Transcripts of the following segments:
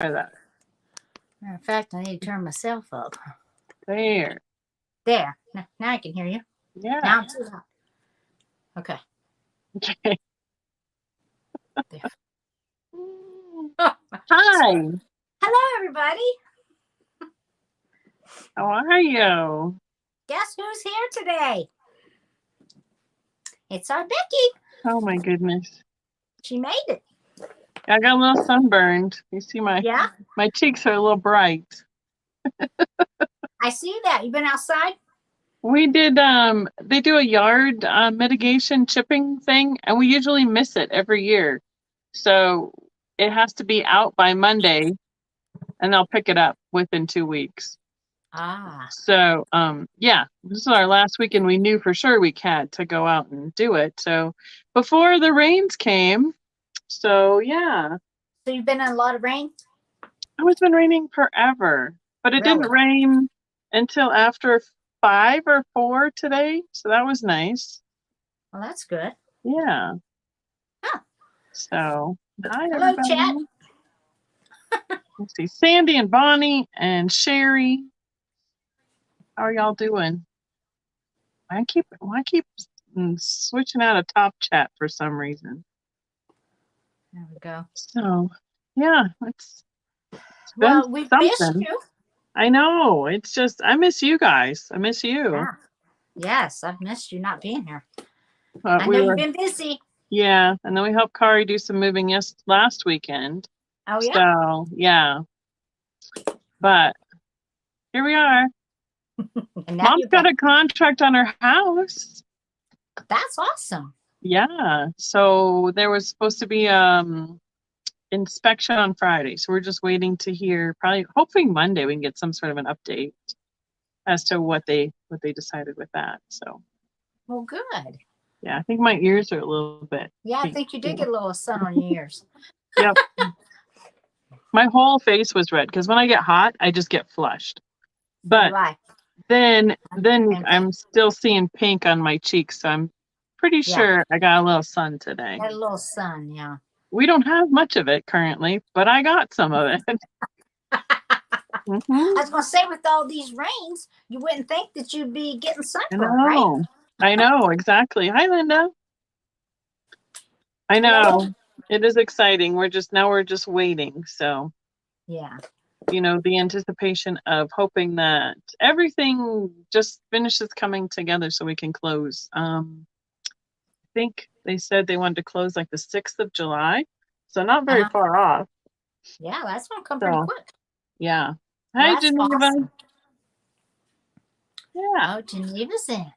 that. Matter of fact, I need to turn myself up. There. There. Now I can hear you. Yeah. Now I'm too loud. Okay. Okay. There. Hi. Hello, everybody. How are you? Guess who's here today? It's our Becky. Oh my goodness. She made it. I got a little sunburned. You see my cheeks are a little bright. I see that. You been outside? We did they do a yard mitigation chipping thing, and we usually miss it every year. So it has to be out by Monday, and they'll pick it up within 2 weeks. So yeah, this is our last weekend. We knew for sure we had to go out and do it. So before the rains came. So yeah. So you've been in a lot of rain? Oh, it's been raining forever, but it didn't rain until after 5 or 4 today. So that was nice. Well, that's good. Yeah. Huh. So hi, hello, everybody. chat. Let's see, Sandy and Bonnie and Sherry. How are y'all doing? I keep switching out of top chat for some reason. There we go. So yeah, it's well, we missed you. I know. It's just I miss you guys. I miss you. Yeah. Yes, I've missed you not being here. I know you've been busy. Yeah, and then we helped Kari do some moving last weekend. Oh yeah. So yeah, but here we are. Mom's got a contract on her house. That's awesome. Yeah. So there was supposed to be inspection on Friday. So we're just waiting to hear, hopefully Monday we can get some sort of an update as to what they decided with that. So well, good. Yeah, I think my ears are a little bit. Yeah, I think you did get a little sun on your ears. Yep. My whole face was red because when I get hot, I just get flushed. But then I'm still seeing pink on my cheeks. So I'm pretty sure I got a little sun today. Got a little sun, yeah. We don't have much of it currently, but I got some of it. Mm-hmm. I was going to say, with all these rains, you wouldn't think that you'd be getting sunburned, right? I know, exactly. Hi, Linda. I know. Hello. It is exciting. We're just waiting. So, yeah. The anticipation of hoping that everything just finishes coming together so we can close. I think they said they wanted to close like the 6th of July. So not very far off. Yeah, that's going to come pretty quick. Yeah. Hi, Geneva. Awesome. Yeah. Oh, Geneva's in.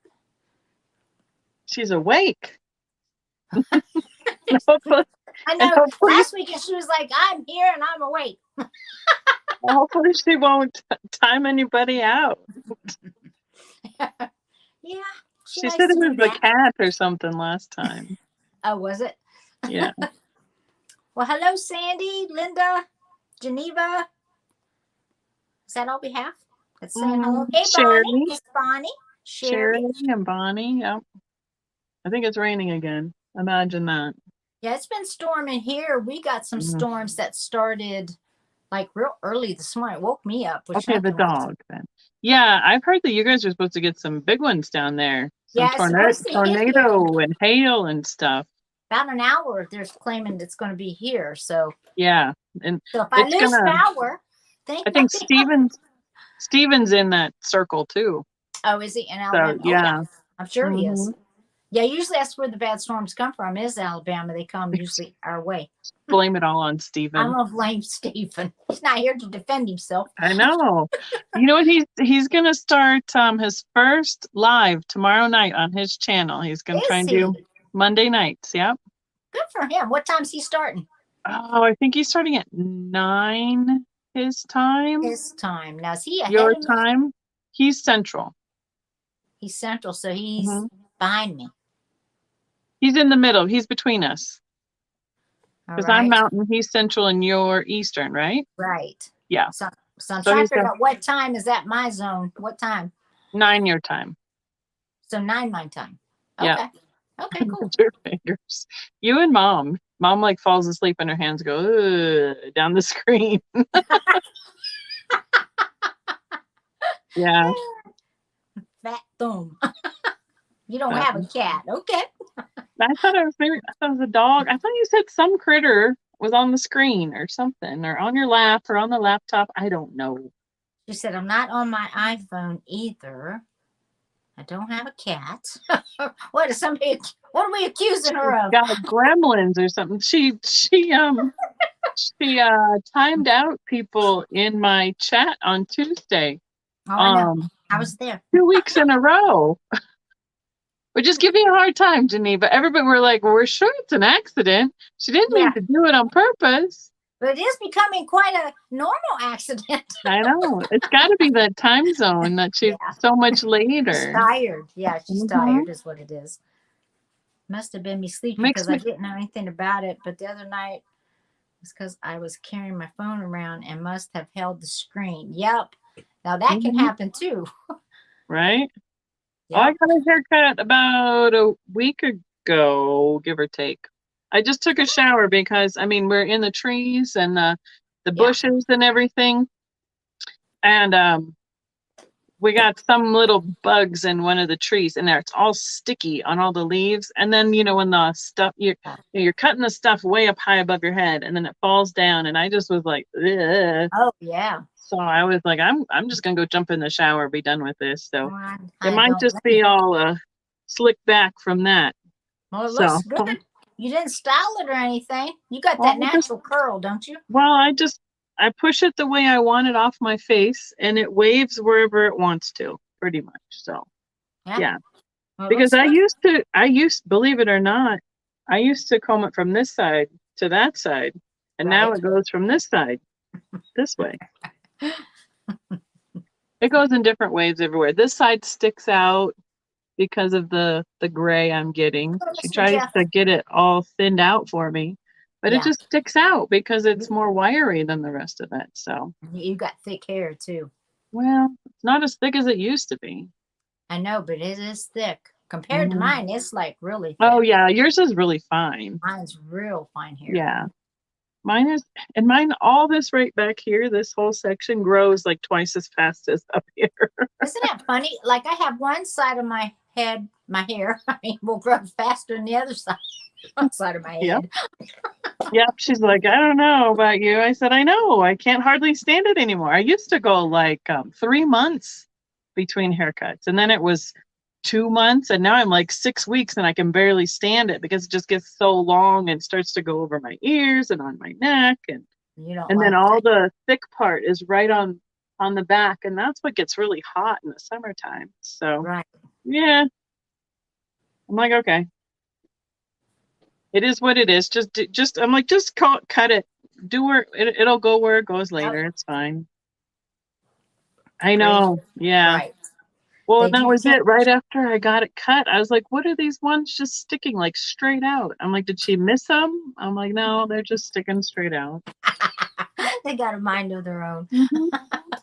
She's awake. I know. Last weekend she was like, I'm here and I'm awake. Hopefully she won't time anybody out. Yeah. She said it was the cat or something last time. Oh, was it? Yeah. Well, hello, Sandy, Linda, Geneva. Is that all we have? Let's say hello. Hey, Sherry. Bonnie. It's Bonnie. Sherry and Bonnie. Yep. I think it's raining again. Imagine that. Yeah, it's been storming here. We got some storms that started like real early this morning. It woke me up. Okay, the dog then. Yeah, I've heard that you guys are supposed to get some big ones down there. Some tornado and hail and stuff. About an hour, they're claiming it's going to be here. So yeah, and so if I lose power, I think Steven's in that circle too. Oh, is he in Alabama? So, yeah. I'm sure he is. Yeah, usually that's where the bad storms come from, is Alabama. They come usually our way. Blame it all on Steven. I'm going to blame Steven. He's not here to defend himself. I know. You know what? He's going to start his first live tomorrow night on his channel. He's going to try and do Monday nights. Yep. Good for him. What time's he starting? Oh, I think he's starting at 9 his time. His time. Now, is he ahead Your of me? time? He's central. He's central, so he's behind me. He's in the middle. He's between us. Because I'm mountain, he's central, and you're eastern, right? Right. Yeah. So I'm trying to figure out what time is that my zone. What time? 9 your time. So 9 my time. Okay. Yeah. Okay, cool. Your fingers. You and Mom. Mom like falls asleep and her hands go down the screen. Yeah. Fat thumb. You don't have a cat. Okay. I thought it was a dog. I thought you said some critter was on the screen or something, or on your lap or on the laptop. I don't know. She said, I'm not on my iPhone either. I don't have a cat. What are we accusing her of? Got gremlins or something. She timed out people in my chat on Tuesday. Oh, I know. I was there 2 weeks in a row. We're just giving you a hard time, Geneva. Everybody were like, we're sure it's an accident. She didn't mean to do it on purpose. But it is becoming quite a normal accident. I know. It's got to be that time zone that she's so much later. She's tired. Yeah, she's tired is what it is. Must have been me sleeping because I didn't know anything about it. But the other night it was because I was carrying my phone around and must have held the screen. Yep. Now that can happen too. Right? Yep. Oh, I got a haircut about a week ago, give or take. I just took a shower because, I mean, we're in the trees and the bushes and everything. And we got some little bugs in one of the trees in there. It's all sticky on all the leaves. And then, you know, when the stuff, you're cutting the stuff way up high above your head and then it falls down. And I just was like, ugh. Oh, yeah. So I was like, I'm just going to go jump in the shower, be done with this. So it might just be all slicked back from that. Well, it looks good. You didn't style it or anything. You got that natural curl, don't you? Well, I push it the way I want it off my face and it waves wherever it wants to, pretty much. So, yeah. Well, because I used, believe it or not, I used to comb it from this side to that side. And now it goes from this side this way. It goes in different waves everywhere. This side sticks out because of the gray I'm getting. She tries to get it all thinned out for me, but it just sticks out because it's more wiry than the rest of it. So you got thick hair too. Well, it's not as thick as it used to be. I know, but it is thick compared to mine. It's like really thick. Oh yeah, yours is really fine. Mine's real fine hair. Yeah. Mine, all this right back here, this whole section grows like twice as fast as up here. Isn't that funny? Like I have one side of my head, my hair, will grow faster than the other side of my head. Yep. She's like, I don't know about you. I said, I know. I can't hardly stand it anymore. I used to go like 3 months between haircuts, and then it was 2 months, and now I'm like 6 weeks and I can barely stand it because it just gets so long and starts to go over my ears and on my neck, and then all the thick part is right on the back, and that's what gets really hot in the summertime. So yeah, I'm like, okay, it is what it is. Just I'm like, just cut it, it'll go where it goes later. It's fine. I know. Yeah. Well, that was it. Right after I got it cut, I was like, what are these ones just sticking like straight out? I'm like, did she miss them? I'm like, no, they're just sticking straight out. They got a mind of their own.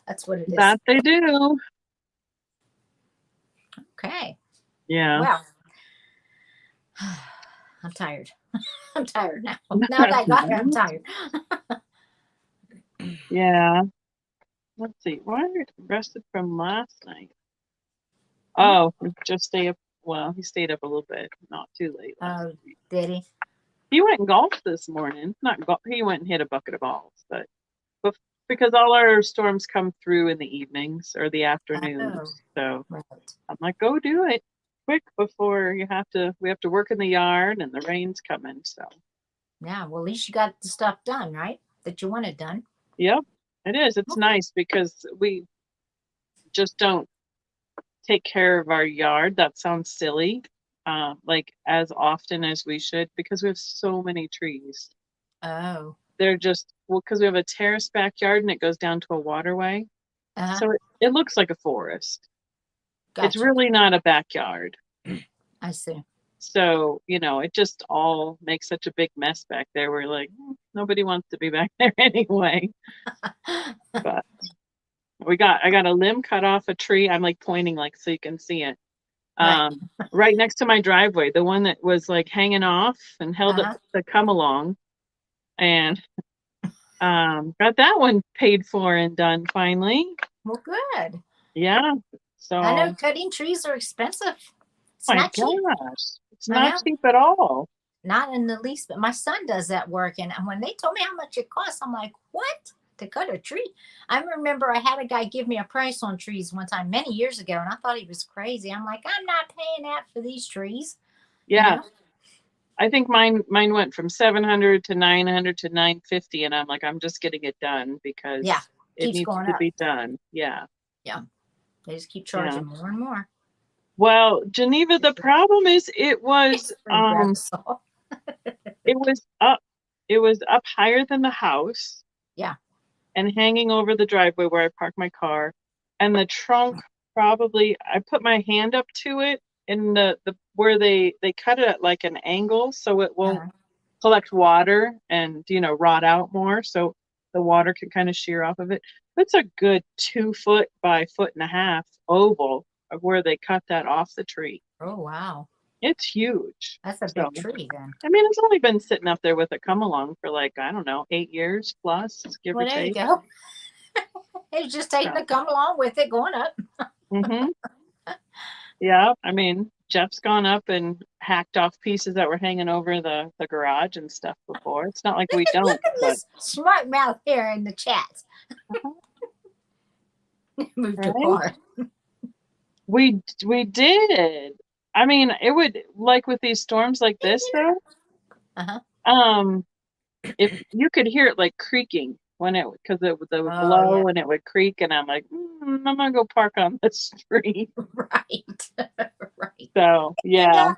That's what it is. That they do. Okay. Yeah. Well, I'm tired. I'm tired now. Now that I got here, I'm tired. Yeah. Let's see. Why are you rested from last night? Oh, just stay up. Well, he stayed up a little bit, not too late. Oh, did he? He went and golfed this morning. He went and hit a bucket of balls, but because all our storms come through in the evenings or the afternoons. So I'm like, go do it quick before we have to work in the yard and the rain's coming. So yeah, well, at least you got the stuff done, right? That you wanted done. Yep, it is. It's nice because we just don't take care of our yard. That sounds silly, like as often as we should, because we have so many trees. Oh. They're just, because we have a terrace backyard and it goes down to a waterway. So it looks like a forest. Gotcha. It's really not a backyard. I see. So, it just all makes such a big mess back there. We're like, nobody wants to be back there anyway. But I got a limb cut off a tree. I'm like pointing so you can see it. Right. right next to my driveway, the one that was like hanging off and held up the come along, and got that one paid for and done finally. Well, good. Yeah. So I know cutting trees are expensive. It's my not cheap. gosh, it's I not know. cheap at all. Not in the least, but my son does that work. And when they told me how much it costs, I'm like, what? To cut a tree? I remember I had a guy give me a price on trees one time many years ago, and I thought he was crazy. I'm like, I'm not paying that for these trees. Yeah. I think mine went from 700 to 900 to 950, and I'm like, I'm just getting it done because it Keeps needs going to up. be done. Yeah. Yeah. They just keep charging more and more. Well, Geneva, the problem is it was it was up higher than the house. Yeah. And hanging over the driveway where I park my car, and the trunk probably I put my hand up to it in the where they cut it at like an angle so it won't collect water and rot out more, so the water can kind of shear off of it. It's a good 2 foot by 1.5 foot oval of where they cut that off the tree. Oh, wow. It's huge. That's a big tree then. I mean, it's only been sitting up there with a come along for like, I don't know, 8 years plus, give or take. There you go. It's just taking to come along with it, going up. Yeah, I mean, Jeff's gone up and hacked off pieces that were hanging over the garage and stuff before. It's not like we don't. Look at this smart mouth here in the chat. Moved your car. We did. I mean, it would, like with these storms like this though. If you could hear it like creaking when because it would blow and it would creak, and I'm like, I'm gonna go park on the street. Right. Right. So yeah.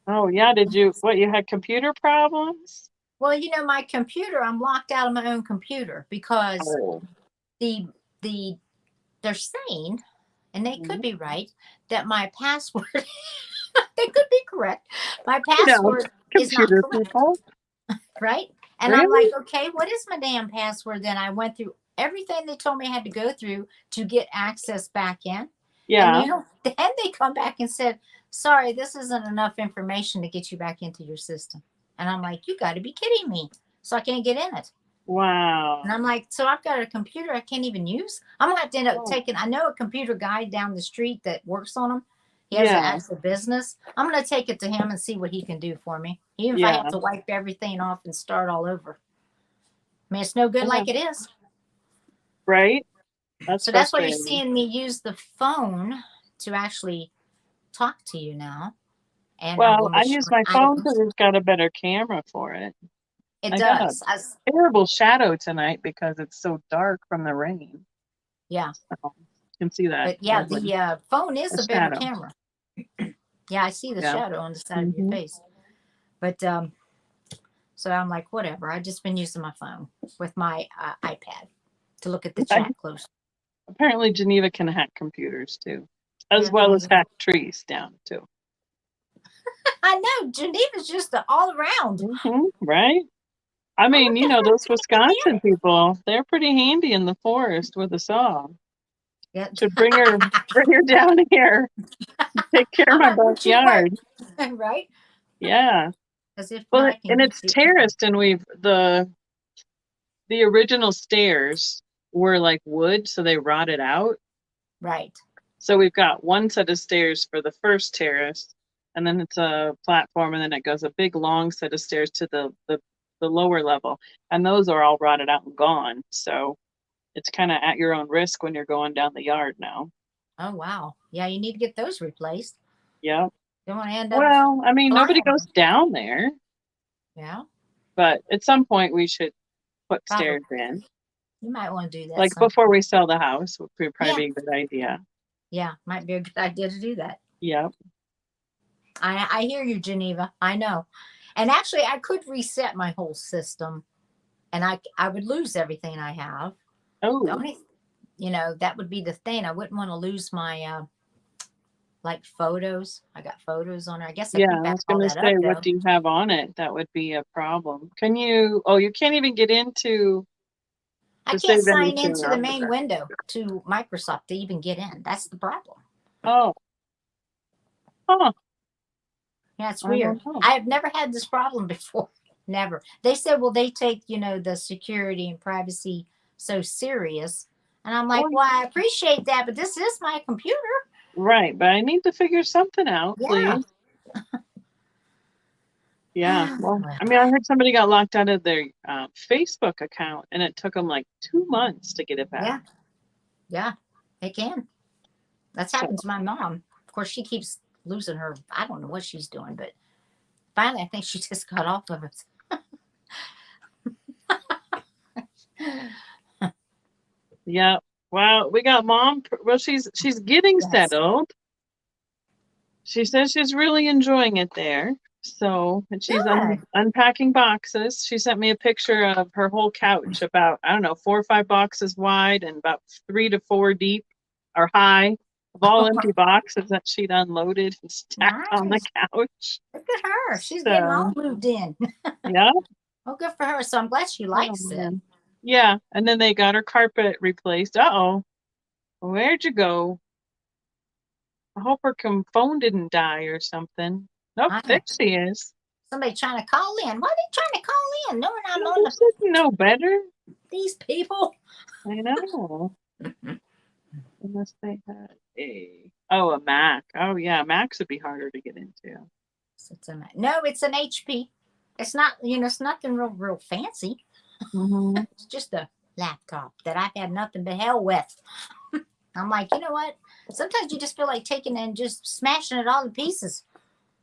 Oh yeah, you had computer problems? Well, my computer, I'm locked out of my own computer because they're saying, and they could be right, that my password they could be correct. My password is not correct. People. Right? And really? I'm like, okay, what is my damn password? Then I went through everything they told me I had to go through to get access back in. Yeah. And then they come back and said, sorry, this isn't enough information to get you back into your system. And I'm like, you got to be kidding me. So I can't get in it. Wow. And I'm like, so I've got a computer I can't even use. I'm going to have to end up taking, I know a computer guy down the street that works on them. He has an actual business. I'm going to take it to him and see what he can do for me. Even if I have to wipe everything off and start all over. I mean, it's no good like it is. Right. So that's why you're seeing me use the phone to actually talk to you now. And well, I use my phone because it's got a better camera for it. It does. Got a terrible shadow tonight because it's so dark from the rain. Yeah. So you can see that. But yeah, the phone is a better camera. Yeah, I see the shadow on the side of your face. But so I'm like, whatever. I've just been using my phone with my iPad to look at the chat close. Apparently, Geneva can hack computers too, as well as hack trees down too. I know. Geneva's just all around. Right? I mean, those Wisconsin people, they're pretty handy in the forest with a saw. To bring her down here. Take care of my backyard. Right? Yeah. As if and it's terraced, and the original stairs were like wood, so they rotted out. Right. So we've got one set of stairs for the first terrace, and then it's a platform, and then it goes a big long set of stairs to the lower level, and those are all rotted out and gone. So it's kind of at your own risk when you're going down the yard now. Oh wow. Yeah, you need to get those replaced. Yeah. Don't want to end up. Well, I mean, nobody goes down there. Yeah. But at some point we should put stairs in. You might want to do that. Like before we sell the house would probably be a good idea. Yeah, might be a good idea to do that. Yeah. I hear you, Geneva. I know. And actually, I could reset my whole system, and I would lose everything I have. Oh. The only, that would be the thing. I wouldn't want to lose my like photos. I got photos on there. I guess I was going to say, what do you have on it? That would be a problem. Can you? Oh, you can't even get into. I can't sign into the main window to Microsoft to even get in. That's the problem. Oh, huh. Yeah, it's I weird. don't know. I have never had this problem before. Never. They said, well, they take, the security and privacy so serious. And I'm like, Well, well, I appreciate that, but this is my computer. right, but I need to figure something out, Yeah. please. Yeah. Well, I mean, I heard somebody got locked out of their Facebook account, and it took them like 2 months to get it back. Yeah. Yeah. It can. That's So, happened to my mom. Of course, she keeps losing her. I don't know what she's doing, but finally, I think she just got off of it. yeah. Well, we got mom. Well, she's getting Yes. settled. She says she's really enjoying it there. So, and she's Good. unpacking boxes. She sent me a picture of her whole couch, about, I don't know, 4 or 5 boxes wide and about 3 to 4 deep or high, of all empty boxes that she'd unloaded and stacked on the Nice. couch. Look at her. She's getting all So, moved in. yeah. Oh, good for her. So I'm glad she Oh, likes it. man. Yeah. And then they got her carpet replaced. Uh-oh. Where'd you go? I hope her phone didn't die or something. Nope, I there know. she is. Somebody trying to call in. Why are they trying to call in? Knowing I'm Yeah, on they shouldn't know better. these people. I know. Unless they had a Mac. Oh yeah, Macs would be harder to get into. No, it's an HP. It's not, it's nothing real fancy. Mm-hmm. It's just a laptop that I've had nothing but hell with. I'm like, you know what? Sometimes you just feel like taking and just smashing it all to pieces.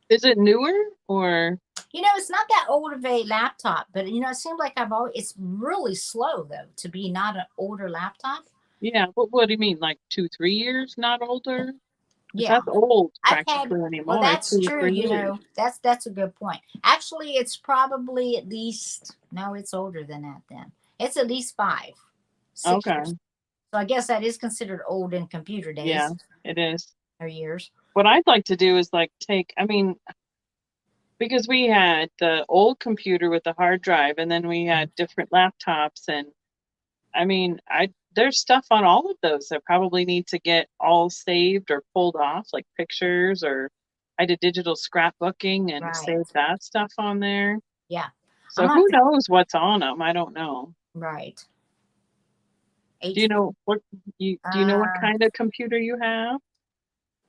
Is it newer or? It's not that old of a laptop, but it seems like it's really slow though to be not an older laptop. Yeah, what do you mean? Like 2, 3 years, not older? Because Yeah. that's old I've had, practically well, anymore. that's 2 or true. 3 years. That's a good point. Actually, it's probably at least, no, it's older than that then. It's at least 5, 6 Okay. years. So I guess that is considered old in computer days. Yeah, it is. Or years. What I'd like to do is because we had the old computer with the hard drive and then we had different laptops, and there's stuff on all of those that probably need to get all saved or pulled off, like pictures, or I did digital scrapbooking and saved that stuff on there. Yeah. So who knows what's on them? I don't know. Right. Do you know what kind of computer you have?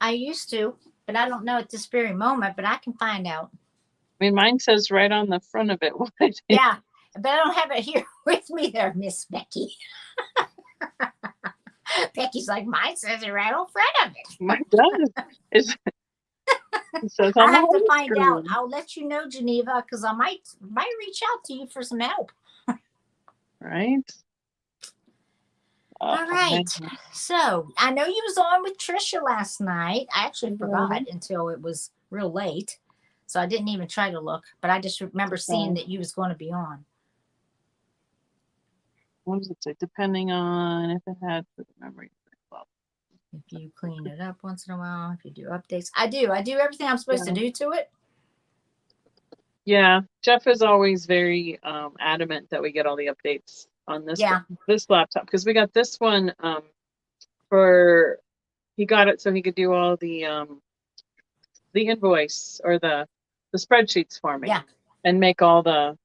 I used to, but I don't know at this very moment, but I can find out. I mean, mine says right on the front of it what it is. Yeah, but I don't have it here with me there, Miss Becky. Becky's like, mine says it right on front of it. Mine does. It says I on the have to home find screen. out. I'll let you know, Geneva, because I might reach out to you for some help. Right. All right. So I know you was on with Trisha last night. I actually forgot until it was real late. So I didn't even try to look, but I just remember seeing that you was going to be on. What does it say? Depending on if it had the memory. If you clean it up once in a while, if you do updates. I do everything I'm supposed to do to it. Yeah. Jeff is always very adamant that we get all the updates on this laptop, because we got this one he got it so he could do all the invoice or the spreadsheets for me, and make all the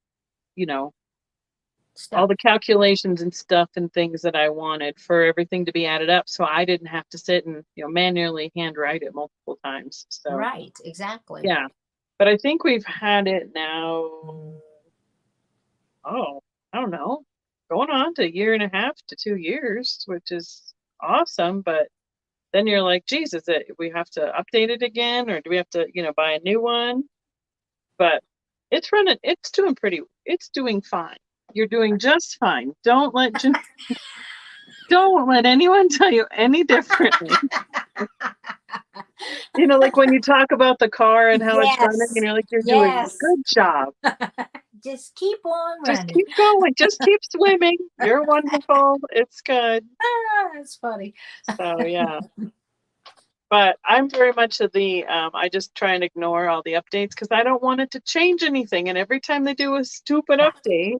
all the calculations and stuff and things that I wanted for everything to be added up, so I didn't have to sit and manually handwrite it multiple times. So right, exactly. Yeah, but I think we've had it now. Oh, I don't know, going on to 1.5 to 2 years, which is awesome. But then you're like, geez, we have to update it again, or do we have to, buy a new one? But it's running. It's doing fine. You're doing just fine. Don't let anyone tell you any differently. Like when you talk about the car and how it's running, and you're like, you're doing a good job. Just keep on running. Just keep going. Just keep swimming. You're wonderful. It's good. That's funny. So yeah. But I'm very much of the, I just try and ignore all the updates because I don't want it to change anything. And every time they do a stupid update,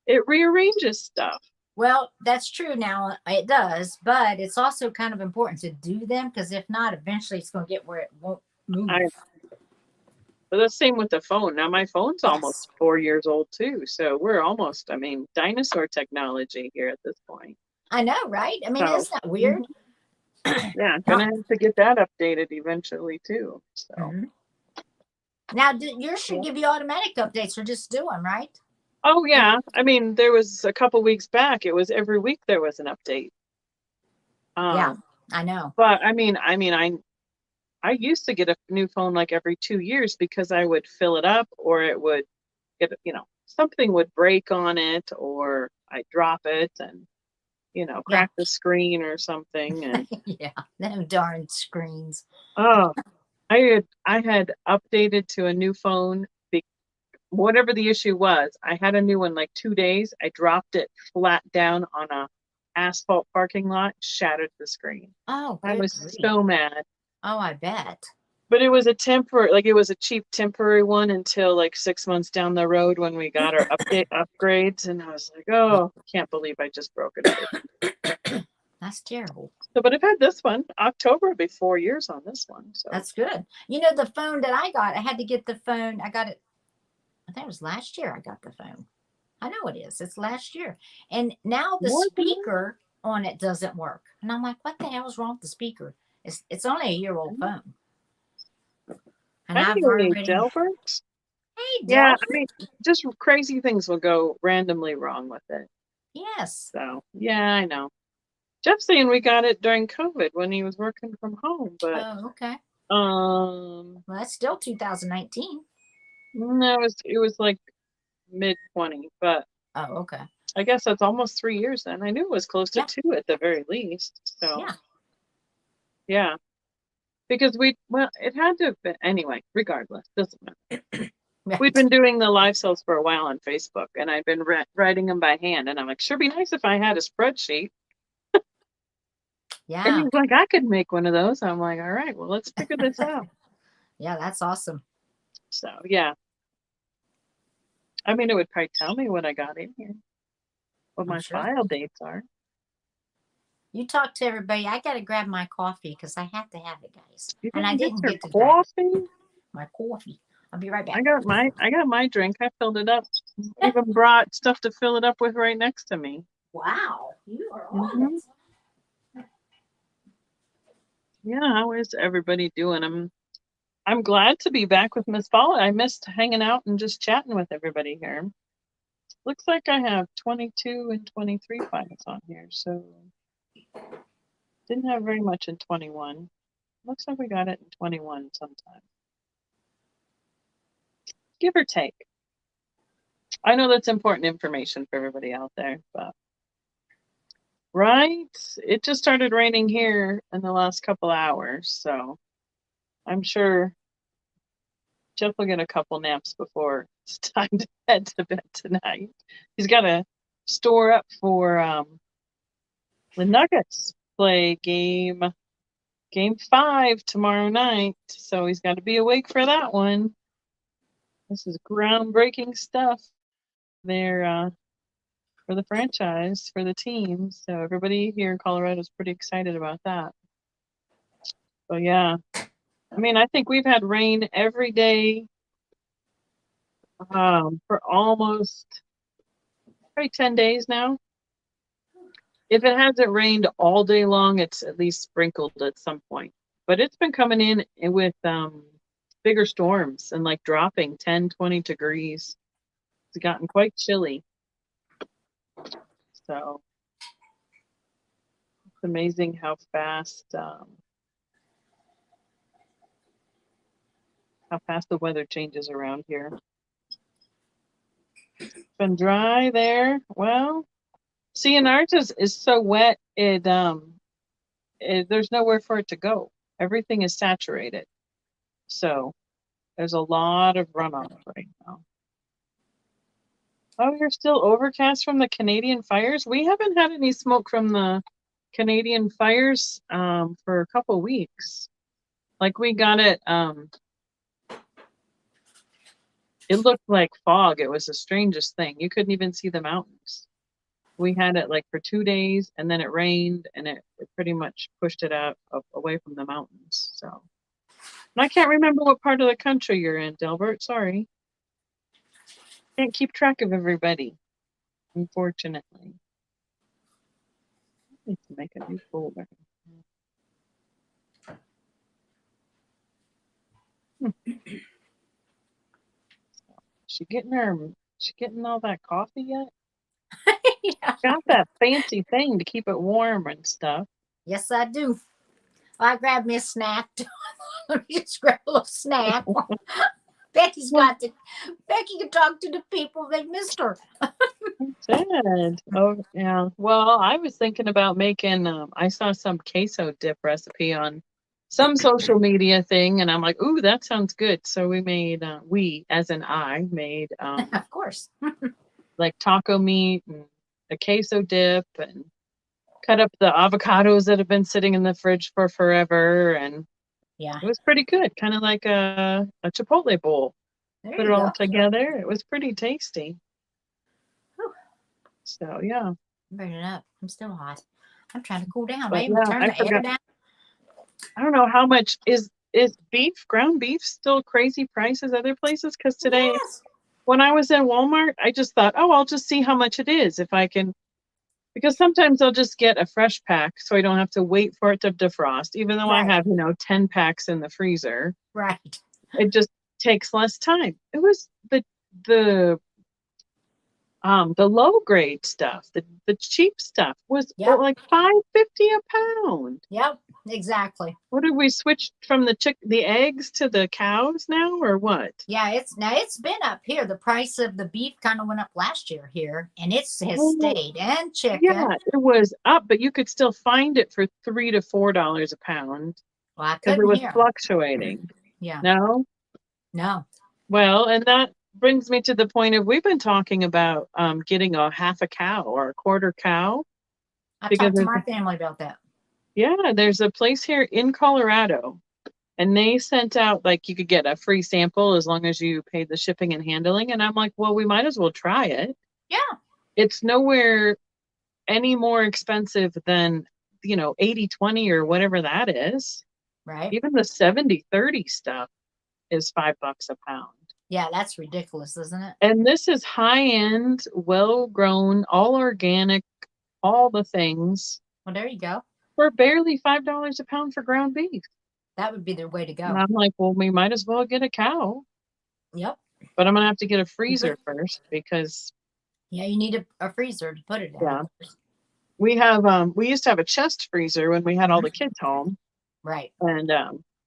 it rearranges stuff. Well, that's true now. It does, but it's also kind of important to do them because if not, eventually it's going to get where it won't move. But the same with the phone. Now my phone's Yes. almost 4 years old too. So we're almost, I mean, dinosaur technology here at this point. I know, right? I mean, So isn't that weird? mhm. Yeah, Now, gonna have to get that updated eventually too. So mhm. Now, yours should yeah. give you automatic updates or just do them, right? Oh yeah. I mean, there was a couple weeks back, it was every week there was an update. Yeah, Um, I know. but I used to get a new phone like every 2 years because I would fill it up or it would get, something would break on it or I drop it and, Yeah. crack the screen or something. And Yeah, them darn screens. oh, I had updated to a new phone. Whatever the issue was, I had a new one like 2 days. I dropped it flat down on a asphalt parking lot, shattered the screen. Oh, I good was grief. so mad. Oh, I bet. But it was a temporary, like it was a cheap temporary one until like 6 months down the road when we got our upgrades, and I was like, Yeah. oh, I can't believe I just broke it again. That's terrible. So, but I've had this one. October will be 4 years on this one. So That's good. You know, the phone that I got, I had to get the phone. I got it, I think it was last year I got the phone. I know it is. It's last year. And now the more than that. speaker on it doesn't work. And I'm like, what the hell is wrong with the speaker? It's only a year old phone. And I've Anyway, already, Delbert. hey, Yeah, I Delbert. mean, just crazy things will go randomly wrong with it. Yes. So yeah, I know. Jeff's saying we got it during COVID when he was working from home, but Oh, okay. well, That's still 2019. no, it was like mid 20, but Oh, okay. I guess that's almost 3 years then. I knew it was close to Yeah. 2 at the very least. So Yeah. yeah, because it had to have been anyway. Regardless, doesn't matter. We'd Right. been doing the live sales for a while on Facebook, and I'd been writing them by hand. And I'm like, sure, be nice if I had a spreadsheet. And Yeah. he's like, I could make one of those. I'm like, all right, well, let's figure this out. Yeah, that's awesome. So yeah, I mean, it would probably tell me what I got in here, what I'm my sure. file dates are. You talk to everybody. I got to grab my coffee because I have to have it, guys. You And I didn't get didn't your get to grab it. coffee? My coffee. I'll be right I back. got my drink. I filled it up. I even brought stuff to fill it up with right next to me. Wow, you are on Hmm. it. Yeah, how is everybody doing? I'm glad to be back with Miss Paula. I missed hanging out and just chatting with everybody here. Looks like I have 22 and 23 files on here, so didn't have very much in 21. Looks like we got it in 21 sometime. Give or take. I know that's important information for everybody out there, but right? It just started raining here in the last couple hours, so I'm sure Jeff will get a couple naps before it's time to head to bed tonight. He's got to store up for the Nuggets play game 5 tomorrow night, so he's got to be awake for that one. This is groundbreaking stuff there for the franchise, for the team. So everybody here in Colorado is pretty excited about that. So yeah, I mean, I think we've had rain every day for almost probably 10 days now. If it hasn't rained all day long, it's at least sprinkled at some point. But it's been coming in with bigger storms and like dropping 10, 20 degrees. It's gotten quite chilly. So it's amazing how fast the weather changes around here. Been dry there. Well, see, and ours is so wet there's nowhere for it to go. Everything is saturated. So there's a lot of runoff right now. Oh, you're still overcast from the Canadian fires? We haven't had any smoke from the Canadian fires for a couple weeks. Like we got it it looked like fog. It was the strangest thing. You couldn't even see the mountains. We had it like for 2 days, and then it rained, and it pretty much pushed it out away from the mountains. So, and I can't remember what part of the country you're in, Delbert. Sorry, can't keep track of everybody, unfortunately. I need to make a new folder. She getting all that coffee yet? Yeah. Got that fancy thing to keep it warm and stuff. Yes, I do. Well, I grabbed me a snack. Let me just grab a little snack. Becky can talk to the people. They missed her. Good. Oh, yeah. Well, I was thinking about making, I saw some queso dip recipe on some social media thing, and I'm like, ooh, that sounds good. So we made, as in I, made Of course. like taco meat and a queso dip, and cut up the avocados that have been sitting in the fridge for forever. And Yeah. it was pretty good, kind of like a Chipotle bowl. There Put you it all go. together. It was pretty tasty. Whew. So, yeah. Burn it up. I'm still hot. I'm trying to cool down. But I even yeah, turned I the air forgot. down. I don't know how much is ground beef still crazy prices other places? Because today, Yes. when I was in Walmart, I just thought, oh, I'll just see how much it is if I can, because sometimes I'll just get a fresh pack so I don't have to wait for it to defrost, even though I Right. have, 10 packs in the freezer. Right. It just takes less time. It was the low grade stuff, the cheap stuff was Yep. like $5.50 a pound. Yep. Exactly. What did we switch from the eggs to the cows now, or what? Yeah, it's been up here. The price of the beef kind of went up last year here, and it has Well, stayed. And chicken. yeah, it was up, but you could still find it for $3 to $4 a pound Well, I because it couldn't was hear 'em. fluctuating. Yeah. No? No. Well, and that brings me to the point of we've been talking about getting a half a cow or a quarter cow I because talked to my family about that. there's a place here in Colorado, and they sent out like you could get a free sample as long as you paid the shipping and handling. And I'm like, well, we might as well try it. Yeah. It's nowhere any more expensive than 80/20 or whatever that is. Right. Even the 70/30 stuff is $5 a pound. Yeah, that's ridiculous, isn't it? And this is high end, well grown, all organic, all the things Well, there you go. for barely $5 a pound for ground beef. That would be the way to And go. I'm like, well, we might as well get a cow. Yep. But I'm gonna have to get a freezer first because Yeah, you need a freezer to put it in. yeah, we used to have a chest freezer when we had all the kids home. Right. And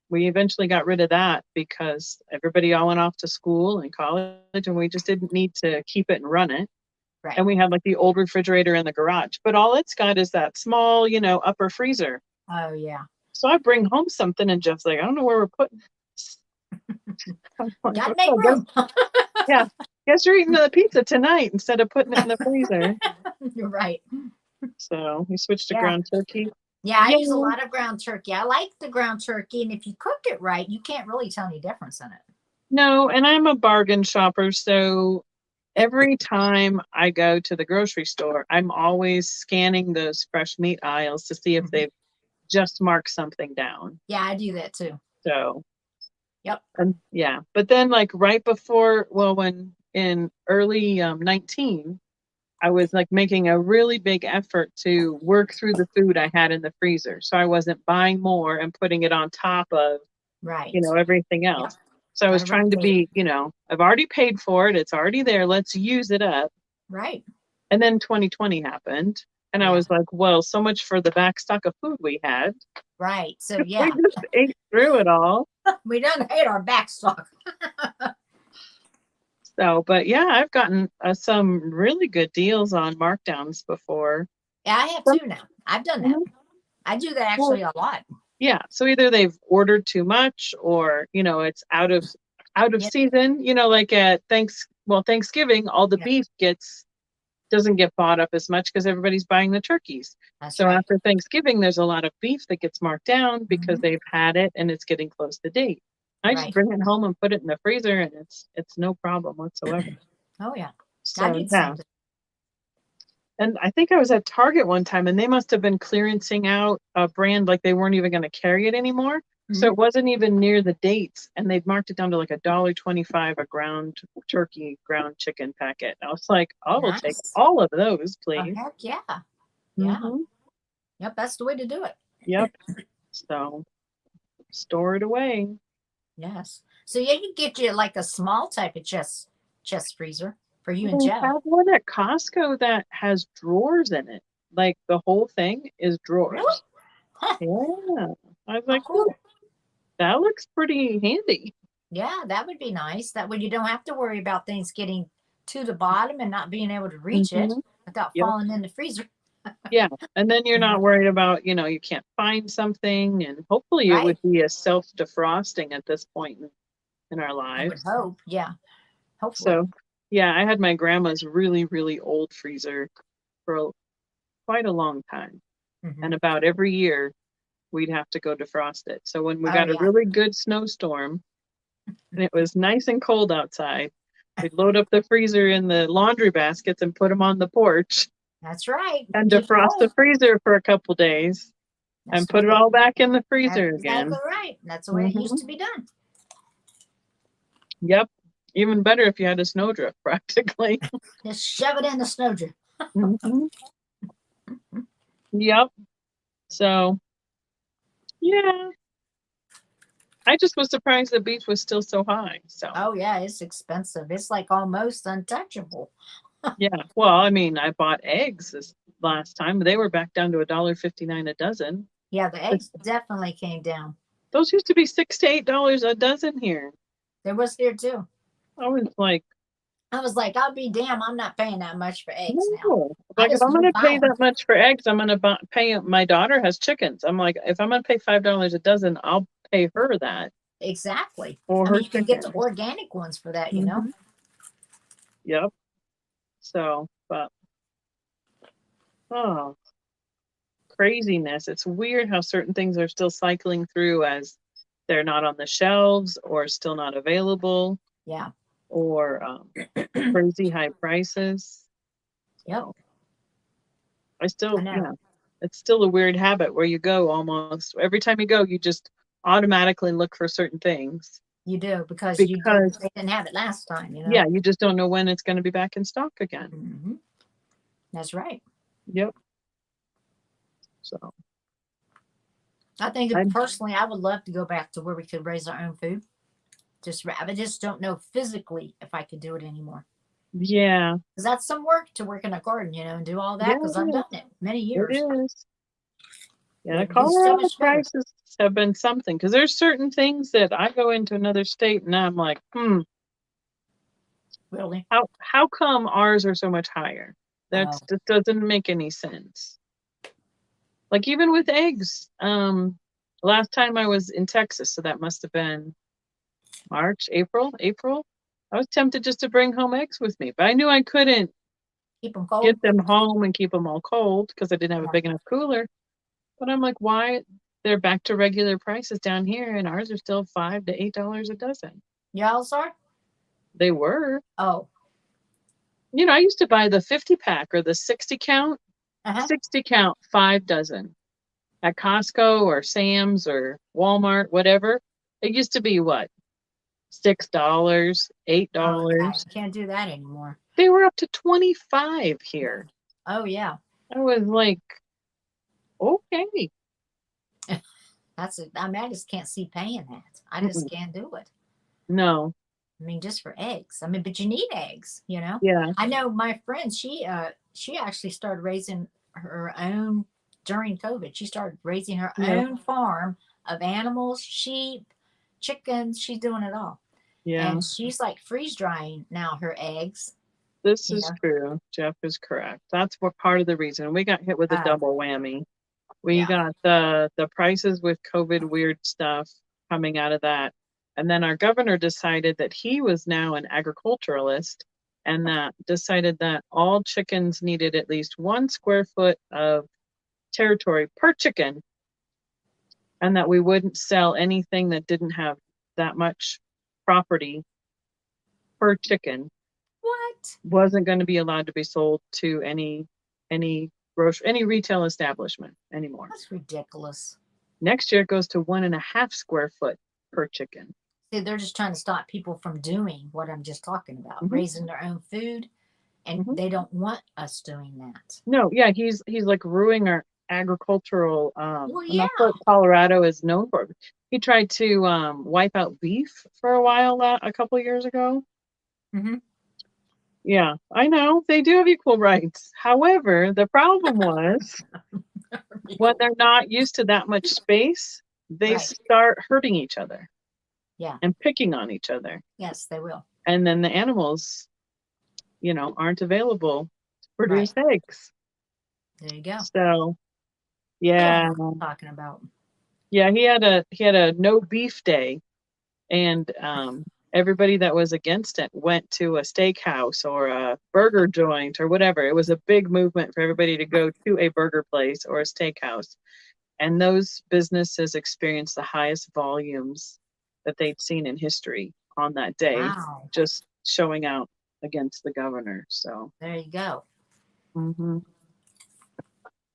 we eventually got rid of that because everybody all went off to school and college, and we just didn't need to keep it and run it. Right. And we had like the old refrigerator in the garage, but all it's got is that small, upper freezer. Oh yeah. So I bring home something, and Jeff's like, I don't know where we're putting this. Like, Gotta make room. Yeah. Guess you're eating the pizza tonight instead of putting it in the freezer. You're right. So we switched to Yeah. ground turkey. Yeah, I use a lot of ground turkey. I like the ground turkey, and if you cook it right, you can't really tell any difference in it. No, and I'm a bargain shopper, so every time I go to the grocery store, I'm always scanning those fresh meat aisles to see if they've just marked something down. Yeah, I do that too. So, yep. And yeah, but then like right before, well, when in early 19, I was like making a really big effort to work through the food I had in the freezer. So I wasn't buying more and putting it on top of, right. Everything else. Yep. So I was trying to be, I've already paid for it. It's already there. Let's use it up. Right. And then 2020 happened. And I was like, well, so much for the back stock of food we had. Right. So yeah. We just ate through it all. We done ate our back stock. So, but yeah, I've gotten some really good deals on markdowns before. Yeah, I have too now. I've done that. I do that actually a lot. Yeah. So either they've ordered too much or, it's out of season, like at Thanksgiving, all the beef doesn't get bought up as much because everybody's buying the turkeys. That's so right. After Thanksgiving, there's a lot of beef that gets marked down because they've had it and it's getting close to date. I just bring it home and put it in the freezer, and it's no problem whatsoever. Oh yeah. So yeah. And I think I was at Target one time and they must have been clearancing out a brand like they weren't even going to carry it anymore. So it wasn't even near the dates, and they've marked it down to like $1.25 a ground turkey, ground chicken packet. I was like, I will take Nice. all of those, Oh, please. heck yeah. Yeah. Mm-hmm. Yep, that's the way to do it. Yep. So store it away. Yes. So yeah, you get you like a small type of chest freezer for you and They Joe. have one at Costco that has drawers in it. Like the whole thing is Really? drawers. Huh. Yeah. I was How like, cool. that looks pretty handy. Yeah, that would be nice. That way you don't have to worry about things getting to the bottom and not being able to reach it Mm-hmm. without Yep. falling in the freezer. Yeah. And then you're You not know? worried about, you can't find something. And hopefully it Right? would be a self-defrosting at this point in our I would lives. hope. Yeah. Hopefully. So, yeah, I had my grandma's really, really old freezer for quite a long time. Hmm. And about every year, we'd have to go defrost it. So when we Oh got a yeah. really good snowstorm and it was nice and cold outside, we'd load up the freezer in the laundry baskets and put them on the porch That's right. and Keep it defrost the cold. freezer for a couple days and That's the put way it it, all back in the that's freezer exactly again. right. That's the way it used Hmm. to be done. Yep. Even better if you had a snowdrift, practically. Just shove it in the snowdrift. Hmm. Yep. So, yeah, I just was surprised the beef was still so high. So, Oh yeah, it's expensive. It's like almost untouchable. yeah. Well, I mean, I bought eggs this last time. They were back down to $1.59 a dozen. Yeah, the But eggs definitely came down. those used to be $6 to $8 a dozen here. There was here too. I was like, I was like, I'll be damn, I'm not paying that much for eggs now. no. I Like, if just I'm going won't to buy pay them. that much for eggs, I'm going to pay. My daughter has chickens. I'm like, if I'm going to pay $5 a dozen, I'll pay her that Exactly. for I her mean, you can get the chickens. organic ones for that, you know? Hmm. Yep. So, but, oh, craziness. It's weird how certain things are still cycling through as they're not on the shelves or still not available Yeah. or crazy high prices. Yep. So I know. yeah, it's still a weird habit where you go almost every time you go, you just automatically look for certain things You do because because, they didn't have it last time, you know? yeah, you just don't know when it's going to be back in stock again. Hmm. That's right. Yep. So I think I, personally, I would love to go back to where we could raise our own food. I just don't know physically if I could do it anymore. yeah, Because that's some work to work in a garden, you know, and do all yeah, that. Because I've done it many it years. is. Yeah, It would be so Colorado much better. prices have been something because there's certain things that I go into another state and I'm like, Really. how come ours are so much higher? Oh, That doesn't make any sense. Like even with eggs, last time I was in Texas, so that must have been March, April. I was tempted just to bring home eggs with me, but I knew I couldn't keep them cold. get them home and keep them all cold because I didn't have a Yeah. big enough cooler. But I'm like, why? They're back to regular prices down here, and ours are still $5 to $8 a dozen. Y'all are? They were. Oh. I used to buy the 50 pack or the 60 count, Uh-huh. 60 count, 5 dozen at Costco or Sam's or Walmart, whatever. It used to be what? $6, Oh, yeah. $8. You can't do that anymore. They were up to 25 here. Oh, yeah. I was like, okay. That's it. I mean, I just can't see paying that. I just Mm-mm. can't do it. No. I mean, just for eggs. I mean, but you need eggs, you know. Yeah. I know my friend. She actually started raising her own during COVID. She started raising her Yeah. own farm of animals, sheep, chickens. She's doing it all, Yeah. and she's like freeze drying now her eggs. This You is know. true. Jeff is correct. That's what part of the reason we got hit with a Oh, double whammy. We yeah. got the prices with COVID weird stuff coming out of that. And then our governor decided that he was now an agriculturalist and that decided that all chickens needed at least 1 square foot of territory per chicken and that we wouldn't sell anything that didn't have that much property per chicken What? wasn't going to be allowed to be sold to any any retail establishment anymore. That's ridiculous. Next year it goes to 1.5 square foot per chicken. See, they're just trying to stop people from doing what I'm just talking about, Mhm. raising their own food, and Mhm. they don't want us doing that. No, yeah, he's like ruining our agricultural. Well, And that's yeah. what Colorado is known for. He tried to wipe out beef for a while a couple years ago. Mm-hmm. Yeah, I know they do have equal rights. However, the problem was when they're not used to that much space, they Right. start hurting each other. Yeah. And picking on each other. Yes, they will. And then the animals, aren't available to produce Right. eggs. There you go. So, I don't yeah. know what I'm talking about. Yeah, he had a no beef day, and everybody that was against it went to a steakhouse or a burger joint or whatever. It was a big movement for everybody to go to a burger place or a steakhouse. And those businesses experienced the highest volumes that they'd seen in history on that day, Wow. just showing out against the governor. So There you go.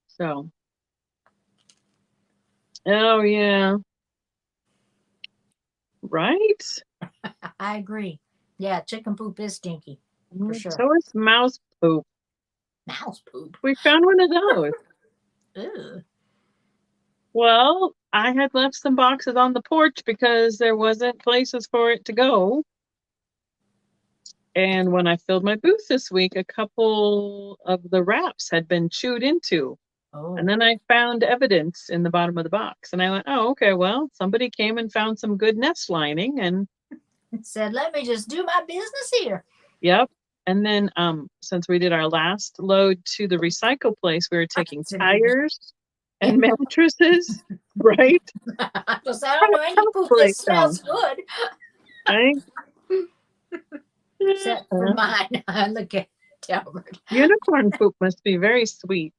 So, oh yeah, right. I agree. Yeah, chicken poop is stinky for sure. So is mouse poop. Mouse poop. We found one of those. Ew. Well, I had left some boxes on the porch because there wasn't places for it to go. And when I filled my booth this week, a couple of the wraps had been chewed into. Oh. And then I found evidence in the bottom of the box. And I went, oh, okay, well, somebody came and found some good nest lining and said, let me just do my business here. Yep. And then since we did our last load to the recycle place, we were taking tires and mattresses, right? I don't know any poop that smells good. Right? Except for mine. Look at Delbert. Unicorn poop must be very sweet,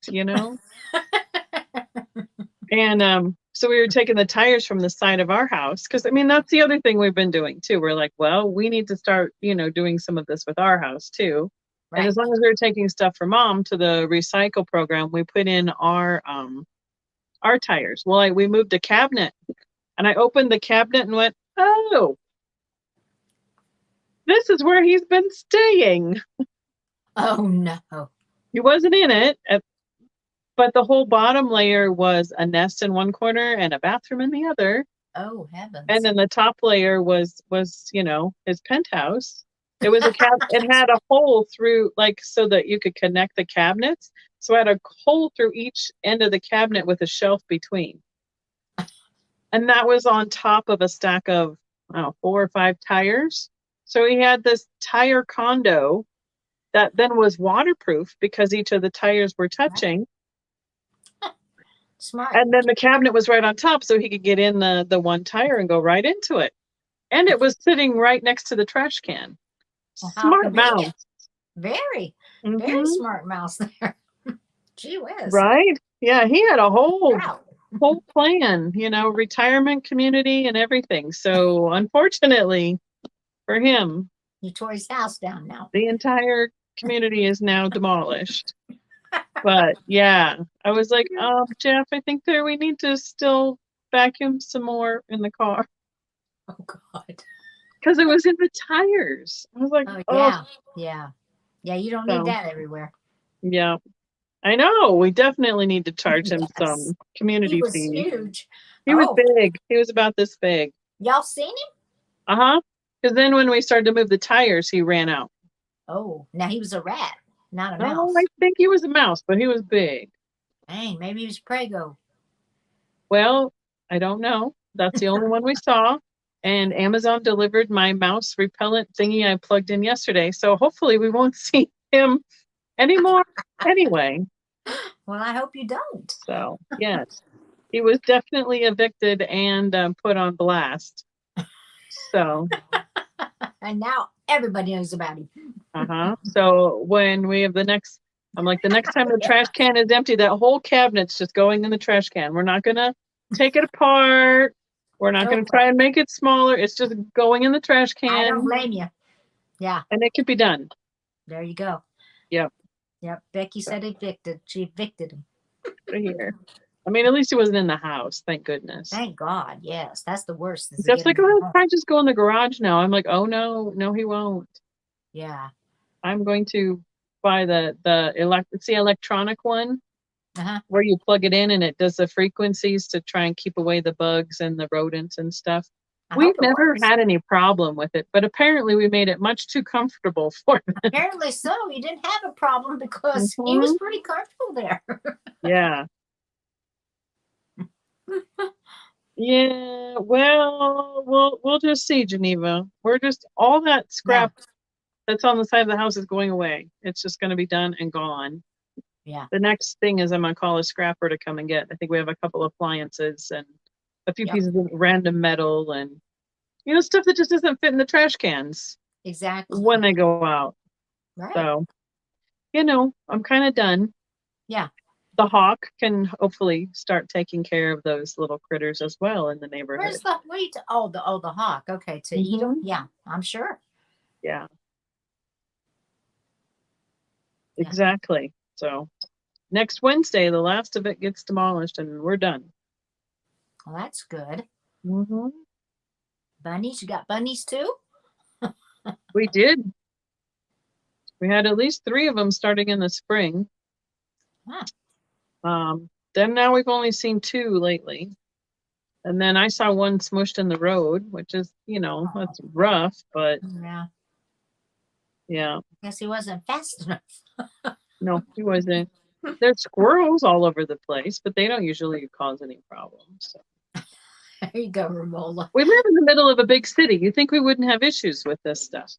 And so we were taking the tires from the side of our house because, that's the other thing we've been doing too. We're like, well, we need to start, doing some of this with our house too. Right. And as long as we were taking stuff from mom to the recycle program, we put in our tires. Well, we moved a cabinet and I opened the cabinet and went, oh, this is where he's been staying. Oh, no. He wasn't in it, but the whole bottom layer was a nest in one corner and a bathroom in the other. Oh, heavens. And then the top layer was his penthouse. It was it had a hole through, so that you could connect the cabinets. So I had a hole through each end of the cabinet with a shelf between. And that was on top of a stack of 4 or 5 tires. So he had this tire condo that then was waterproof because each of the tires were touching. Smart. And then the cabinet was right on top, so he could get in the one tire and go right into it. And it was sitting right next to the trash can. Well, smart mouse. Very, very smart mouse there. Gee whiz. Right? Yeah, he had a whole plan, retirement community and everything. So unfortunately for him, he tore his house down now. The entire community is now demolished. But yeah, I was like, Jeff, I think we need to still vacuum some more in the car. Oh God. Because it was in the tires. I was like, yeah. You don't need that everywhere. Yeah. I know. We definitely need to charge him some community fee. He was huge. He was big. He was about this big. Y'all seen him? Uh-huh. Because then when we started to move the tires, he ran out. Oh, now he was a rat, not a mouse. Oh, I think he was a mouse, but he was big. Dang, maybe he was Prego. Well, I don't know. That's the only one we saw. And Amazon delivered my mouse repellent thingy I plugged in yesterday. So hopefully we won't see him anymore anyway. Well, I hope you don't. So, yes. He was definitely evicted and put on blast. So. And now everybody knows about him. So when we have the next time the trash can is empty, that whole cabinet's just going in the trash can. We're not going to take it apart. We're not going to try and make it smaller. It's just going in the trash can. I don't blame you. Yeah. And it could be done. There you go. Yep. Yep. Becky So, said evicted. She evicted him. right here. I mean, at least he wasn't in the house. Thank goodness. Thank God. Yes, that's the worst. Is to Jeff's get like, him in oh, the home. probably just go in the garage now. I'm like, oh no, he won't. Yeah. I'm going to buy the it's the electronic one Uh-huh. where you plug it in and it does the frequencies to try and keep away the bugs and the rodents and stuff. I We've hope it never works. had any problem with it, but apparently we made it much too comfortable for them. Apparently so. You didn't have a problem because he was pretty comfortable there. Yeah. Yeah, well, we'll just see, Geneva. We're just all that scrap that's on the side of the house is going away. It's just going to be done and gone. Yeah. The next thing is I'm gonna call a scrapper to come and get. I think we have a couple of appliances and a few pieces of random metal and stuff that just doesn't fit in the trash cans Exactly. when they go out. Right. So, I'm kind of done. Yeah. The hawk can hopefully start taking care of those little critters as well in the neighborhood. Where's the the hawk? Okay, to eat them. Yeah, I'm sure. Yeah. Exactly. So next Wednesday, the last of it gets demolished and we're done. Well, that's good. Mm-hmm. Bunnies? You got bunnies too? We did. We had at least 3 of them starting in the spring. Huh. Then now we've only seen 2 lately. And then I saw one smushed in the road, which is, that's rough, but yeah. I guess he wasn't fast enough. No, he wasn't. There's squirrels all over the place, but they don't usually cause any problems. So. There you go, Romola. We live in the middle of a big city. You think we wouldn't have issues with this stuff?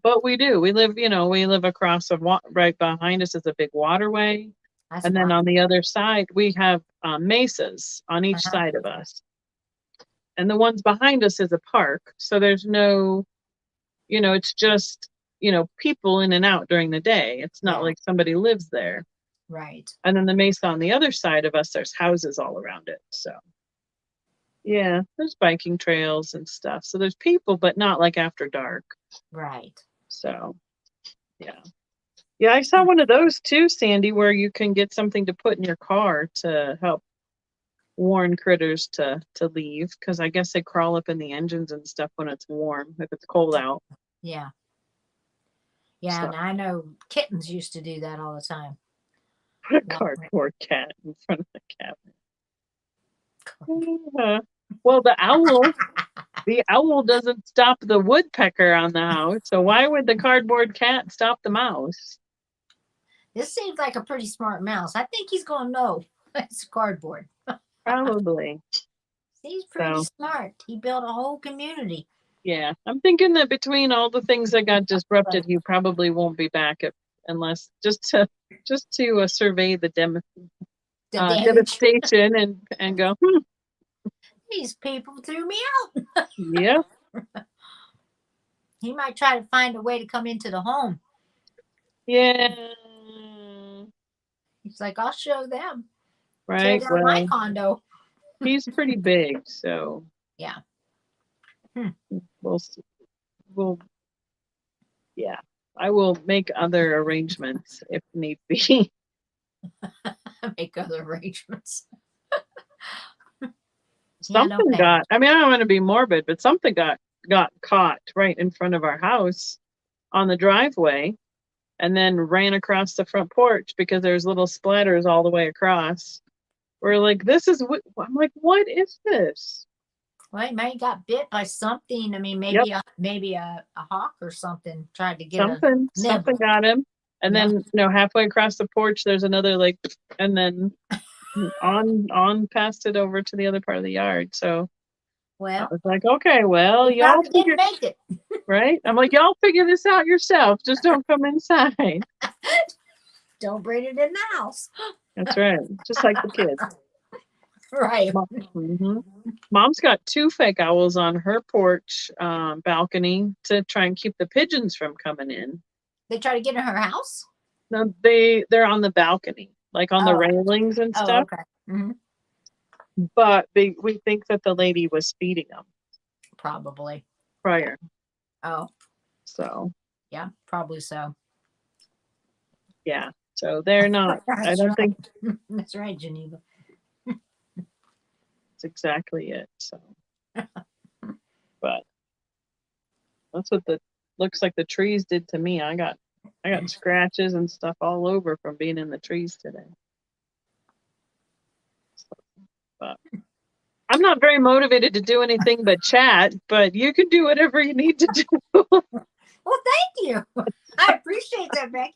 But we do. We live across right behind us is a big waterway. That's and then on the other side, we have mesas on each side of us. And the ones behind us is a park. So there's no, it's just, people in and out during the day. It's not like somebody lives there. Right. And then the mesa on the other side of us, there's houses all around it. So, yeah, there's biking trails and stuff. So there's people, but not like after dark. Right. So, yeah. Yeah, I saw one of those too, Sandy, where you can get something to put in your car to help warn critters to leave, because I guess they crawl up in the engines and stuff when it's warm, if it's cold out. Yeah. Yeah, so. And I know kittens used to do that all the time. Put a cardboard cat in front of the cabinet. Well, the owl doesn't stop the woodpecker on the house, so why would the cardboard cat stop the mouse? This seems like a pretty smart mouse. I think he's going to know it's cardboard. Probably. He's pretty smart. He built a whole community. Yeah, I'm thinking that between all the things that got disrupted, he probably won't be back unless just to survey the devastation and go. These people threw me out. Yep. He might try to find a way to come into the home. Yeah. He's like, I'll show them. Right. Tear down my condo. He's pretty big, so yeah. We'll see. Yeah. I will make other arrangements if need be. Make other arrangements. Something got. I mean, I don't want to be morbid, but something got caught right in front of our house on the driveway. And then ran across the front porch because there's little splatters all the way across. We're like, I'm like, what is this? Well, he may got bit by something. I mean, maybe a hawk or something tried to get something got him. And then, halfway across the porch, there's another and then on past it over to the other part of the yard. So I was like, okay, well, y'all didn't make it. Right? I'm like, y'all figure this out yourself. Just don't come inside. Don't bring it in the house. That's right. Just like the kids. Right. Mom's got 2 fake owls on her porch balcony to try and keep the pigeons from coming in. They try to get in her house? No, they're on the balcony, like on the railings and stuff. Okay. Mm-hmm. But we think that the lady was feeding them. Probably. Prior. Oh. So. Yeah, probably so. Yeah. So they're not, I That's don't think right. That's right, Geneva. that's exactly it. So, but that's what the looks like the trees did to me. I got scratches and stuff all over from being in the trees today. So, but I'm not very motivated to do anything but chat, but you can do whatever you need to do. Well, thank you. I appreciate that, Becky.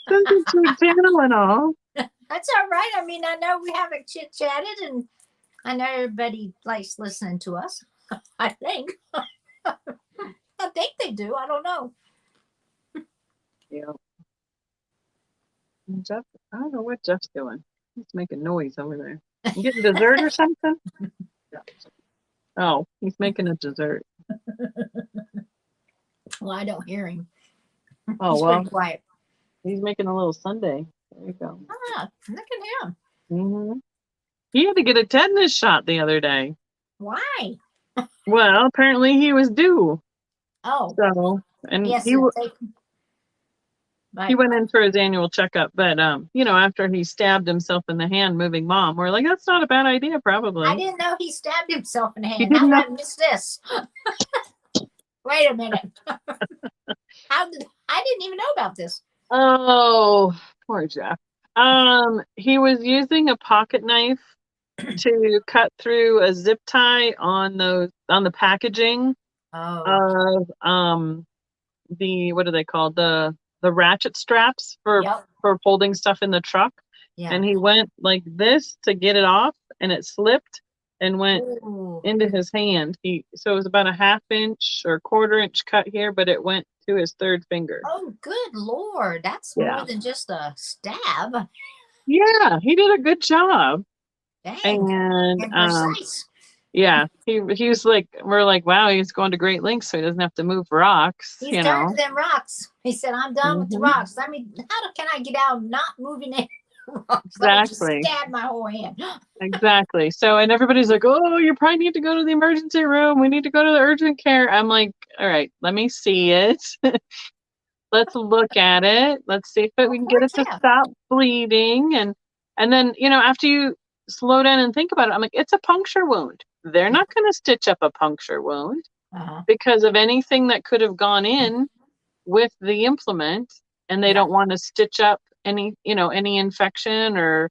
Since it's your channel and all. That's all right. I mean, I know we haven't chit chatted, and I know everybody likes listening to us. I think. I think they do. I don't know. Yeah. Jeff, I don't know what Jeff's doing. He's making noise over there. You getting dessert or something? Oh, he's making a dessert. Well, I don't hear him. Oh, He's well, pretty quiet. he's making a little sundae. There you go. Ah, look at him. Mm-hmm. He had to get a tetanus shot the other day. Why? Well, apparently he was due. Oh, So, and yes, he right. went in for his annual checkup, but you know, after he stabbed himself in the hand moving mom, we're like, that's not a bad idea, probably. I didn't know he stabbed himself in the He hand. How didn't did know. I miss this? Wait a minute. I didn't even know about this. Oh, poor Jeff. He was using a pocket knife to cut through a zip tie on the packaging Oh, of the what are they called? The ratchet straps yep. for holding stuff in the truck. Yeah. And he went like this to get it off, and it slipped and went Ooh. into his hand. So it was about a 1/2 inch or 1/4 inch cut here, but it went to his third finger. Oh, good Lord. That's Yeah. more than just a stab. Yeah, he did a good job. Dang. And And precise. yeah, he was like, we're like, wow, he's going to great lengths so he doesn't have to move rocks, He's you turned know. to them rocks. He said, I'm done with the Mhm. rocks. I mean, can I get out of not moving any rocks? Let me just Exactly. stab my whole hand. Exactly. So, and everybody's like, oh, you probably need to go to the emergency room. We need to go to the urgent care. I'm like, all right, let me see it. Let's look at it. Let's see if we can get it to stop bleeding. And then, you know, after you slow down and think about it, I'm like, it's a puncture wound. They're not going to stitch up a puncture wound because of anything that could have gone in with the implement, and they don't want to stitch up any, you know, any infection or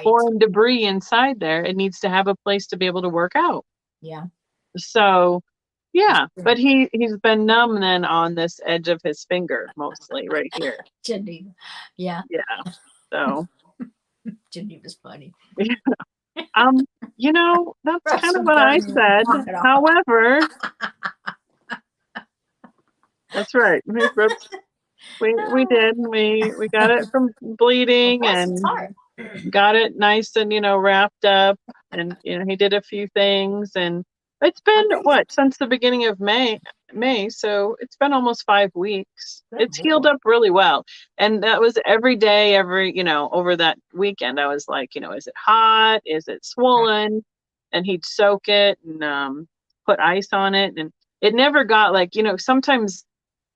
foreign debris inside there. It needs to have a place to be able to work out. Yeah. So yeah, but he's been numb then on this edge of his finger, mostly right here. Geneva. Yeah. Yeah. So Geneva's funny. you know, that's kind of what I said. However, that's right. We did. We got it from bleeding and got it nice and, you know, wrapped up, and, you know, he did a few things, and it's been what, since the beginning of May, so it's been almost 5 weeks. It's healed up really well. And that was every day, you know, over that weekend, I was like, you know, is it hot? Is it swollen? And he'd soak it and put ice on it. And it never got like, you know, sometimes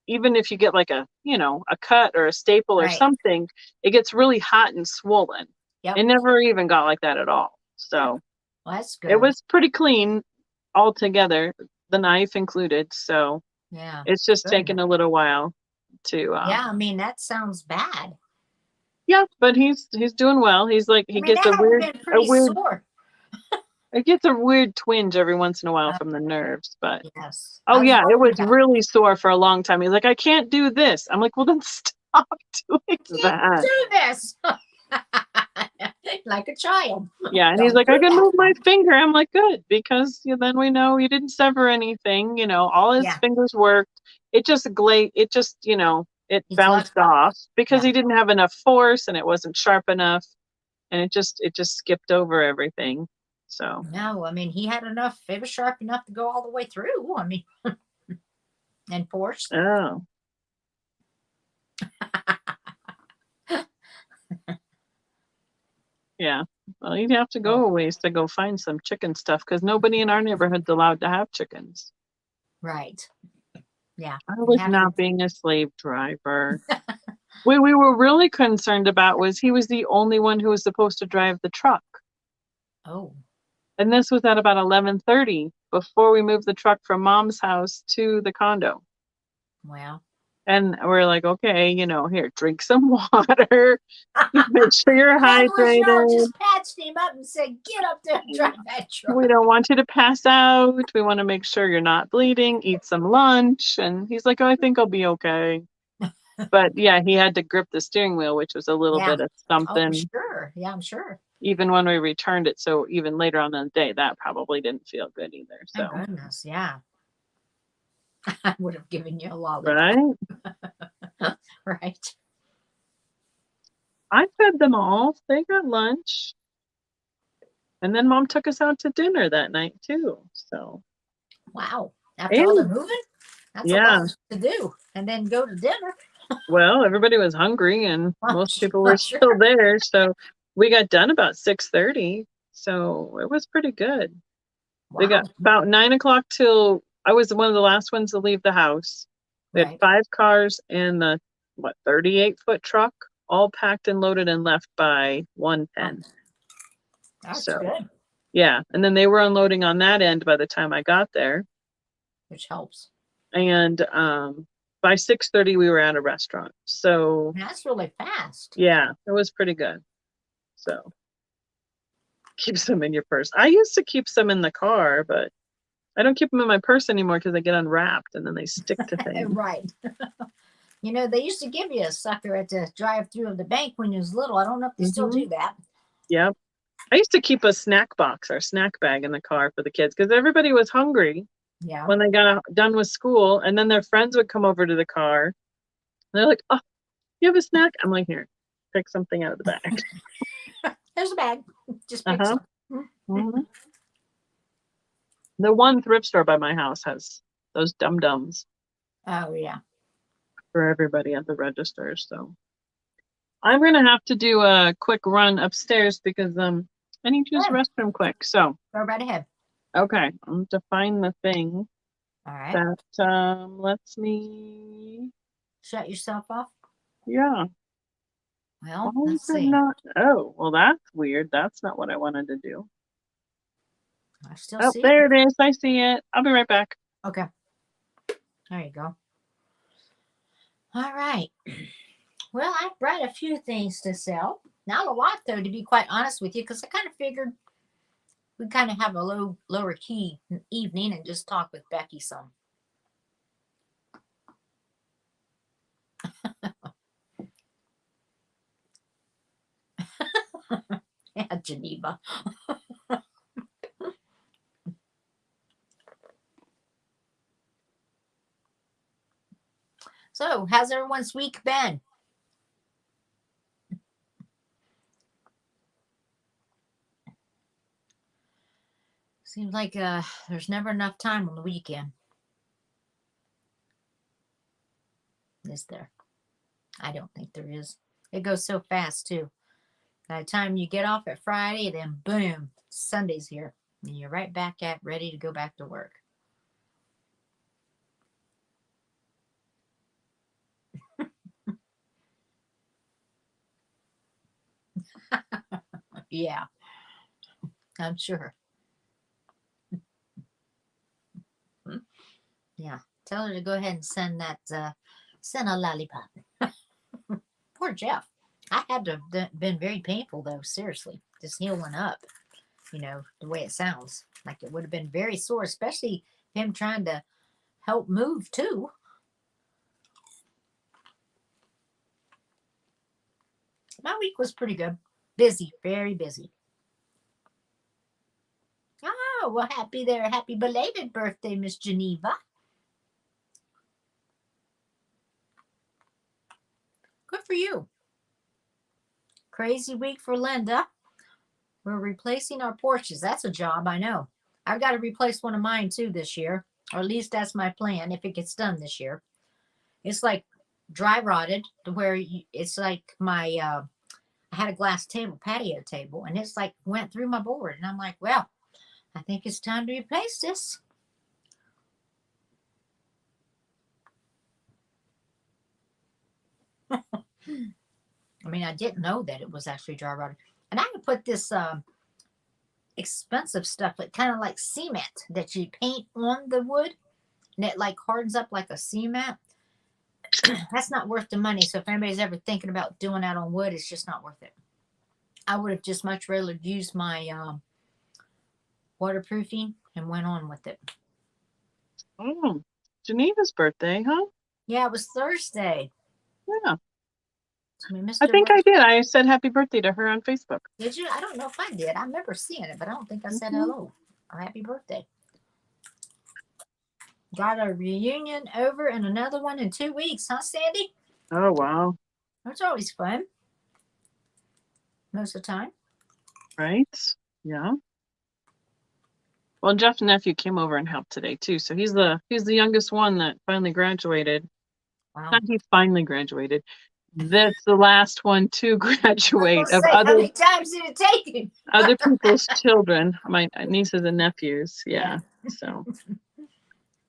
even if you get like a, you know, a cut or a staple or something, it gets really hot and swollen. It never even got like that at all. So that's good. it was pretty clean altogether, the knife included. So yeah, it's just taken a little while to yeah, I mean, that sounds bad. Yeah, but he's doing well. He's like, he gets a weird sore. It gets a weird twinge every once in a while from the nerves, but yes. Oh yeah, it was really sore for a long time. He's like, I can't do this. I'm like, well then stop doing that. Do this. Like a child. Yeah, and he's like, I can move my finger. I'm like, good, because then we know you didn't sever anything. You know, all his fingers worked. It just you know, it bounced off because he didn't have enough force and it wasn't sharp enough, and it just skipped over everything. So no, I mean, he had enough. It was sharp enough to go all the way through. I mean, and force. Oh. Yeah. Well, you'd have to go a ways to go find some chicken stuff because nobody in our neighborhood's allowed to have chickens. Right. Yeah. I You was have to. not being a slave driver. What we were really concerned about was he was the only one who was supposed to drive the truck. Oh. And this was at about 11:30 before we moved the truck from mom's house to the condo. Well. And we're like, okay, here, drink some water. Make sure you're Headless, y'all hydrated. just patched him up and said, "Get up there and drive that truck." We don't want you to pass out. We want to make sure you're not bleeding. Eat some lunch. And he's like, oh, I think I'll be okay. But yeah, he had to grip the steering wheel, which was a little Yeah. bit of Oh, I'm something. sure. Yeah, I'm sure. Even when we returned it. So even later on in the day, that probably didn't feel good either. Thank So, goodness. Yeah. I would have given you a lollipop. right? Right. I fed them all. They got lunch. And then mom took us out to dinner that night too. So, Wow. After all the and moving, that's a yeah, lot to do. And then go to dinner. well, everybody was hungry and Well, most people were sure. still there. So we got done about 6:30. So it was pretty good. We got Wow. about 9 o'clock till I was one of the last ones to leave the house. We had Right. 5 cars and the 38-foot truck all packed and loaded and left by 1:10. That's So good. yeah, and then they were unloading on that end by the time I got there. Which helps. And by 6:30 we were at a restaurant. So That's really fast. yeah, it was pretty good. So keep some in your purse. I used to keep some in the car, but I don't keep them in my purse anymore because they get unwrapped and then they stick to things. Right. They used to give you a sucker at the drive-through of the bank when you was little. I don't know if they still do that. Yep. I used to keep a snack box or snack bag in the car for the kids because everybody was hungry Yeah. when they got done with school, and then their friends would come over to the car. And they're like, "Oh, you have a snack?" I'm like, "Here, pick something out of the bag." There's a bag. Just pick some. Mhm. The one thrift store by my house has those dum-dums Oh, yeah. for everybody at the register. So I'm gonna have to do a quick run upstairs because I need to use the Good. restroom quick. So Go right ahead. okay, I'm going to find the thing All right. that lets me. Shut yourself off. Yeah. Well, Why is let's it see. not? Oh, well, that's weird. That's not what I wanted to do. I still Oh, see it. there it is. I see it. I'll be right back. Okay. There you go. All right. Well, I brought a few things to sell. Not a lot, though, to be quite honest with you, because I kind of figured we'd kind of have a lower key evening and just talk with Becky some. Yeah, Geneva. So, how's everyone's week been? Seems like there's never enough time on the weekend. Is there? I don't think there is. It goes so fast, too. By the time you get off at Friday, then boom, Sunday's here. And you're right back at ready to go back to work. Yeah, I'm sure. Yeah, tell her to go ahead and send a lollipop. Poor Jeff. I had to have been very painful though. Seriously, just healing up. The way it sounds like it would have been very sore, especially him trying to help move too. My week was pretty good. Busy, very busy. Oh, well, happy belated birthday, Miss Geneva. Good for you. Crazy week for Linda. We're replacing our porches. That's a job, I know. I've got to replace one of mine too this year, or at least that's my plan if it gets done this year. It's like dry rotted to where it's like I had a glass table, patio table, and it's like went through my board. And I'm like, well, I think it's time to replace this. I mean, I didn't know that it was actually dry rotted. And I could put this expensive stuff, but kind of like cement that you paint on the wood, and it like hardens up like a cement. That's not worth the money. So if anybody's ever thinking about doing that on wood, it's just not worth it. I would have just much rather used my waterproofing and went on with it. Oh, Geneva's birthday, huh? Yeah, it was Thursday. Yeah. I mean, I Mr. think I did. I said happy birthday to her on Facebook. Did you? I don't know if I did. I remember seeing it, but I don't think I said hello or happy birthday. Got a reunion over and another one in 2 weeks, huh, Sandy? Oh, wow. That's always fun. Most of the time. Right? Yeah. Well, Jeff's nephew came over and helped today too. So he's the youngest one that finally graduated. Wow. Not he finally graduated. That's the last one to graduate of how many times did it take him? other people's children, my nieces and nephews. Yeah. So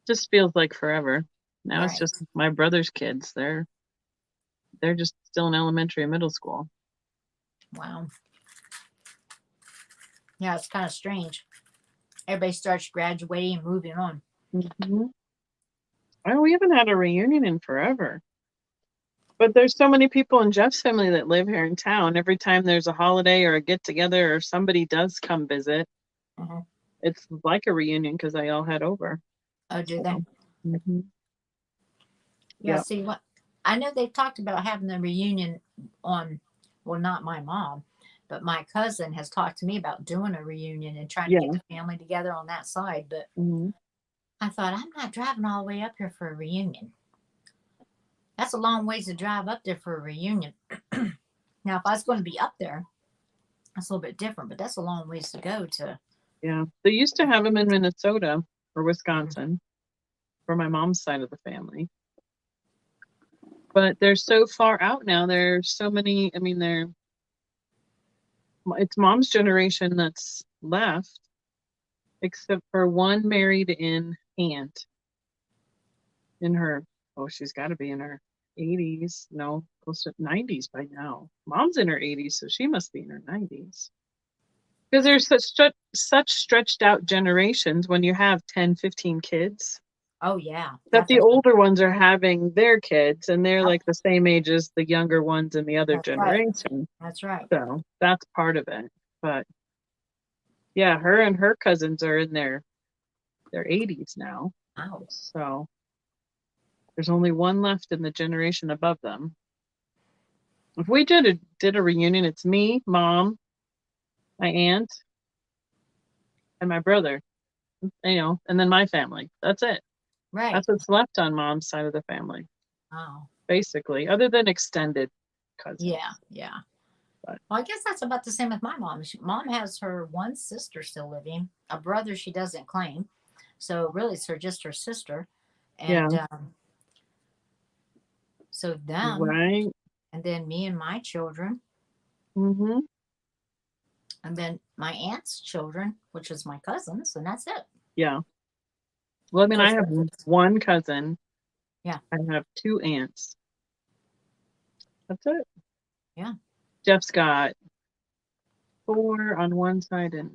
just feels like forever. Now It's just my brother's kids. They're just still in elementary and middle school. Wow. Yeah, it's kind of strange. Everybody starts graduating and moving on. Mm-hmm. Well, we haven't had a reunion in forever. But there's so many people in Jeff's family that live here in town. Every time there's a holiday or a get together or somebody does come visit, it's like a reunion because they all head over. Oh, do they? Mm-hmm. Yeah, yep. See, what I know they talked about having the reunion on, well, not my mom, but my cousin has talked to me about doing a reunion and trying to get the family together on that side. But I thought, I'm not driving all the way up here for a reunion. That's a long ways to drive up there for a reunion. Now, if I was going to be up there, that's a little bit different, but that's a long ways to go to. Yeah. They used to have them in Minnesota or Wisconsin for my mom's side of the family. But they're so far out now. There's so many, I mean, it's mom's generation that's left, except for one married in aunt in her, she's got to be in her 80s. No, close to 90s by now. Mom's in her 80s, so she must be in her 90s. Because there's such stretched out generations when you have 10, 15 kids. Oh, yeah. That the older ones are having their kids, and they're like the same age as the younger ones in the other generation. Right. That's right. So that's part of it. But yeah, her and her cousins are in their 80s now. Wow. So there's only one left in the generation above them. If we did a reunion, it's me, mom, my aunt, and my brother, and then my family. That's it. Right. That's what's left on mom's side of the family. Wow. Basically, other than extended cousins. Yeah, yeah. But, well, I guess that's about the same with my mom. Mom has her one sister still living, a brother she doesn't claim. So really, it's just her sister. And so them, right. And then me and my children. Mm-hmm. And then my aunt's children, which is my cousins, and that's it. Yeah. Well, I mean, I have one cousin. Yeah. I have two aunts. That's it. Yeah. Jeff's got 4 on one side and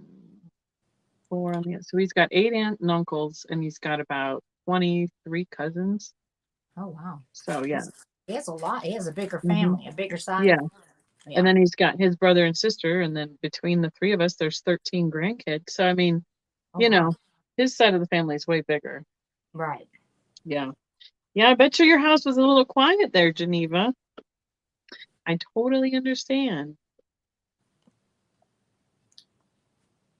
4 on the other. So he's got 8 aunts and uncles, and he's got about 23 cousins. Oh, wow. So, yeah. He has a lot. He has a bigger family, a bigger side. Yeah. And then he's got his brother and sister, and then between the 3 of us, there's 13 grandkids. So, I mean, his side of the family is way bigger. Right. Yeah. Yeah, I bet your house was a little quiet there, Geneva. I totally understand.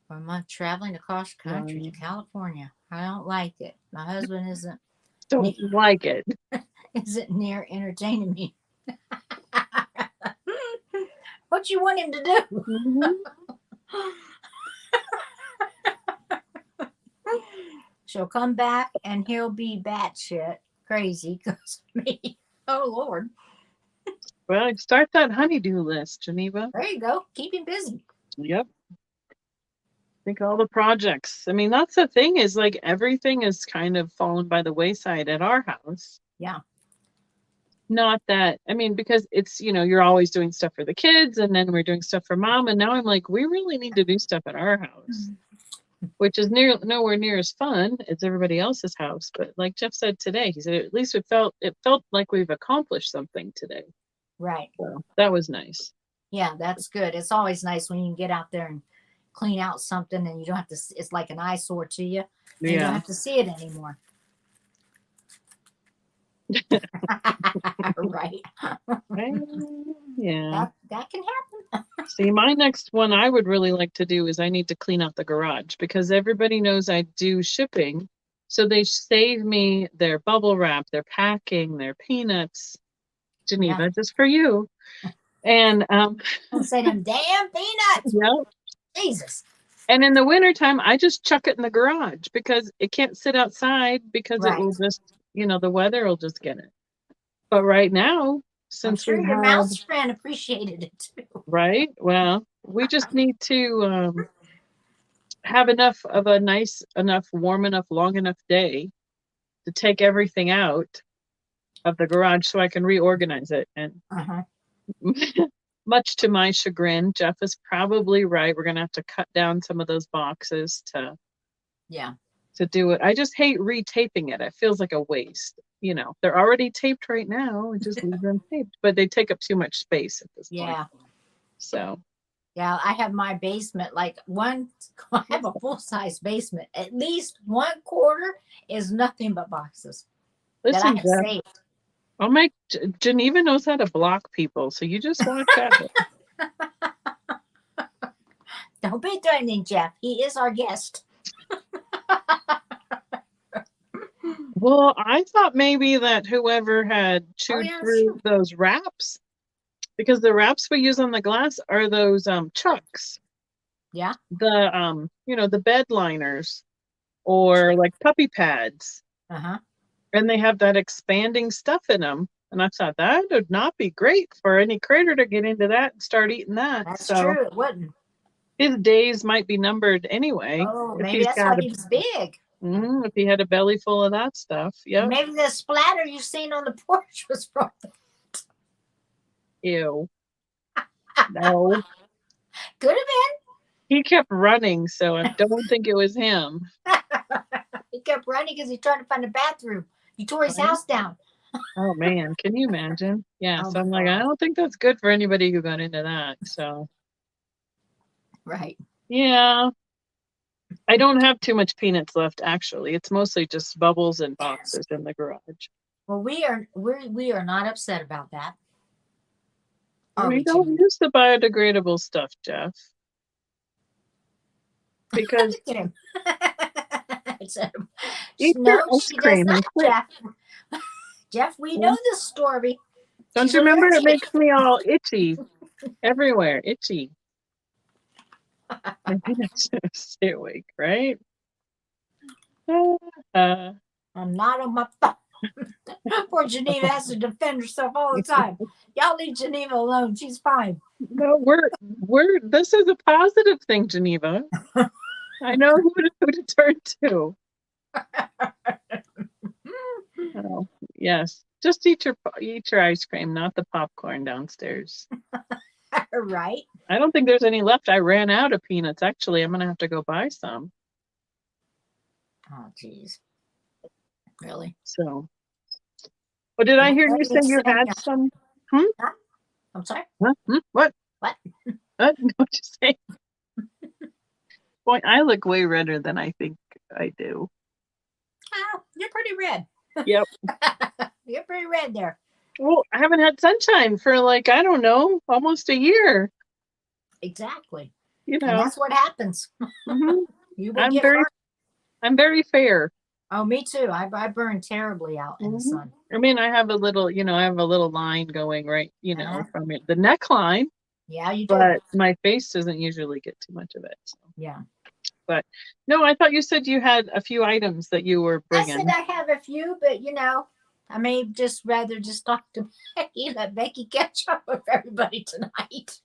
I'm traveling across country to California. I don't like it. My husband isn't. Don't like it. Isn't near entertaining me. What you want him to do? She'll come back and he'll be batshit crazy because of me. Oh, Lord. Well, start that honeydew list, Geneva. There you go. Keep him busy. Yep. Think all the projects. I mean, that's the thing is like everything is kind of fallen by the wayside at our house. Yeah. not that, I mean, because it's, you're always doing stuff for the kids and then we're doing stuff for mom. And now I'm like, we really need to do stuff at our house, which is nowhere near as fun as everybody else's house. But like Jeff said today, he said, at least it felt like we've accomplished something today. Right. So that was nice. Yeah, that's good. It's always nice when you can get out there and clean out something and you don't have to, it's like an eyesore to you. And you don't have to see it anymore. Right. Yeah. That can happen. See, my next one I would really like to do is I need to clean out the garage because everybody knows I do shipping. So they save me their bubble wrap, their packing, their peanuts. Geneva, just for you. And don't say them damn peanuts. Yep. Jesus. And in the wintertime, I just chuck it in the garage because it can't sit outside because it will just, the weather will just get it. But right now, since I'm sure your mouse friend appreciated it too. Right? Well, we just need to have enough of a nice enough, warm enough, long enough day to take everything out of the garage so I can reorganize it. And much to my chagrin, Jeff is probably right. We're going to have to cut down some of those boxes to do it. I just hate retaping it. It feels like a waste. They're already taped right now. We just leave them taped, but they take up too much space at this point. So. Yeah, I have my basement, I have a full-size basement. At least 1/4 is nothing but boxes. Listen, that I have saved. I'll make Geneva knows how to block people, so you just watch out. Don't be threatening, Jeff. He is our guest. Well, I thought maybe that whoever had chewed through those wraps, because the wraps we use on the glass are those chucks. Yeah. The the bed liners or like puppy pads. And they have that expanding stuff in them. And I thought that would not be great for any critter to get into that and start eating that. That's true. It wouldn't. His days might be numbered anyway. Oh, maybe that's why he was big. If he had a belly full of that stuff. Yeah. Maybe the splatter you seen on the porch was from that. Ew. No. Could have been. He kept running, so I don't think it was him. He kept running because he tried to find a bathroom. He tore his house down. Oh man, can you imagine? Yeah, so I'm like, I don't think that's good for anybody who got into that. So right. Yeah. I don't have too much peanuts left actually. It's mostly just bubbles and boxes in the garage. Well, we are not upset about that. We don't use the biodegradable stuff, Jeff. Because eat no, ice cream and quit. Jeff, we know this story. Don't you remember? It makes me all itchy. Everywhere. Itchy. My peanuts stay awake, right? I'm not on my phone. Poor Geneva has to defend herself all the time. Y'all leave Geneva alone. She's fine. No, we're this is a positive thing, Geneva. I know who to turn to. Oh, yes. Just eat your ice cream, not the popcorn downstairs. Right. I don't think there's any left. I ran out of peanuts. Actually, I'm gonna have to go buy some. Oh, geez. Really? So, well, did I hear you say you had some? I'm sorry? What? What? What? What you say? Boy, I look way redder than I think I do. Oh, you're pretty red. Yep. You're pretty red there. Well, I haven't had sunshine for I don't know, almost a year. Exactly. And that's what happens. You will get burned. I'm very fair. Oh, me too. I burn terribly out in the sun. I mean, I have a little, line going right, from the neckline. Yeah, you do. But my face doesn't usually get too much of it. So. Yeah. But no, I thought you said you had a few items that you were bringing. I said I have a few, but I may just rather just talk to Becky, let Becky catch up with everybody tonight.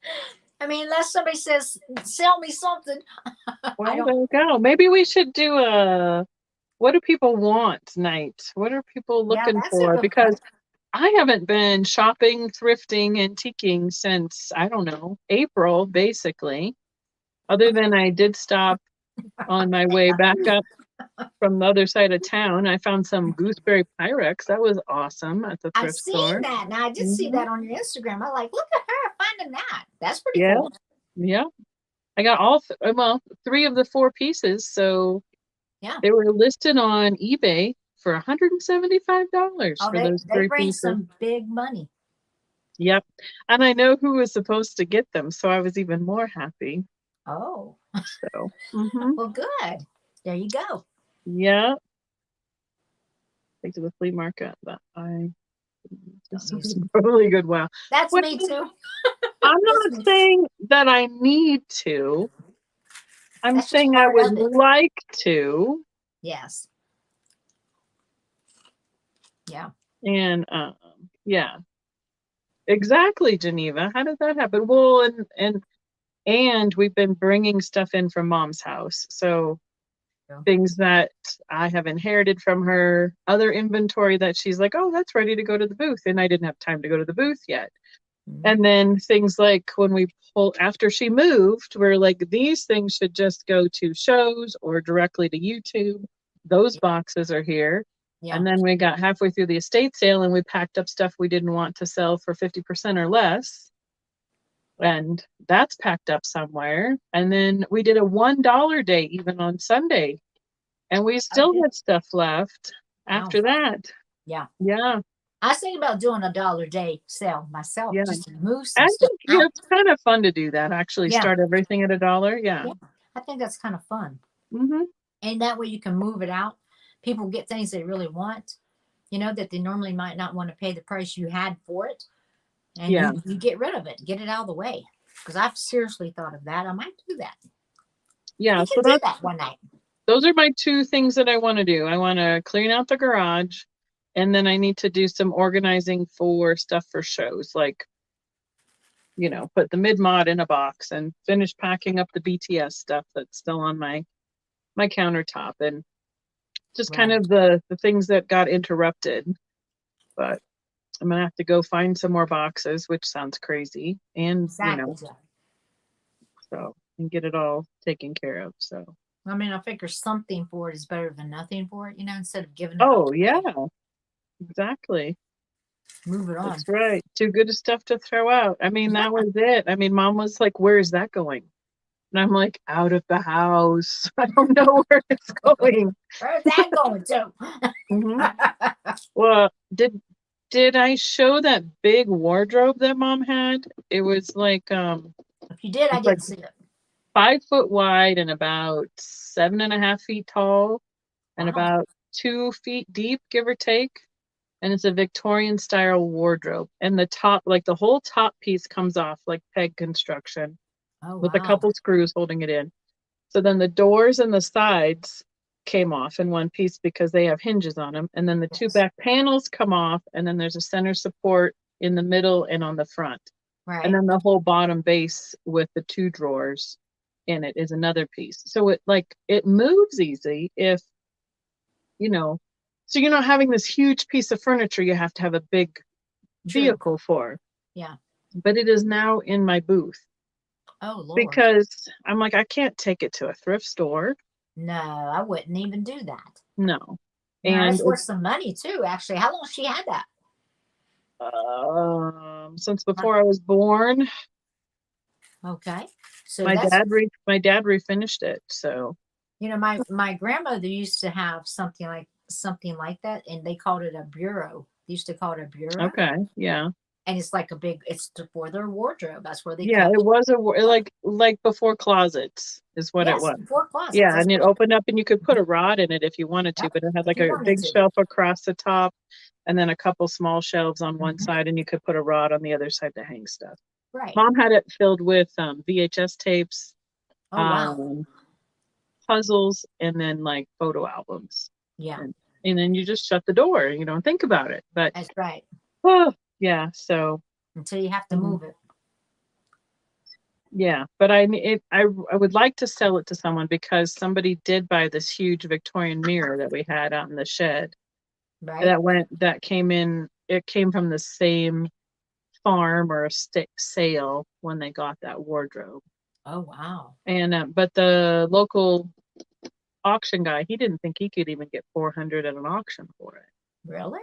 I mean, unless somebody says, sell me something. Well, there you go. Maybe we should do a what do people want night? What are people looking for? Because I haven't been shopping, thrifting, antiquing since, I don't know, April, basically. Other than I did stop on my way back up from the other side of town. I found some gooseberry Pyrex. That was awesome at the I've thrift seen store. that. Now I did see Hmm. that on your Instagram. I like, look at her finding that. That's pretty Yeah, cool. yeah. I got well, 3 of the 4 pieces. So Yeah. they were listed on eBay for $175 Oh, for they those they 3 bring pieces. some big money. Yep. And I know who was supposed to get them, so I was even more happy. Oh, So, well, good. There you go. yeah. Take to the flea market, but I Don't just use. really good. Wow. That's Well, me too. I'm That's not me. saying that I need to. I'm That's just saying I part would of it. like to. Yes. Yeah. And yeah, exactly, Geneva. How did that happen? Well, and we've been bringing stuff in from mom's house. So Yeah. things that I have inherited from her, other inventory that she's like, oh, that's ready to go to the booth. And I didn't have time to go to the booth yet. Mhm. And then things like when we pull after she moved, we're like, these things should just go to shows or directly to YouTube. Those Yeah. boxes are here. Yeah. And then we got halfway through the estate sale and we packed up stuff we didn't want to sell for 50% or less. And that's packed up somewhere. And then we did a $1 day even on Sunday. And we I still did. had stuff left Wow. after that. Yeah. Yeah. I was thinking about doing a $1 day sale myself, Yeah. just to move I some stuff think out. it's kind of fun to do that. Actually Yeah. start everything at $1. Yeah. Yeah. I think that's kind of fun. Hmm. And that way you can move it out. People get things they really want, that they normally might not want to pay the price you had for it. And Yeah. you get rid of it, get it out of the way. Because I've seriously thought of that. I might do that. Yeah. We So can do that one night. those are my 2 things that I want to do. I want to clean out the garage and then I need to do some organizing for stuff for shows, like, put the mid mod in a box and finish packing up the BTS stuff that's still on my countertop and just kind Right. of the things that got interrupted. But I'm gonna have to go find some more boxes, which sounds crazy, and Exactly. so and get it all taken care of. So I mean, I figure something for it is better than nothing for it, instead of giving it all oh yeah, away. exactly. Move it on. That's right. Too good of stuff to throw out. I mean, that was it. I mean, mom was like, where's that going? And I'm like, out of the house. I don't know where it's going. Where's that going to? Hmm. Well, did I show that big wardrobe that mom had? It was like If you did, I it's like didn't see it. 5 foot wide and about 7.5 feet tall and Wow. about 2 feet deep, give or take. And it's a Victorian style wardrobe. And the top, like the whole top piece comes off like peg construction Oh, with a wow. couple screws holding it in. So then the doors and the sides came off in one piece because they have hinges on them. And then the 2 Yes. back panels come off. And then there's a center support in the middle and on the front. And Right. then the whole bottom base with the 2 drawers in it is another piece. So it moves easy if, you know, so you're not having this huge piece of furniture you have to have a big True. vehicle for. Yeah. But it is now in my booth Oh, Lord. because I'm like, I can't take it to a thrift store. No, I wouldn't even do that. No. Now, And that's worth some money, too, actually. How long she had that? since before I was born, Okay. So my that's, dad refinished it. So my grandmother used to have something like that, and they called it a bureau. They used to call it a bureau. okay, yeah. And it's like it's for their wardrobe. That's where they Yeah, kept it was stuff. like before closets is what it Yes, was. before closets. Yeah, That's and it what opened up and you could put a rod in it if you wanted to, yep, but it had if like you a wanted big to. shelf across the top and then a couple small shelves on one Hmm. side and you could put a rod on the other side to hang stuff. Right. Mom had it filled with VHS tapes, Oh, wow. um, puzzles, and then like photo albums. Yeah, And then you just shut the door, you don't think about it. But that's right. oh yeah, so Until you have to um, move it. yeah, but I would like to sell it to someone because somebody did buy this huge Victorian mirror that we had out in the shed Right. that came in it came from the same farm or sale when they got that wardrobe. Oh, wow. And but the local auction guy, he didn't think he could even get $400 at an auction for it. Really?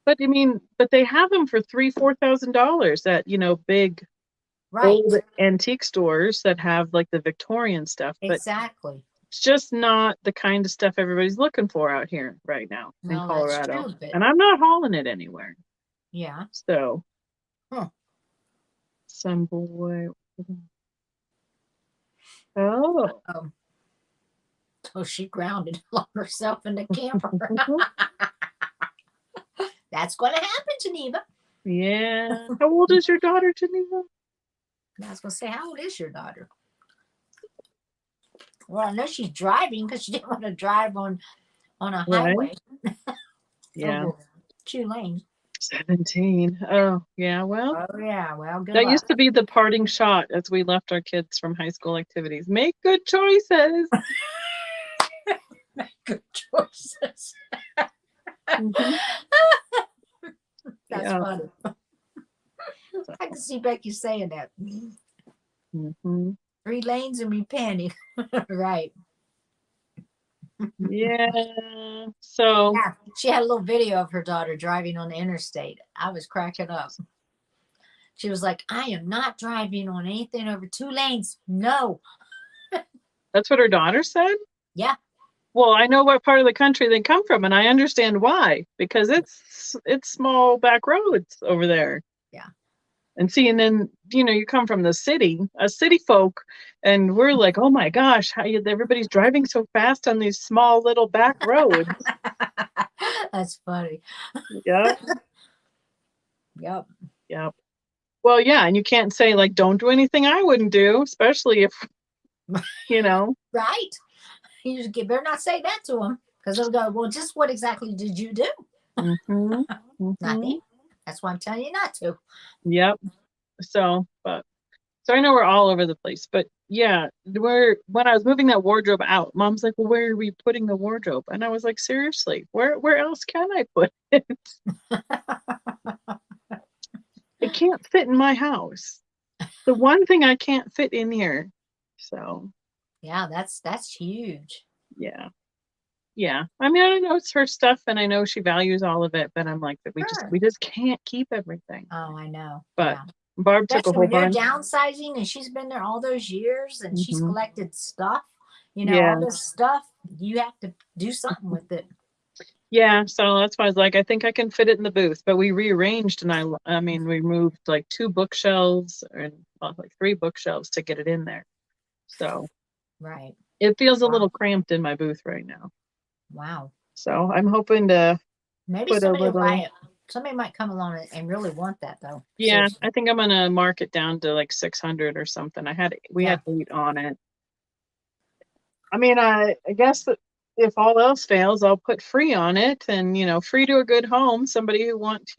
But I mean, but they have them for $3,000-$4,000 at, you know, big old antique stores that have like the Victorian stuff. Exactly. But it's just not the kind of stuff everybody's looking for out here right now in Colorado. That's true, and I'm not hauling it anywhere. Yeah. So some boy. Oh. So she grounded herself in the camper. That's going to happen, Geneva. Yeah. How old is your daughter, Geneva? I was going to say, how old is your daughter? Well, I know she's driving because she didn't want to drive on a highway. Yeah. 2 lanes. 17. Oh, yeah. Well. Oh, yeah. Well, good that luck. used to be the parting shot as we left our kids from high school activities. Make good choices. Make good choices. That's funny. I can see Becky saying that. 3 lanes and we panic. Right. Yeah. So yeah, she had a little video of her daughter driving on the interstate. I was cracking up. She was like, I am not driving on anything over 2 lanes. No. That's what her daughter said? Yeah. Well, I know what part of the country they come from, and I understand why, because it's small back roads over there. Yeah. And see, and then, you know, you come from the city, a city folk, and we're like, oh my gosh, everybody's driving so fast on these small little back roads. That's funny. Yep. Yep. Well, yeah, and you can't say, like, don't do anything I wouldn't do, especially if, you know. Right. You better not say that to them, because they'll go, well, just what exactly did you do? Nothing. That's why I'm telling you not to. Yep. So I know we're all over the place, but yeah, when I was moving that wardrobe out, Mom's like, well, where are we putting the wardrobe? And I was like, seriously, where else can I put it? It can't fit in my house. The one thing I can't fit in here. So yeah, that's huge. Yeah. I mean, I know it's her stuff and I know she values all of it, but I'm like, we just can't keep everything. Oh, I know. But Barb especially took a whole bunch. They're downsizing and she's been there all those years and she's collected stuff, you know, all this stuff. You have to do something with it. Yeah, so that's why I was like, I think I can fit it in the booth. But we rearranged, and I mean, we moved like 2 bookshelves and like 3 bookshelves to get it in there. So it feels a little cramped in my booth right now. Wow. So I'm hoping to maybe somebody will buy it. Somebody might come along and really want that though. Yeah, seriously. I think I'm gonna mark it down to like 600 or something. We had 8 on it. I mean, I guess that if all else fails, I'll put free on it, and you know, free to a good home, somebody who wants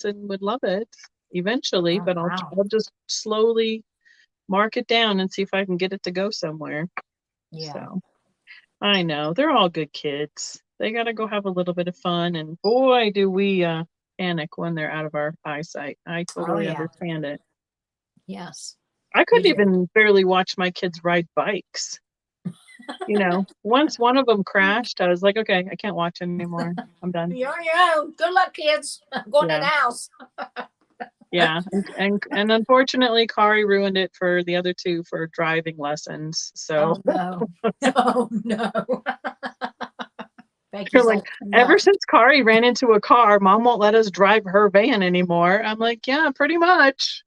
and would love it eventually. But I'll just slowly mark it down and see if I can get it to go somewhere. Yeah. So I know they're all good kids. They gotta go have a little bit of fun, and boy, do we panic when they're out of our eyesight. I totally understand it. Yes. I couldn't even barely watch my kids ride bikes. You know, once one of them crashed, I was like, okay, I can't watch anymore. I'm done. You're on your own. Good luck, kids. I'm going to the house. Yeah. And unfortunately, Kari ruined it for the other 2 for driving lessons. So oh no. You're like, ever since Kari ran into a car, Mom won't let us drive her van anymore. I'm like, yeah, pretty much.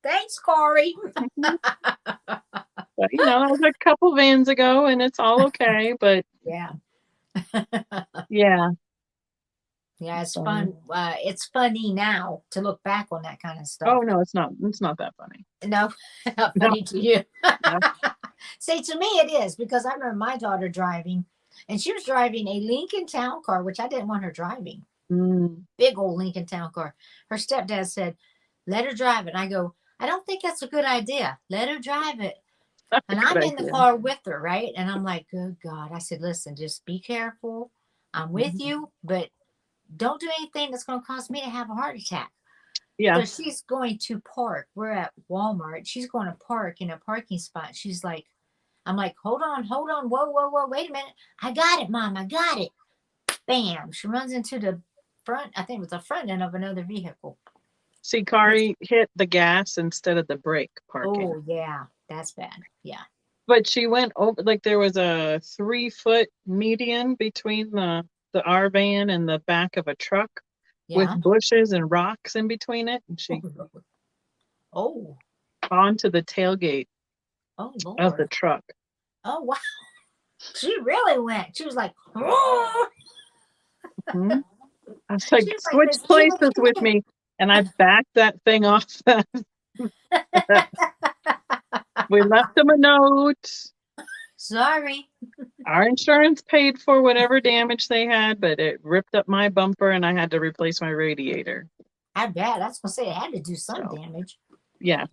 Thanks, Kari. But, you know, that was a couple vans ago and it's all okay. But yeah. Yeah, it's fun. It's funny now to look back on that kind of stuff. Oh, no, it's not. It's not that funny. No, not funny to you. No. See, to me it is, because I remember my daughter driving, and she was driving a Lincoln Town Car, which I didn't want her driving. Big old Lincoln Town Car. Her stepdad said, let her drive it. And I go, I don't think that's a good idea. Let her drive it. And I'm in the car with her, right? And I'm like, good God. I said, listen, just be careful. I'm with you, but don't do anything that's going to cause me to have a heart attack. Yeah. So she's going to park. We're at Walmart. She's going to park in a parking spot. She's like, I'm like, hold on. Whoa. Wait a minute. I got it, Mom. I got it. Bam. She runs into the front. I think it was the front end of another vehicle. See, Kari hit the gas instead of the brake parking. Oh, yeah. That's bad. Yeah. But she went over, like there was a 3-foot median between the R van and the back of a truck with Yeah. bushes and rocks in between it. And she Oh. onto the tailgate Oh, of the Lord. truck. Oh, wow. She really went. She was like, oh. Hmm? I was like, She was like switch this places Jiminy with me. And I backed that thing off. We left them a note. Sorry. Our insurance paid for whatever damage they had, but it ripped up my bumper and I had to replace my radiator. I bet. I was going to say it had to do some So, damage. yeah,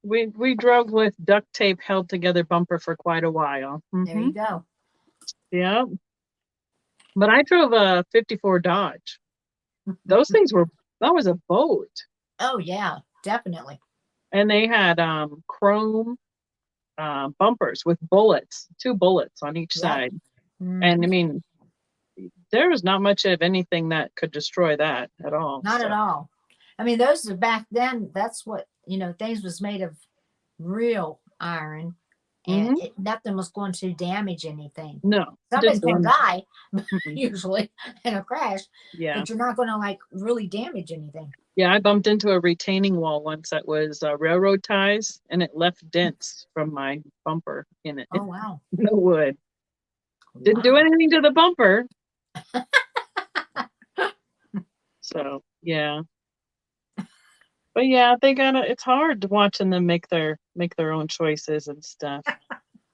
we drove with duct tape held together bumper for quite a while. There you go. Yeah. But I drove a 54 Dodge. Those things that was a boat. Oh, yeah, definitely. And they had chrome bumpers with bullets, 2 bullets on each Yep. side. Mm-hmm. And I mean, there was not much of anything that could destroy that at all. Not at all. I mean, those are back then. That's what, things was made of real iron, and nothing was going to damage anything. No. Somebody's going to die, Mm-mm. usually, in a crash. Yeah. But you're not going to, like, really damage anything. Yeah, I bumped into a retaining wall once that was railroad ties, and it left dents from my bumper in it. Oh, wow. No wood. Didn't do anything to the bumper. So, yeah. But yeah, it's hard watching them make their own choices and stuff.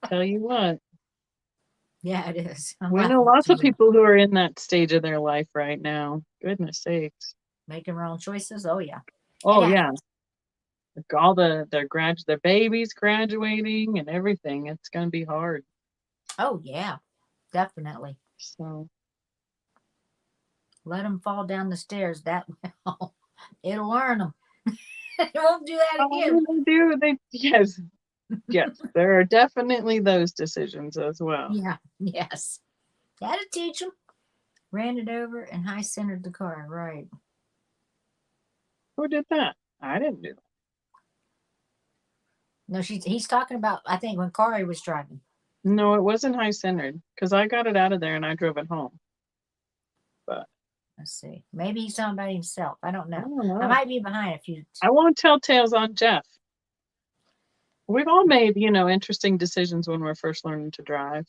Tell you what. Yeah, it is. We know lots of people who are in that stage of their life right now. Goodness sakes. Making their own choices? Oh, yeah. Oh, yeah. Like all their babies graduating and everything. It's going to be hard. Oh, yeah. Definitely. So. Let them fall down the stairs. It'll learn them. It won't do that again. Yes. Yes. There are definitely those decisions as well. Yeah. Yes. Had to teach them. Ran it over and high centered the car. Right. Who did that? I didn't do that. No, he's talking about, I think, when Kari was driving. No, it wasn't high centered because I got it out of there and I drove it home. But let's see. Maybe he's talking about himself. I don't know. I I might be behind a few. I won't tell tales on Jeff. We've all made, interesting decisions when we're first learning to drive.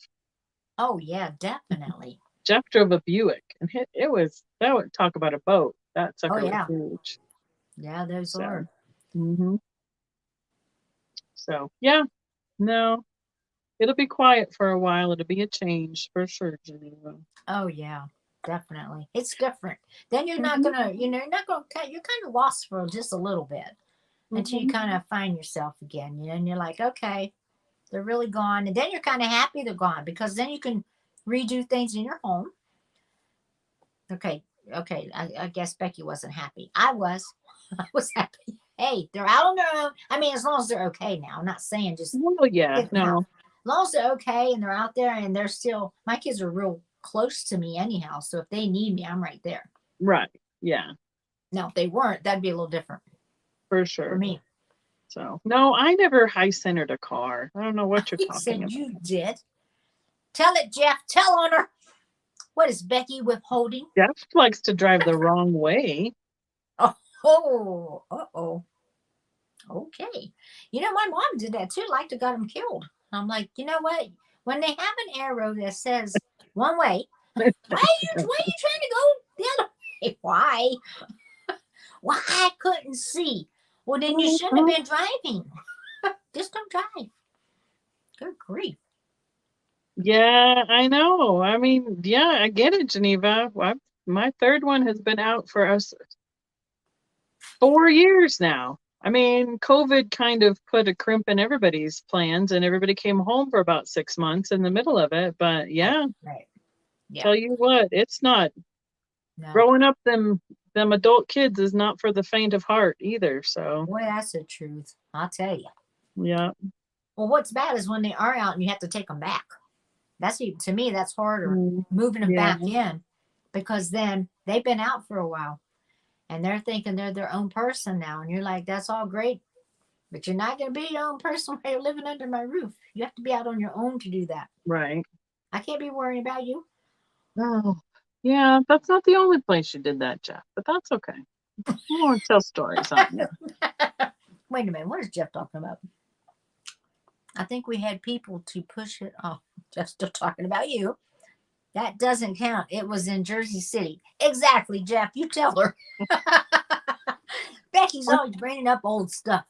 Oh, yeah, definitely. Jeff drove a Buick, and that would talk about a boat. That sucker was huge. Yeah, those are. Mm-hmm. So, yeah, no, it'll be quiet for a while. It'll be a change for sure, Geneva. Oh, yeah, definitely. It's different. Then you're not going to, you're kind of lost for just a little bit until you kind of find yourself again, and you're like, okay, they're really gone. And then you're kind of happy they're gone because then you can redo things in your home. Okay. I guess Becky wasn't happy. I was happy. Hey, they're out on their own. I mean, as long as they're okay now. I'm not saying just. Well, yeah, no. As long as they're okay and they're out there and they're still, my kids are real close to me anyhow. So if they need me, I'm right there. Right. Yeah. Now, if they weren't, that'd be a little different. For sure. For me. So, no, I never high-centered a car. I don't know what you're talking about. You did. Tell it, Jeff. Tell on her. What is Becky withholding? Jeff likes to drive the wrong way. Oh, uh-oh. Okay. My mom did that too. Like to got him killed. I'm like, you know what? When they have an arrow that says one way, why are you trying to go the other way? Why? Why I couldn't see? Well, then you shouldn't have been driving. Just don't drive. Good grief. Yeah, I know. I mean, yeah, I get it, Geneva. My third one has been out for us 4 years now. I mean, COVID kind of put a crimp in everybody's plans and everybody came home for about 6 months in the middle of it. But yeah, Right. Yeah. Tell you what, it's not No. Growing up, them adult kids is not for the faint of heart either. So, Boy, that's the truth. I'll tell you. yeah. Well, what's bad is when they are out and you have to take them back. That's even, to me, that's harder, moving them Yeah. back in, because then they've been out for a while and they're thinking they're their own person now. And you're like, that's all great, but you're not going to be your own person while you're living under my roof. You have to be out on your own to do that. Right. I can't be worrying about you. Oh, yeah. That's not the only place you did that, Jeff, but that's okay. I won't tell stories on you. Wait a minute. What is Jeff talking about? I think we had people to push it. Oh, Jeff's still talking about you. That doesn't count. It was in Jersey City. Exactly, Jeff. You tell her. Becky's always bringing up old stuff.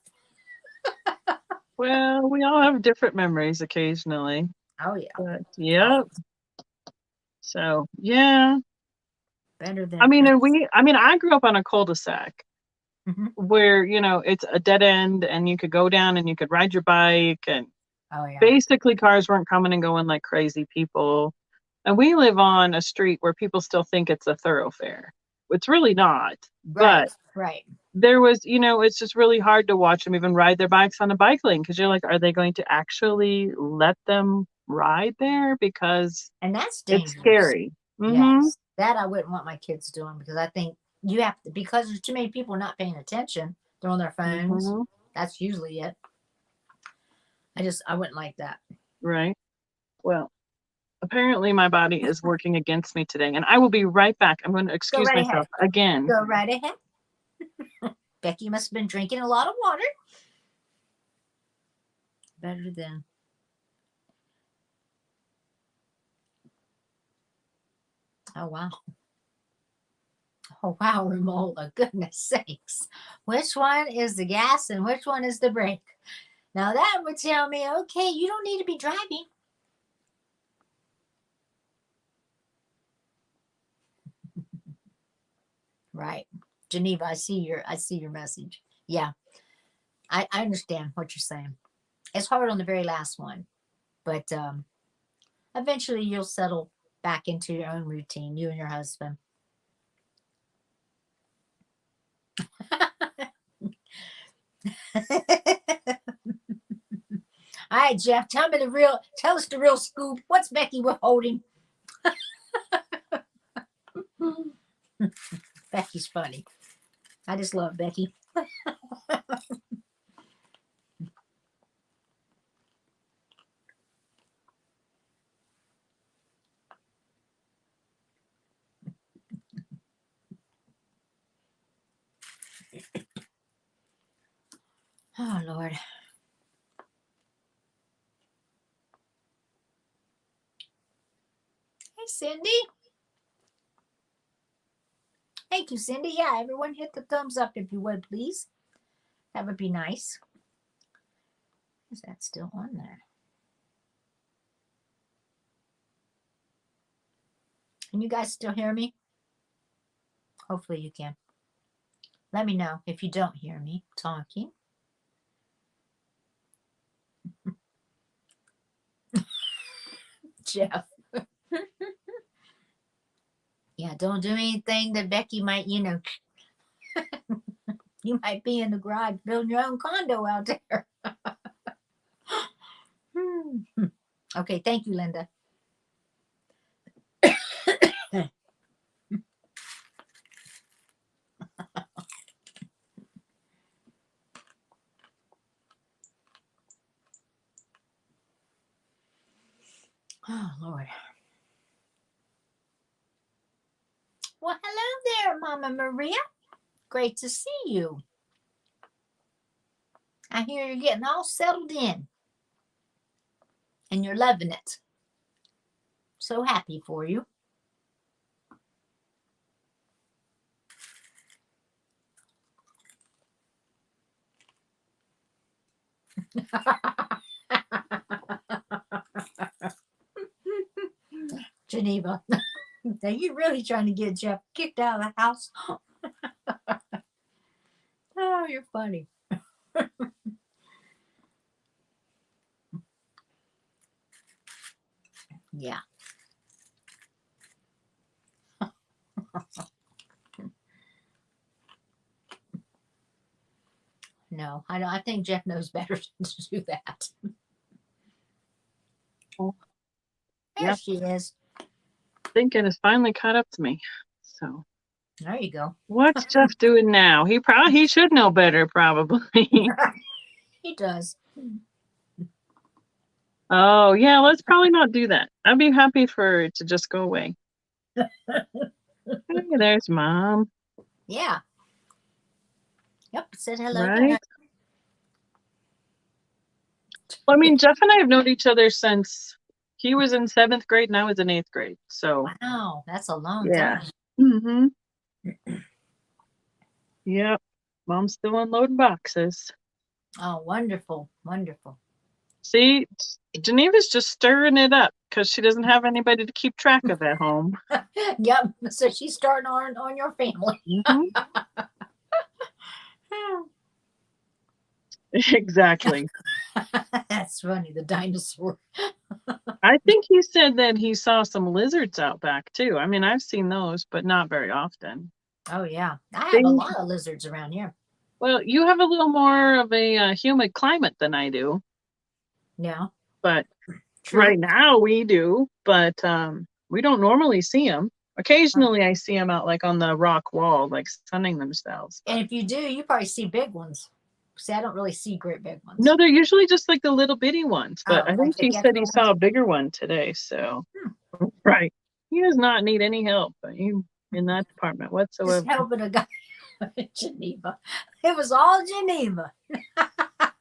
Well, we all have different memories occasionally. Oh, yeah. But, yeah. So, yeah. Better than. I mean, I grew up on a cul-de-sac where, it's a dead end and you could go down and you could ride your bike, and basically cars weren't coming and going like crazy people. And we live on a street where people still think it's a thoroughfare. It's really not. But there was, it's just really hard to watch them even ride their bikes on a bike lane, because you're like, are they going to actually let them ride there? And that's dangerous. It's scary. Yes, that I wouldn't want my kids doing, because I think you have to, because there's too many people not paying attention. They're on their phones. That's usually it. I wouldn't like that. Right. Well, apparently my body is working against me today, and I will be right back. I'm going to excuse myself again. Go right ahead. Becky must have been drinking a lot of water. Better than. Oh, wow. Oh, wow, Romola. Goodness sakes. Which one is the gas and which one is the brake? Now that would tell me, okay, you don't need to be driving. Right. Geneva, I see your message. Yeah. I understand what you're saying. It's hard on the very last one, but eventually you'll settle back into your own routine, you and your husband. All right, Jeff, tell us the real scoop. What's Becky withholding? Becky's funny. I just love Becky. Oh, Lord. Hey, Cindy. Thank you, Cindy. Yeah, everyone hit the thumbs up if you would, please. That would be nice. Is that still on there? Can you guys still hear me? Hopefully you can. Let me know if you don't hear me talking. Jeff. Yeah, don't do anything that Becky might, you might be in the garage building your own condo out there. Okay, thank you, Linda. Oh, Lord. Well, hello there, Mama Maria. Great to see you. I hear you're getting all settled in. And you're loving it. So happy for you. Geneva. Now you're really trying to get Jeff kicked out of the house. Oh, you're funny. Yeah. No, I don't. I think Jeff knows better to do that. Oh, There she is. Thinking has finally caught up to me. So there you go. What's Jeff doing now? He should know better, probably. He does. Oh yeah, let's probably not do that. I'd be happy for it to just go away. Hey, there's Mom. Yeah. Yep. Said hello. Right. Well, I mean, Jeff and I have known each other since he was in 7th grade and I was in 8th grade. So wow, that's a long time. Mm-hmm. Yep. Mom's still unloading boxes. Oh, wonderful, wonderful. See, Geneva's just stirring it up because she doesn't have anybody to keep track of at home. Yep. So she's starting on your family. Mm-hmm. Exactly. That's funny. The dinosaur. I think he said that he saw some lizards out back too. I mean, I've seen those, but not very often. Oh yeah, I have a lot of lizards around here. Well, you have a little more of a humid climate than I do. Yeah. But True. right now we do, but we don't normally see them. Occasionally I see them out like on the rock wall, like sunning themselves. And if you do, you probably see big ones. See, I don't really see great big ones. No, they're usually just like the little bitty ones, but I think like he said he saw a bigger one today. So, right. He does not need any help in that department whatsoever. Just helping a guy in Geneva. It was all Geneva. Hi,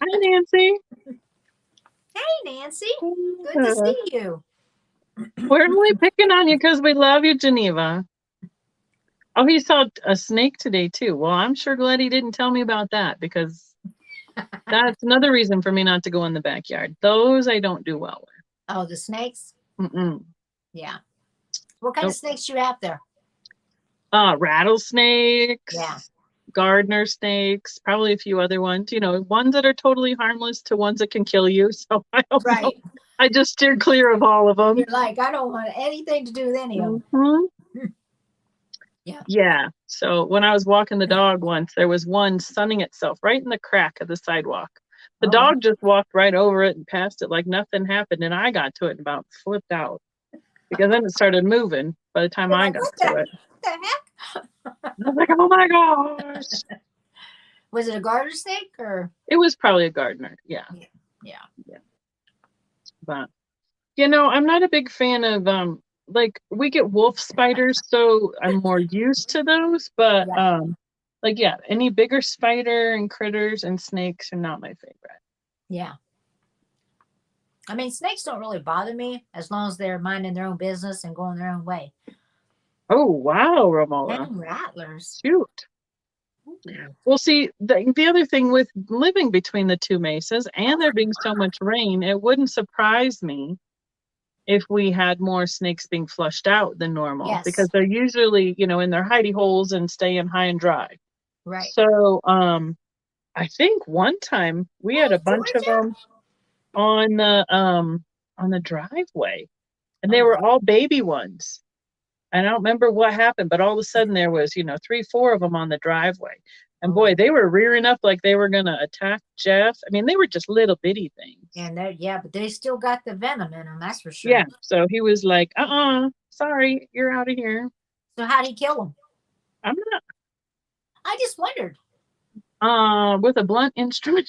Nancy. Hey, Nancy. Good to see you. We're only picking on you because we love you, Geneva. Oh, he saw a snake today, too. Well, I'm sure glad he didn't tell me about that because that's another reason for me not to go in the backyard. Those I don't do well with. Oh, the snakes? Mm-mm. Yeah. What kind of snakes you have there? Rattlesnakes. Yeah. Gardener snakes, probably a few other ones, ones that are totally harmless to ones that can kill you. So I don't know. I just steer clear of all of them. You're like, I don't want anything to do with any of them. Yeah. Yeah. So when I was walking the dog once, there was one sunning itself right in the crack of the sidewalk. The dog just walked right over it and passed it like nothing happened. And I got to it and about flipped out because then it started moving by the time I got to it. What the heck? I was like, oh my gosh. Was it a garter snake or? It was probably a gardener. Yeah. Yeah. But, I'm not a big fan of, like we get wolf spiders, so I'm more used to those. But, any bigger spider and critters and snakes are not my favorite. Yeah. I mean, snakes don't really bother me as long as they're minding their own business and going their own way. Oh, wow, Romola. And rattlers. Shoot. Well, see, the other thing with living between the two mesas and there being so much rain, it wouldn't surprise me if we had more snakes being flushed out than normal because they're usually, in their hidey holes and staying high and dry. Right. So, I think one time we had a bunch of them on the driveway, and they were all baby ones. I don't remember what happened, but all of a sudden there was, 3, 4 of them on the driveway. And boy, they were rearing up like they were going to attack Jeff. I mean, they were just little bitty things. And but they still got the venom in them, that's for sure. Yeah, so he was like, sorry, you're out of here. So how'd he kill them? I'm not. I just wondered. With a blunt instrument.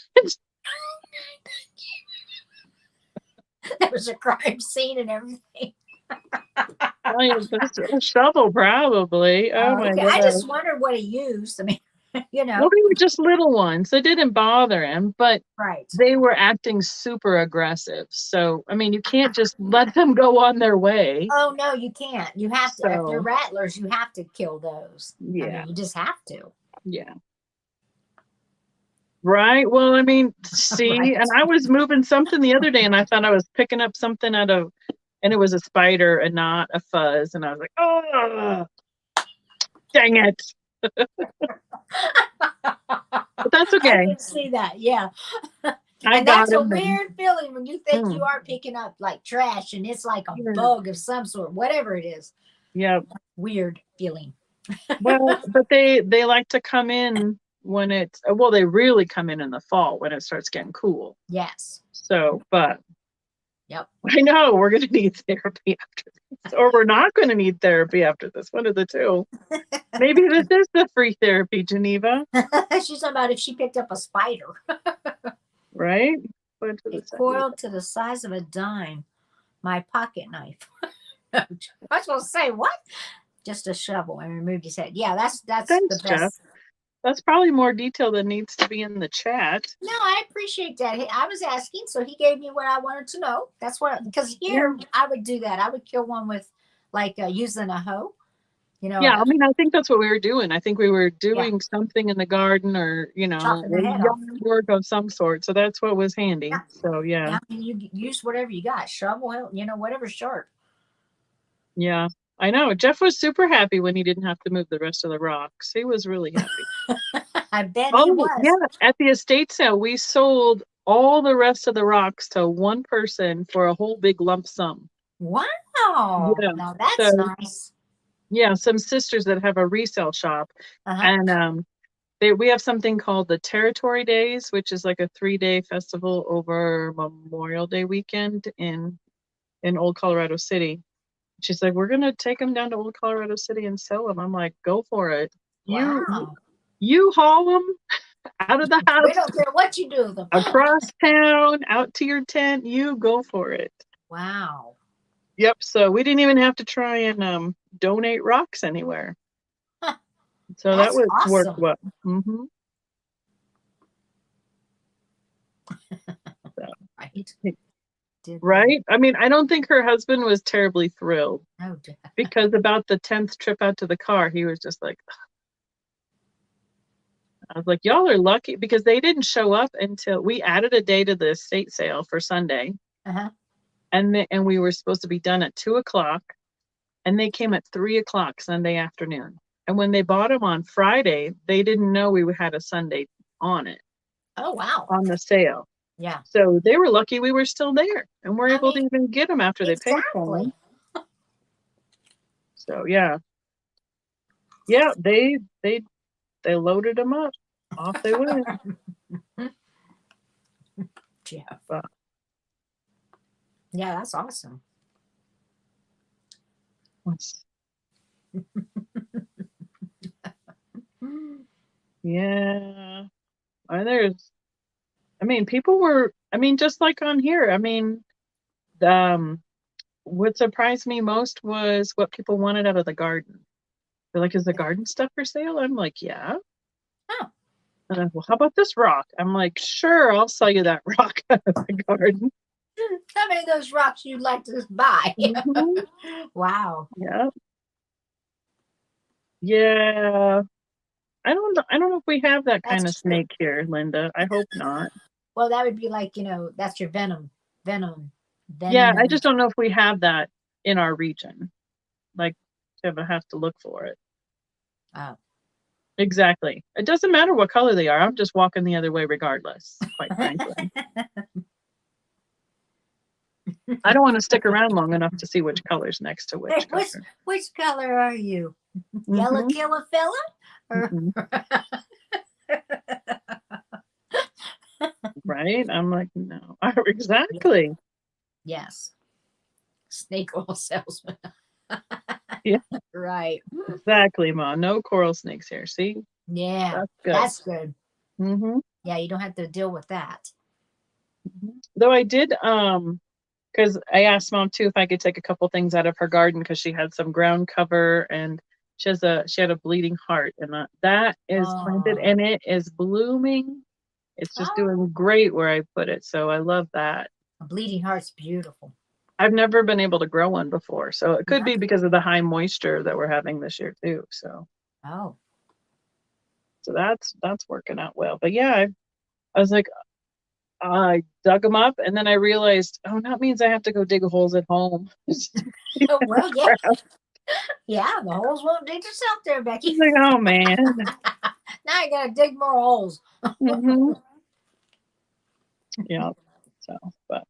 There was a crime scene and everything. A shovel, probably. Oh my God. I just wondered what he used. I mean, Well, they were just little ones. They didn't bother him, but they were acting super aggressive. So, I mean, you can't just let them go on their way. Oh, no, you can't. You have to. If they're rattlers, you have to kill those. Yeah. I mean, you just have to. Yeah. Right. Well, I mean, see, and I was moving something the other day and I thought I was picking up something and it was a spider and not a fuzz. And I was like, oh, dang it. But that's okay. I can see that. Yeah. And that's a weird feeling when you think you are picking up like trash and it's like a bug of some sort, whatever it is. Yeah. Weird feeling. Well, but they like to come in when it's, well, they really come in the fall when it starts getting cool. Yes. So, but yep. I know we're going to need therapy after this, or we're not going to need therapy after this. One of the two. Maybe this is the free therapy, Geneva. She's talking about if she picked up a spider. Right? It coiled to the size of a dime. My pocket knife. I was supposed to say, what? Just a shovel, and removed his head. Yeah, that's Thanks, the best. Jeff. That's probably more detail than needs to be in the chat. No, I appreciate that. I was asking, so he gave me what I wanted to know. That's what, because here I would do that. I would kill one with like using a hoe. You know. Yeah, I mean, I think that's what we were doing. I think we were doing something in the garden, or chopping the head off. Work of some sort. So that's what was handy. Yeah. So I mean, you use whatever you got, shovel, whatever's sharp. Yeah, I know. Jeff was super happy when he didn't have to move the rest of the rocks. He was really happy. I bet he was. Yeah, at the estate sale, we sold all the rest of the rocks to one person for a whole big lump sum. Wow. Yeah. Now that's nice. Yeah, some sisters that have a resale shop, and we have something called the Territory Days, which is like a 3-day festival over Memorial Day weekend in Old Colorado City. She's like, we're gonna take them down to Old Colorado City and sell them. I'm like, go for it. Wow. You haul them out of the house. We don't care what you do with them. Across town, out to your tent. You go for it. Wow. Yep. So we didn't even have to try and donate rocks anywhere. Huh. So That's that was awesome. worked well. Mm-hmm. Right. Right? I mean, I don't think her husband was terribly thrilled. Oh, because about the 10th trip out to the car, he was just like, ugh. I was like, y'all are lucky, because they didn't show up until we added a day to the estate sale for Sunday. And we were supposed to be done at 2:00, and they came at 3:00 Sunday afternoon. And when they bought them on Friday, they didn't know we had a Sunday on it. Oh, wow. On the sale. Yeah. So they were lucky we were still there, and we're able to even get them after they paid for them. So yeah, they loaded them up. Off they went. Jeff. Yeah, that's awesome. Yeah. People were, just like on here. What surprised me most was what people wanted out of the garden. They're like, is the garden stuff for sale? I'm like, yeah. Oh. And I'm, well, how about this rock? I'm like, sure, I'll sell you that rock out of the garden. How many of those rocks you'd like to buy? Mm-hmm. Wow. Yeah. Yeah. I don't know if we have that kind of snake here, Linda. I hope not. Well, that would be like, that's your venom. Yeah, I just don't know if we have that in our region. Like, to have to look for it. Oh. Exactly. It doesn't matter what color they are. I'm just walking the other way regardless, quite frankly. I don't want to stick around long enough to see which color's next to which color. Which color are you? Mm-hmm. Yellow killer fella? Or... Right? I'm like, no. Exactly. Yes. Snake oil salesman. Yeah. Right. Exactly, Ma. No coral snakes here. See? Yeah. That's good. Mm-hmm. Yeah, you don't have to deal with that. Though I did, because I asked Mom too if I could take a couple things out of her garden, because she had some ground cover, and she had a bleeding heart, and that is planted, and it is blooming. It's just doing great where I put it, so I love that. A bleeding heart's beautiful. I've never been able to grow one before, so it could be because of the high moisture that we're having this year too. So that's working out well. But yeah, I was like, I dug them up, and then I realized, that means I have to go dig holes at home. Well, yeah. Yeah, the holes won't dig yourself there, Becky. Like, oh man. Now you gotta dig more holes. Yeah. So, but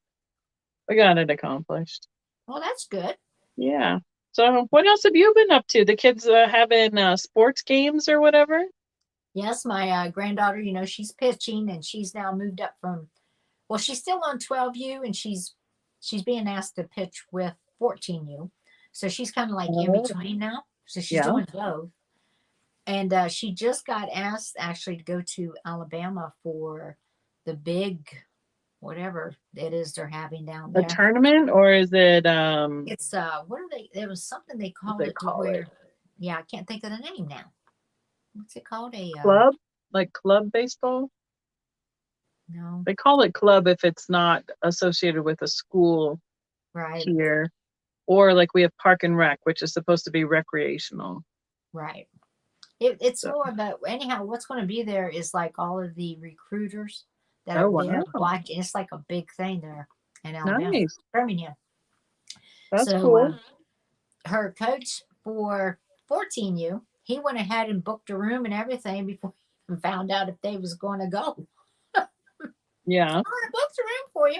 we got it accomplished. Well, that's good. Yeah. So what else have you been up to? The kids having sports games or whatever? Yes, my granddaughter, she's pitching, and she's now moved up from, well, she's still on 12U, and she's being asked to pitch with 14U. So she's kind of like in Oh, between now. So she's yeah. doing both. And she just got asked actually to go to Alabama for the big whatever it is they're having down A there. tournament, or is it It's what are they? There was something they what called they it to call it? where, yeah, I can't think of the name now. What's it called? Club? Like club baseball? No, They call it club if it's not associated with a school right, here. Or like we have Park and Rec, which is supposed to be recreational. right. It's So, more about, anyhow, what's going to be there is like all of the recruiters that oh are there wow. watching. It's like a big thing there in Alabama, Nice. Birmingham. That's So cool. her coach for 14U, he went ahead and booked a room and everything before he found out if they was going to go. Yeah. I booked a room for you.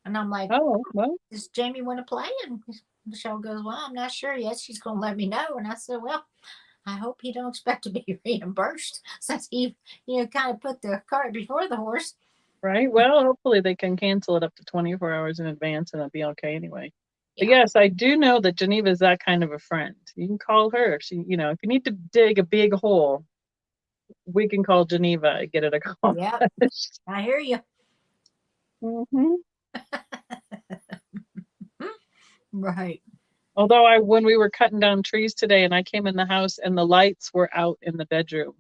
And I'm like, Oh, well, does Jamie want to play? And Michelle goes, well, I'm not sure yet. She's going to let me know. And I said, well, I hope he don't expect to be reimbursed since he, kind of put the cart before the horse. right. Well, hopefully they can cancel it up to 24 hours in advance and it'll be okay anyway. But Yeah. yes, I do know that Geneva is that kind of a friend. You can call her. She, if you need to dig a big hole, we can call Geneva and get it Yep. accomplished. I hear you. Hmm. Right. Although when we were cutting down trees today and I came in the house and the lights were out in the bedroom,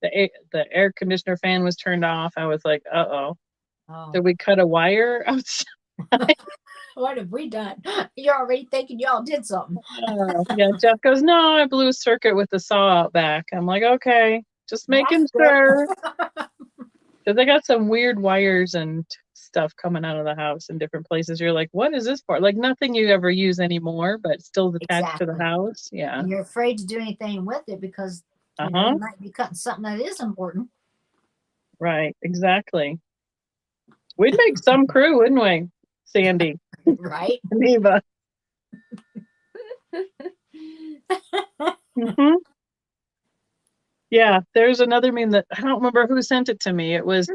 the air conditioner fan was turned off. I was like, uh-oh, Oh. did we cut a wire outside? What have we done? You're already thinking y'all did something. Yeah, Jeff goes, no, I blew a circuit with the saw out back. I'm like, okay, just making That's good. sure. Because they got some weird wires and stuff coming out of the house in different places. You're like, what is this for? Like nothing you ever use anymore, but still attached to the Exactly. house. Yeah. And you're afraid to do anything with it because, Uh-huh. you might be cutting something that is important. Right. Exactly. We'd make some crew, wouldn't we? Sandy Right. and Eva. Hmm. Yeah, there's another meme that I don't remember who sent it to me. It was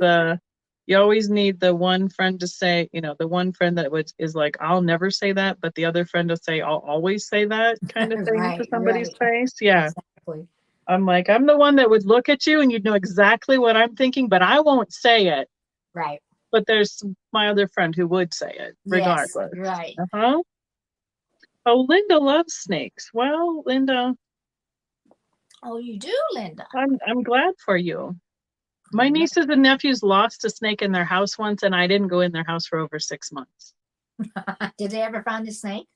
you always need the one friend to say, the one friend that is like, I'll never say that, but the other friend to say, I'll always say that kind of thing to Right. somebody's Right. face. Yeah. Exactly. I'm like, I'm the one that would look at you and you'd know exactly what I'm thinking, but I won't say it. Right. But there's my other friend who would say it Yes. regardless. Right. Uh-huh. Oh, Linda loves snakes. Well, Linda, Oh, you do, Linda. I'm glad for you. My Yeah. nieces and nephews lost a snake in their house once, and I didn't go in their house for over 6 months. Did they ever find the snake?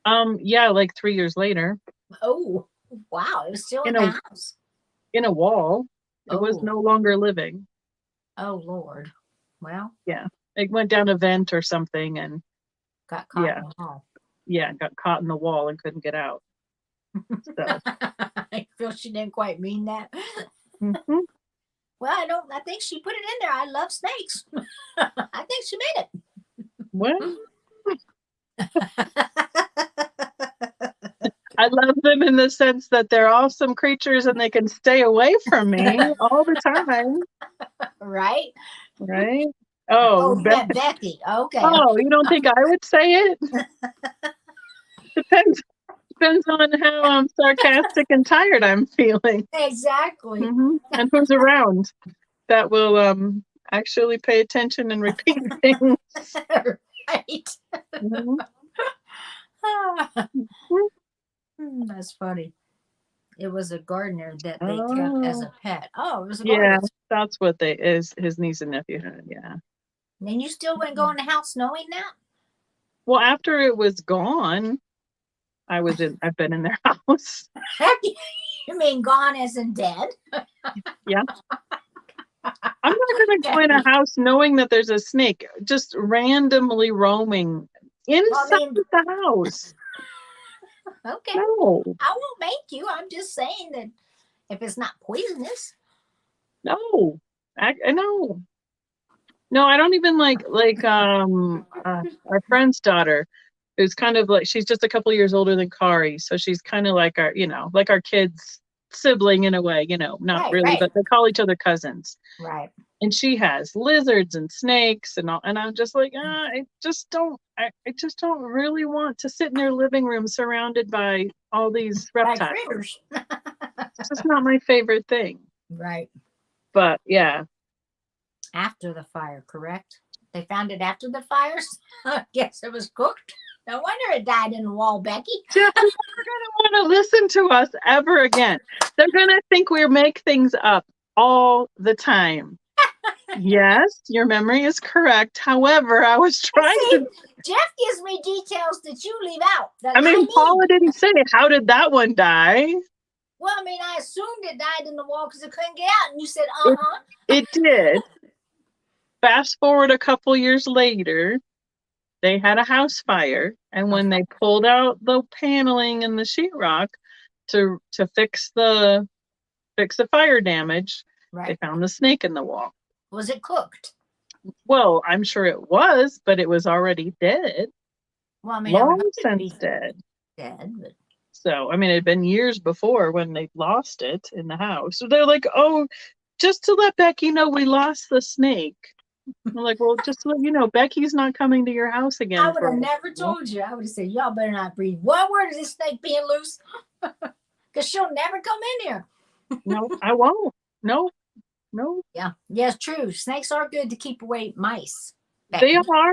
Yeah, like 3 years later, Oh, wow. It was still in in the a house. in a wall. It was Oh, no longer living. oh, Lord. Well, Yeah, it went down a vent or something, and got caught yeah, in the hall. yeah, got caught in the wall and couldn't get out. So, I feel she didn't quite mean that. mhm. Well, I think she put it in there. I love snakes. I think she made Well, it. I love them in the sense that they're awesome creatures and they can stay away from me all the time, Right? right? Oh, Oh, you meant Becky. Okay. oh, you don't think I would say it? Depends Depends on how sarcastic and tired I'm feeling. Exactly. And who's around that will actually pay attention and repeat things. Right. Mhm. That's funny. It was a gardener that they kept as Oh, a pet. Oh, it was a yeah, gardener. that's what his niece and nephew had. Yeah. And you still wouldn't go in the house knowing that? Well, after it was gone, I've been in their house. You mean gone as in dead? Yeah. I'm not going to go in a house knowing that there's a snake just randomly roaming Well, I inside mean, the house. okay. No, I won't make you. I'm just saying that if it's not poisonous. no, I know. No, I don't even like our friend's daughter, who's kind of like she's just a couple years older than Kari, so she's kind of like our like our kids' sibling in a way, not really, but they call each other cousins. Right. And she has lizards and snakes and all, and I'm just like, I just don't really want to sit in their living room surrounded by all these reptiles. Critters. It's just not my favorite thing. Right. But yeah. After the fire, correct? They found it after the fires? I guess it was cooked. No wonder it died in the wall, Becky. Jeff is never going to want to listen to us ever again. They're going to think we make things up all the time. Yes, your memory is correct. However, I was trying to... Jeff gives me details that you leave out. Paula didn't say, how did that one die? Well, I mean, I assumed it died in the wall because it couldn't get out. And you said, uh-huh. It did. Fast forward a couple years later, they had a house fire. And when they pulled out the paneling and the sheetrock to fix the fire damage, they found the snake in the wall. Was it cooked? Well, I'm sure it was, but it was already dead. Well, I mean, long since dead. But... So, I mean, it had been years before when they lost it in the house. So they're like, oh, just to let Becky know we lost the snake. I'm like, well, just to let you know, Becky's not coming to your house again. I would have never told you. I would have said, y'all better not breathe one word of this snake being loose. Because she'll never come in here. No, I won't. No. Yeah. Yes, true. Snakes are good to keep away mice. Becky. They are.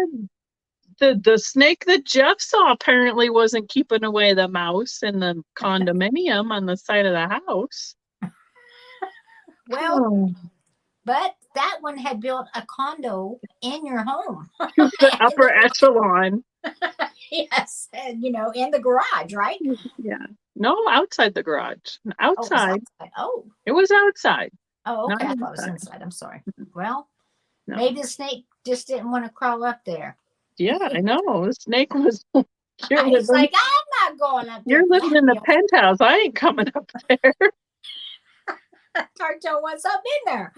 The snake that Jeff saw apparently wasn't keeping away the mouse in the condominium on the side of the house. Well, but that one had built a condo in your home. The upper echelon. Yes. And, in the garage, right? Yeah. No, outside the garage. Outside. It was outside. Oh, okay. I thought it was inside. I'm sorry. Well, maybe the snake just didn't want to crawl up there. Yeah, I know. The snake was... He's like, I'm not going up there. You're living in the penthouse. I ain't coming up there. Tarto wants up in there.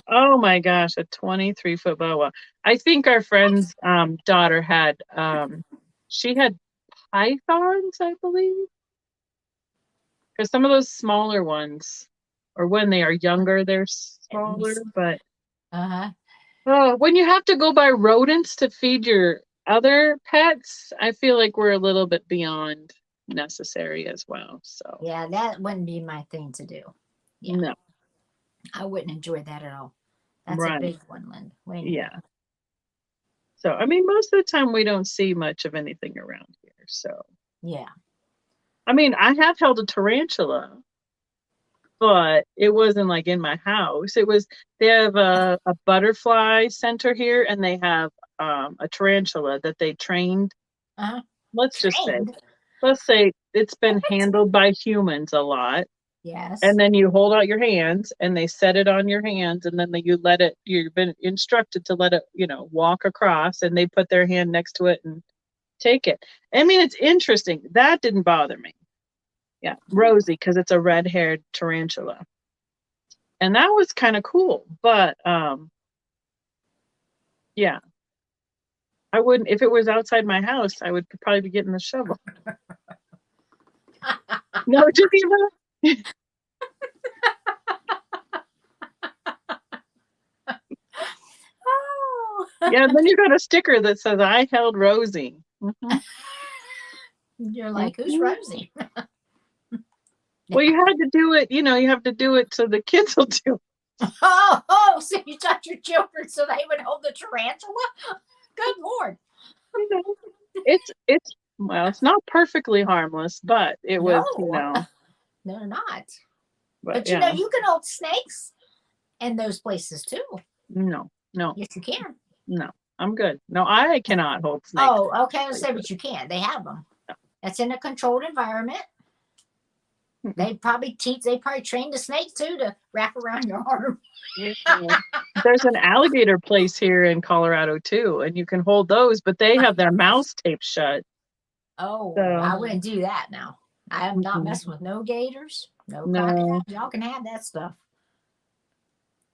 Oh my gosh, a 23-foot boa. I think our friend's daughter had... she had pythons, I believe. Because some of those smaller ones... Or when they are younger, they're smaller, but when you have to go by rodents to feed your other pets, I feel like we're a little bit beyond necessary as well. So yeah, that wouldn't be my thing to do. Yeah. No, I wouldn't enjoy that at all. That's a big one, Linda. Yeah. So I mean, most of the time we don't see much of anything around here. So yeah. I mean, I have held a tarantula. But it wasn't like in my house. They have a butterfly center here, and they have a tarantula that they trained. Let's say it's been handled by humans a lot. Yes. And then you hold out your hands, and they set it on your hands, and then you let it. You've been instructed to let it, walk across, and they put their hand next to it and take it. I mean, it's interesting. That didn't bother me. Yeah, Rosie, because it's a red-haired tarantula. And that was kind of cool. But, yeah. I wouldn't, if it was outside my house, I would probably be getting the shovel. No, Geneva? Oh. Yeah, then you got a sticker that says, I held Rosie. You're like, who's Rosie? Well, you had to do it, you have to do it so the kids will do it. Oh, so you taught your children so they would hold the tarantula? Good Lord. It's not perfectly harmless, but it was, No, they're not. But yeah. You can hold snakes in those places too. No. Yes, you can. No, I'm good. No, I cannot hold snakes. Oh, okay. I said, but you can. They have them. No. That's in a controlled environment. They probably train the snake too to wrap around your arm. There's an alligator place here in Colorado too, and you can hold those, but they have their mouths taped shut. Oh, so, I wouldn't do that now. I am not messing with no gators, no crocodiles. Y'all can have that stuff.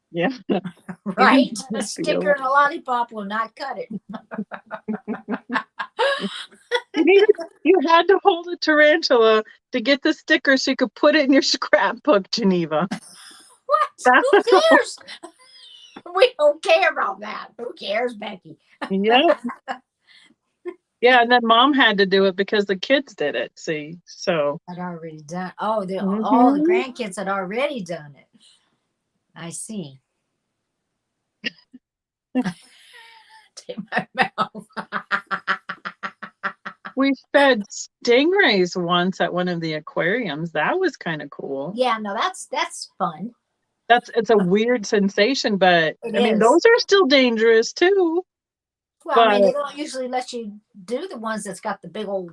Yeah. Right? A sticker and a lollipop will not cut it. You had to hold a tarantula to get the sticker so you could put it in your scrapbook, Geneva. What? Who cares? We don't care about that. Who cares, Becky? Yep. Yeah, and then Mom had to do it because the kids did it. See, so I'd already done. Oh, all the Mhm. grandkids had already done it. I see. Take my mouth. We fed stingrays once at one of the aquariums. That was kind of cool. Yeah, no, that's fun. It's a weird sensation, but It I mean, is. those are still dangerous too. Well, I mean, But they don't usually let you do the ones that's got the big old,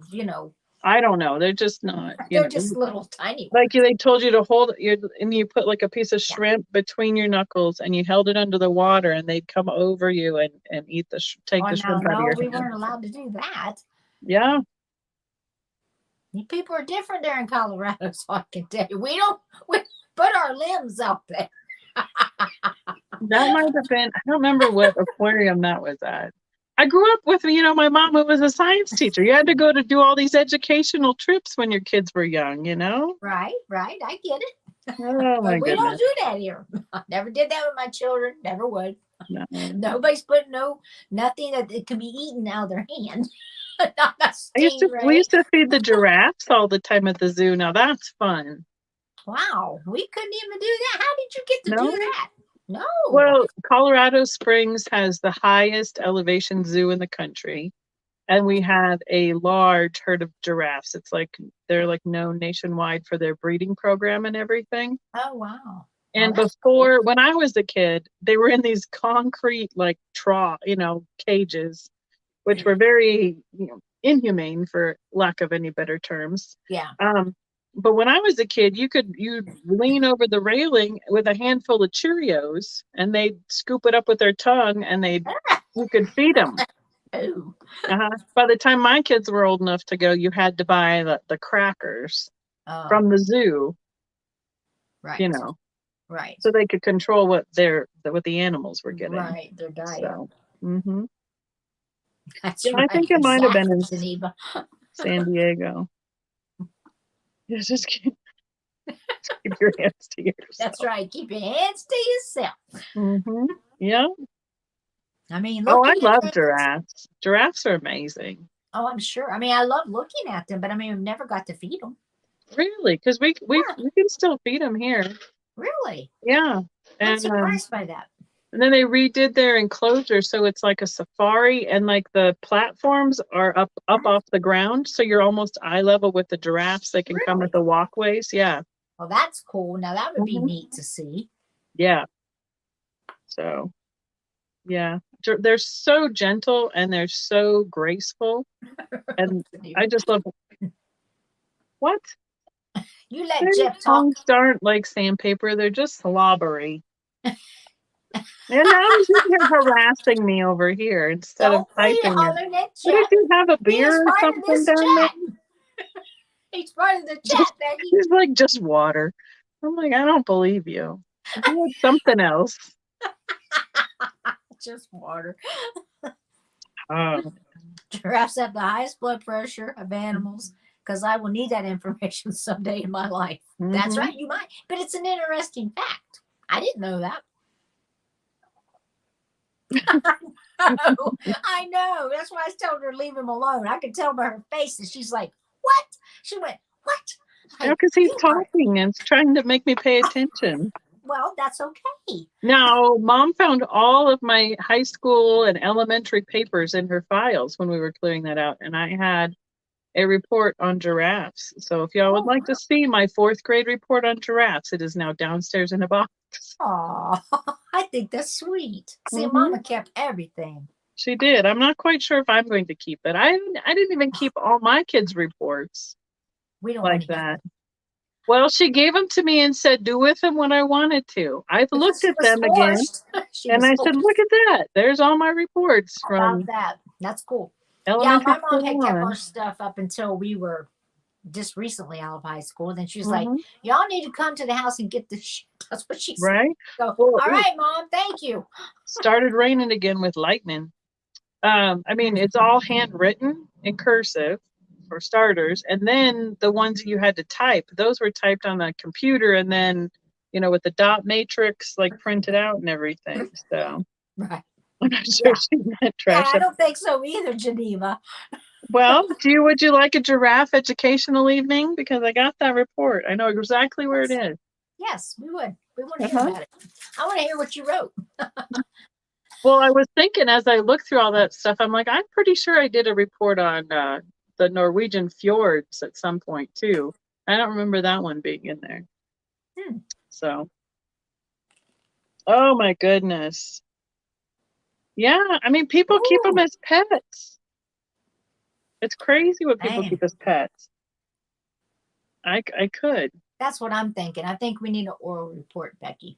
I don't know. They're just not, they're just little tiny like ones. they told you to hold it, and you put like a piece of Yeah. shrimp between your knuckles, and you held it under the water, and they'd come over you and eat take the shrimp out of No, your we hand. weren't allowed to do that. Yeah. You people are different there in Colorado, so I can tell you. We put our limbs out there. That might have been, I don't remember what aquarium that was at. I grew up with, my mom who was a science teacher. You had to go to do all these educational trips when your kids were young, Right. I get it. Oh my But we don't goodness. do that here. I never did that with my children. Never would. No. Nobody's putting nothing that it can be eaten out of their hand. Not a We stingray. used to feed the giraffes all the time at the zoo. Now that's fun. Wow, we couldn't even do that. How did you get to No? do that? No. Well, Colorado Springs has the highest elevation zoo in the country, and we have a large herd of giraffes. It's like they're like known nationwide for their breeding program and everything. Oh, wow. And Well, that's cool. when I was a kid, they were in these concrete like cages, which were very inhumane, for lack of any better terms. Yeah. But when I was a kid, you'd lean over the railing with a handful of Cheerios, and they'd scoop it up with their tongue, and you could feed them. Oh. By the time my kids were old enough to go, you had to buy the crackers from the zoo. Right. Right. So they could control what the animals were getting. Right, their diet. So, mm-hmm. That's Yeah, right. I think it might have been in Geneva. San Diego. Just keep your hands to yourself. That's right. Keep your hands to yourself. Mm-hmm. Yeah. I mean, I love giraffes. Giraffes are amazing. Oh, I'm sure. I mean, I love looking at them, but I mean, we've never got to feed them. Really? Because we can still feed them here. Really? Yeah. I'm surprised by that. And then they redid their enclosure, so it's like a safari, and like the platforms are up off the ground, so you're almost eye level with the giraffes. They can come at the walkways. Yeah. Well, that's cool. Now that would be neat to see. Yeah. So, yeah, they're so gentle and they're so graceful, and I just love. What? You let Jeff talk. Tongues aren't like sandpaper; they're just slobbery. And now he's here harassing me over here instead of typing it. What, did you have a beer or something down there? He's part of the chat, Becky. He's like, just water. I'm like, I don't believe you. You had something else. Just water. Oh. Giraffes have the highest blood pressure of animals, because I will need that information someday in my life. Mm-hmm. That's right, you might. But it's an interesting fact. I didn't know that. I know. That's why I told her to leave him alone. I could tell by her face that she's like, what? She went, what? Like, because he's talking and trying to make me pay attention. Well, that's okay. Now, Mom found all of my high school and elementary papers in her files when we were clearing that out, and I had a report on giraffes. So if y'all would like to see my 4th grade report on giraffes, it is now downstairs in a box. Oh, I think that's sweet. See, Mama kept everything. She did. I'm not quite sure if I'm going to keep it. I didn't even keep all my kids' reports. We don't like that. Well, she gave them to me and said, do with them what I wanted to. I've looked at them again, and I said, look at that. There's all my reports from about that. That's cool. Elementary yeah, my mom had kept our stuff up until we were just recently out of high school. Then she was like, y'all need to come to the house and get this shit. That's what she said. Right? So, all right, Mom, thank you. Started raining again with lightning. I mean, it's all handwritten in cursive for starters. And then the ones you had to type, those were typed on the computer and then, with the dot matrix like printed out and everything. So right. I'm not sure she meant trash. Yeah, I don't think so either, Geneva. Well, would you like a giraffe educational evening? Because I got that report. I know exactly where it is. Yes, we would. We want to hear about it. I want to hear what you wrote. Well, I was thinking as I looked through all that stuff, I'm like, I'm pretty sure I did a report on the Norwegian fjords at some point too. I don't remember that one being in there. So, oh my goodness. Yeah, I mean, people keep them as pets. It's crazy what people keep as pets. I could. That's what I'm thinking. I think we need an oral report, Becky.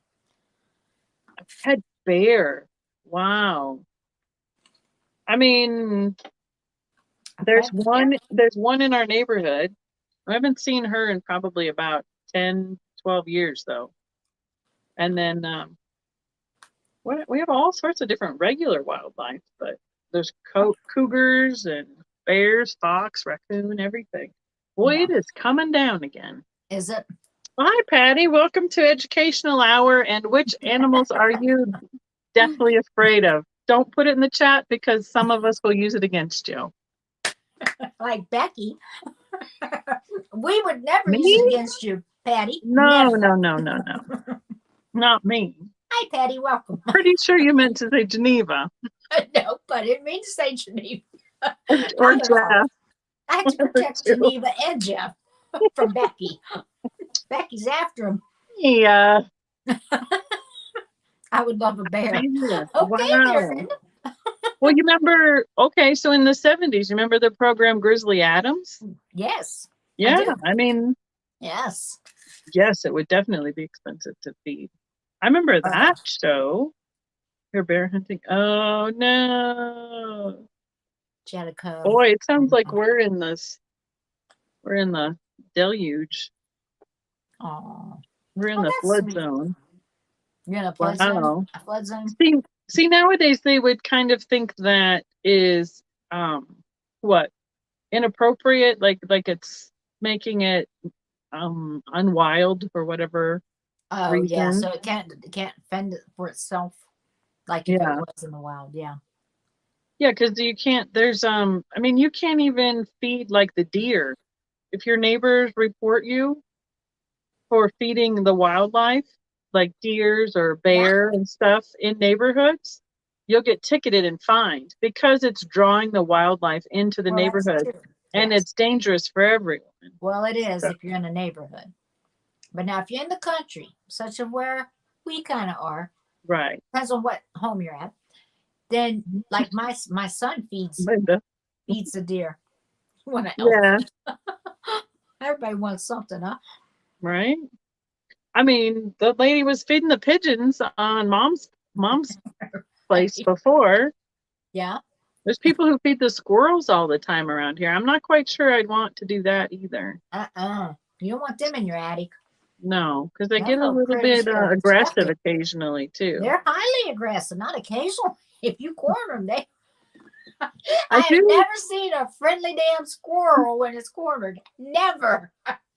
A pet bear. Wow. I mean, there's one in our neighborhood. I haven't seen her in probably about 10, 12 years though. And then we have all sorts of different regular wildlife, but there's cougars and bears, fox, raccoon, everything. Boy, it is coming down again. Is it? Hi, Patty. Welcome to Educational Hour. And which animals are you deathly afraid of? Don't put it in the chat because some of us will use it against you. Like Becky. We would never use it against you, Patty. No. Not me. Hi, Patty. Welcome. Pretty sure you meant to say Geneva. No, but I didn't mean to say Geneva. Or Jeff. I had to protect Geneva and Jeff from Becky. Becky's after him. Yeah. I would love a bear. Okay, wow. Well, you remember, so in the 70s, you remember the program Grizzly Adams? Yes. Yeah, I mean. Yes. Yes, it would definitely be expensive to feed. I remember that show. You're bear hunting. Oh, no. Jellicoe. Boy, it sounds like we're in the deluge. Oh. We're in the flood zone. You're in a flood zone? A flood zone? See, nowadays they would kind of think that is inappropriate, like it's making it unwild for whatever reason. Yeah, so it can't fend for itself like if it was in the wild. Yeah, because you can't, there's you can't even feed like the deer. If your neighbors report you for feeding the wildlife like deers or bear and stuff in neighborhoods, you'll get ticketed and fined because it's drawing the wildlife into the neighborhood. And it's dangerous for everyone. Well, it is if you're in a neighborhood. But now if you're in the country, such as where we kind of are, right, depends on what home you're at, then like my son feeds the deer. Yeah. Everybody wants something, huh? Right. I mean, the lady was feeding the pigeons on mom's place before. Yeah. There's people who feed the squirrels all the time around here. I'm not quite sure I'd want to do that either. You don't want them in your attic. No, because they get a little bit aggressive occasionally too. They're highly aggressive, not occasionally. If you corner them, I have never seen a friendly damn squirrel when it's cornered. Never.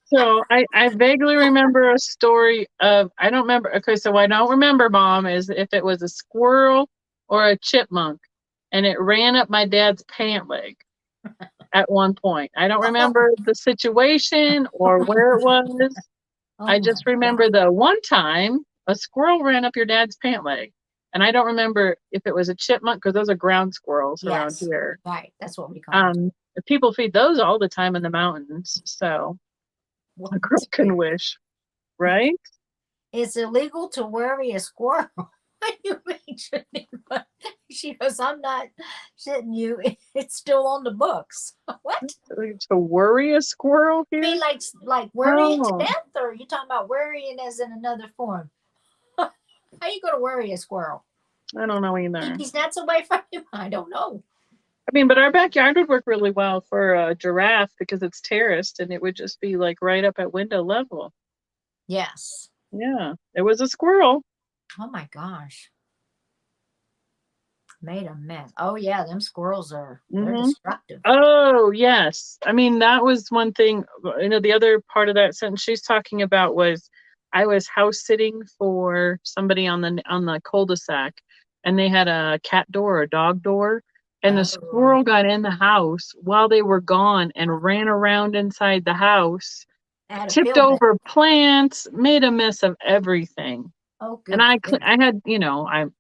So I vaguely remember a story of, I don't remember. Okay, so what I don't remember, Mom, is if it was a squirrel or a chipmunk, and it ran up my dad's pant leg at one point. I don't remember the situation or where it was. I just remember the one time a squirrel ran up your dad's pant leg. And I don't remember if it was a chipmunk, because those are ground squirrels around here. Right, that's what we call them. People feed those all the time in the mountains. So a girl can wish, right? It's illegal to worry a squirrel. What do you mean, Geneva? She goes, I'm not shitting you. It's still on the books. What? To worry a squirrel here? You mean like worrying to death, or are you talking about worrying as in another form? How are you going to worry a squirrel? I don't know either. He's not away from him. I don't know. I mean, but our backyard would work really well for a giraffe because it's terraced and it would just be like right up at window level. Yes. Yeah. It was a squirrel. Oh my gosh. Made a mess. Oh yeah, them squirrels are they're Hmm. destructive. Oh, yes. I mean, that was one thing. The other part of that sentence she's talking about was I was house sitting for somebody on the cul-de-sac, and they had a cat door or a dog door, and the Oh, squirrel got in the house while they were gone and ran around inside the house, I had a tipped field day. over plants, made a mess of everything. Oh, And good. I had, I'm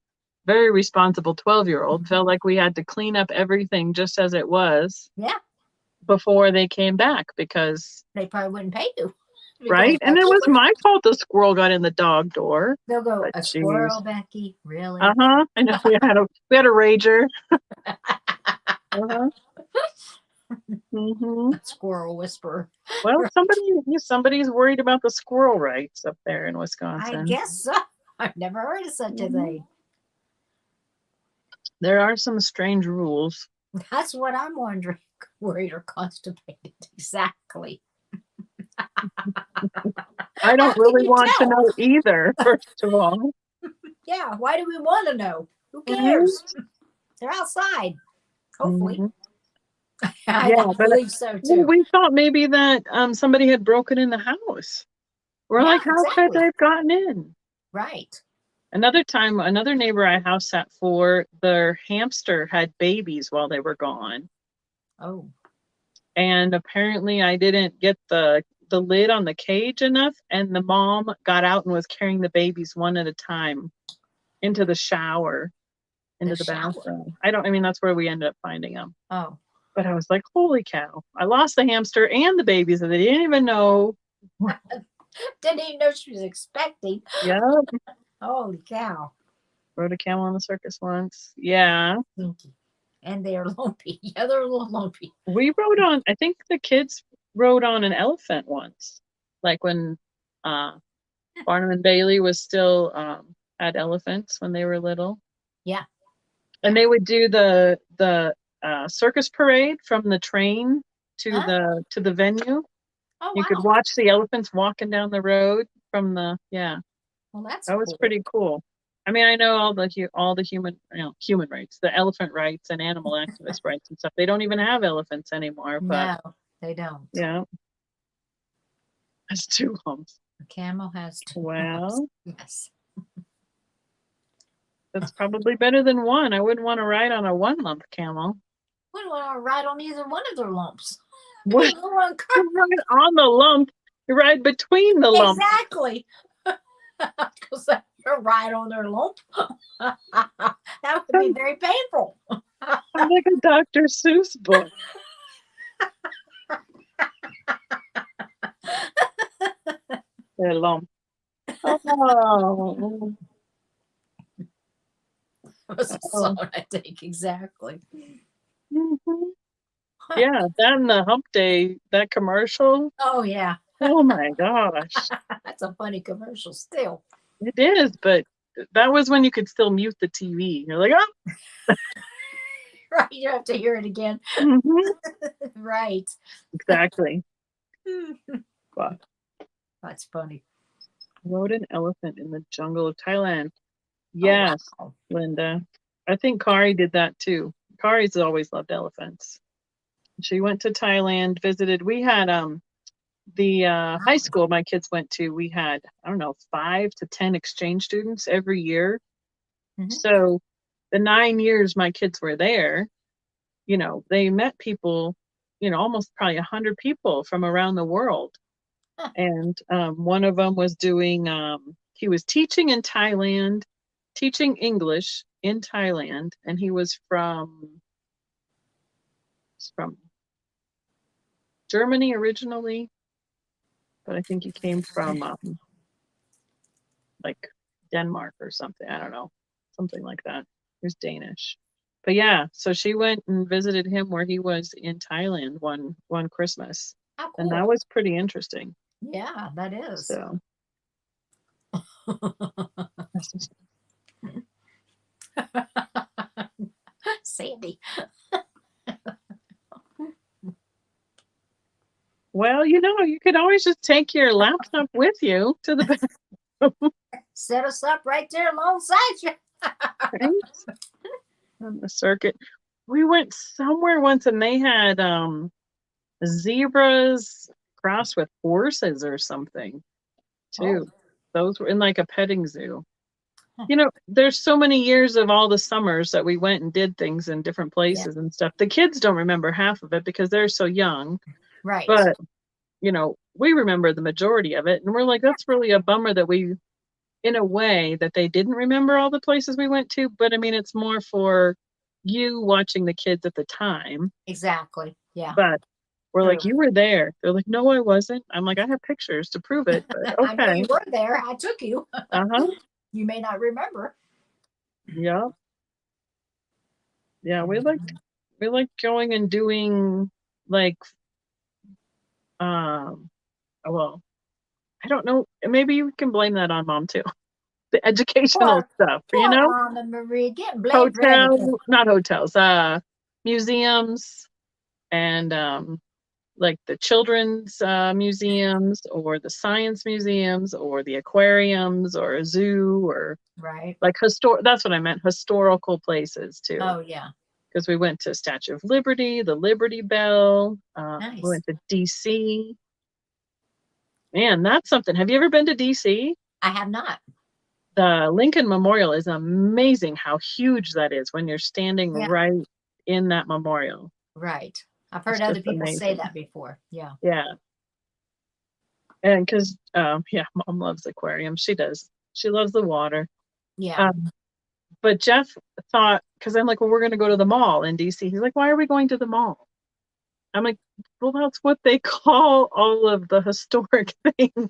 very responsible 12-year-old, felt like we had to clean up everything just as it was Yeah, before they came back because, they probably wouldn't pay you because right? And it was my fault the squirrel got in the dog door. they'll go But a jeez. squirrel, Becky. Really? Uh-huh. I know we had a rager. Uh-huh. Mm-hmm. Squirrel whisperer. Well, somebody's worried about the squirrel rights up there in I Wisconsin. guess so. I've never heard of such a Mhm. thing. There are some strange rules. That's what I'm wondering. Worried or constipated? Exactly. I How don't can really you want to tell? know either, first of all. Yeah, why do we want to know? Who Right? cares? They're outside. Hopefully. Mhm. I Yeah, but believe so well, too. we thought maybe that somebody had broken in the house. We're Yeah, like, how could they exactly. have gotten in? Right. Another time, another neighbor I house sat for, their hamster had babies while they were gone. Oh, And apparently I didn't get the lid on the cage enough, and the mom got out and was carrying the babies one at a time into the shower, the into the shower. bathroom. I mean, that's where we ended up finding them. Oh, But I was like, holy cow. I lost the hamster and the babies, and they didn't even know. didn't even know she was expecting. Yeah. Holy cow. Rode a camel in the circus once. Yeah. Stinky. And they're lumpy. Yeah, they're a little lumpy. We rode on, I think the kids rode on an elephant once. Like when uh Barnum and Bailey was still had elephants when they were little. Yeah. And Yeah. they would do the circus parade from the train to Huh? the venue. Oh, You could wow. watch the elephants walking down the road from the yeah. Well, that's That was cool. pretty cool. I mean, I know all the human rights, the elephant rights and animal activist rights and stuff. They don't even have elephants anymore, but No, they don't. yeah, that's two humps. A camel has two humps. Well, Yes. that's probably better than one. I wouldn't want to ride on a one lump camel. Wouldn't want to ride on either one of their lumps. What? Be a little You uncomfortable. ride on the lump. You ride between the lumps. Exactly. Because you're right on their lump. That would be very painful. I'm like a Dr. Seuss book. The lump. Oh. It was a Oh. song, I think. Exactly. Mhm. Yeah, then the hump day, that commercial. Oh, yeah. Oh my gosh. That's a funny commercial still. It is, but that was when you could still mute the TV. You're like, oh. Right. You have to hear it again. Mhm. Right. Exactly. But That's funny. rode an elephant in the jungle of Thailand. Oh, Yes, wow. Linda. I think Kari did that too. Kari's always loved elephants. She went to Thailand, visited. We had the high school my kids went to. We had, I don't know, 5 to 10 exchange students every year. Mhm. So the 9 years my kids were there, they met people, almost probably 100 people from around the world. Huh. And one of them was doing, he was teaching in Thailand, teaching English in Thailand, and he was from Germany originally, but I think he came from like Denmark or something. I don't know, something like that. He was Danish. But yeah, so she went and visited him where he was in Thailand one Christmas. How And cool. that was pretty interesting. Yeah, that is. So Sandy. well, you could always just take your laptop with you to the bathroom. Set us up right there alongside you. Right? on the circuit. We went somewhere once and they had zebras crossed with horses or something too. Oh, Those were in like a petting zoo. huh. You know, there's so many years of all the summers that we went and did things in different Yeah, places and stuff. The kids don't remember half of it because they're so young, right. but you know, we remember the majority of it. And we're like, that's really a bummer that we, in a way, that they didn't remember all the places we went to. But I mean, it's more for you watching the kids at the time. Exactly. Yeah. But we're True. like, you were there. They're like, no, I wasn't. I'm like, I have pictures to prove it, but I know okay. you were there. I took you. Uh-huh. You may not remember. Yeah. Yeah. Mhm. We like going and doing like um well, I don't know. Maybe you can blame that on mom too. The educational stuff, you Poor know? Mama Marie getting blamed for everything. Not hotels, museums and like the children's museums or the science museums or the aquariums or a zoo or Right. like that's what I meant, historical places too. Oh, yeah. Because we went to Statue of Liberty, the Liberty Bell, we Nice. went to DC. Man, that's something. Have you ever been to DC? I have not. The Lincoln Memorial is amazing how huge that is when you're standing Yeah. right in that memorial. Right. I've It's heard other just people say amazing. that before. Yeah. Yeah. And because, yeah, mom loves aquariums. She does. She loves the water. Yeah. Um, but Jeff thought, because I'm like, well, we're going to go to the mall in DC. He's like, why are we going to the mall? I'm like, well, that's what they call all of the historic things.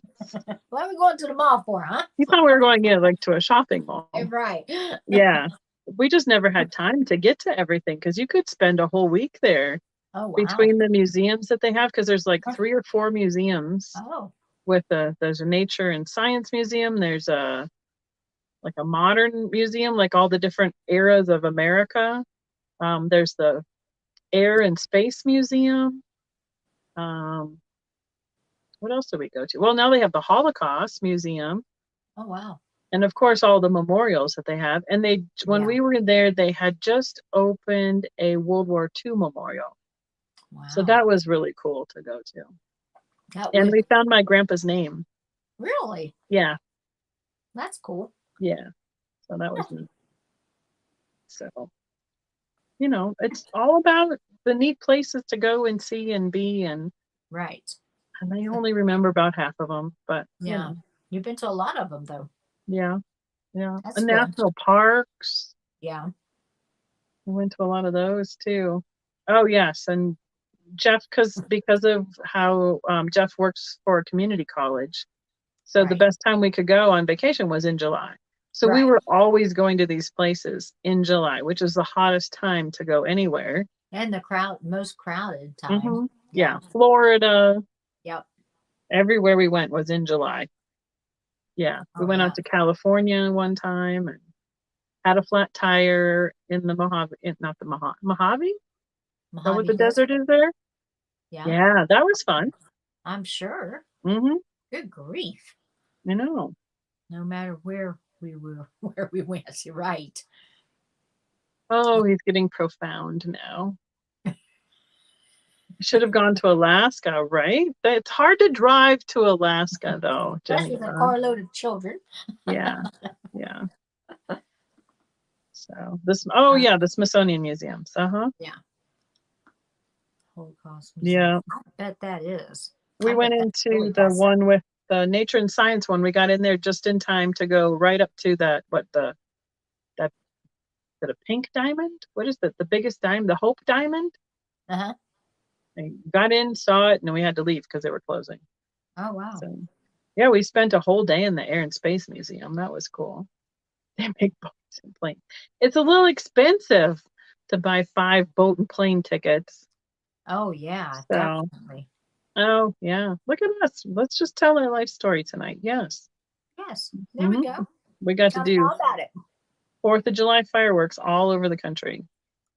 What are we going to the mall for, huh? He thought we were going, yeah, like to a shopping mall. Right. Yeah. We just never had time to get to everything because you could spend a whole week there Oh, wow. between the museums that they have because there's like 3 or 4 museums Oh, with there's a nature and science museum, there's a like a modern museum, like all the different eras of America. There's the air and space museum. um, what else do we go to? Well, now they have the Holocaust museum, oh, wow. and of course all the memorials that they have. And they, when Yeah. we were there, they had just opened a World War II memorial. So Wow. that was really cool to go to. That And would we found my grandpa's name. really. Yeah, That's cool. yeah. So that was neat. So, you know, it's all about the neat places to go and see and be, and Right. I only remember about half of them, but you Yeah. know, You've been to a lot of them, though. yeah, yeah. That's And good. national parks. Yeah. We went to a lot of those too. Oh yes, and Jeff, because of how Jeff works for a community college, so the Right. best time we could go on vacation was in July. So we Right. were always going to these places in July, which is the hottest time to go anywhere. And the most crowded time. Hmm. Yeah, Yeah. Florida, Yep. everywhere we went was in July. Yeah, we Oh, went yeah. out to California one time and had a flat tire in the Mojave, not the Mojave. Is that what Mojave the Desert. desert is there? Yeah. Yeah, that was fun. I'm sure. Hmm. Good grief. I know. No matter where we were, where we went, you're right. Oh, he's getting profound now. Should have gone to Alaska, right? It's hard to drive to Alaska, though, Especially with a Geneva. carload of children. Yeah, yeah. So oh Uh, yeah, the Smithsonian Museums. Uh-huh. yeah. Holocaust Museum. Yeah. I bet that is. We I went bet that's really into the fascinating. one with the nature and science one. We got in there just in time to go right up to that, that the pink diamond? What is that? The biggest diamond, the Hope Diamond? Uh-huh. I got in, saw it, and then we had to leave because they were closing. Oh, wow. So yeah, we spent a whole day in the Air and Space Museum. That was cool. They make boats and planes. It's a little expensive to buy 5 boat and plane tickets. Oh, yeah, So, definitely. oh yeah, look at us. Let's just tell our life story tonight. Yes. Yes, there we Hmm. go. We got to Tell me do all about it. 4th of July fireworks all over the country.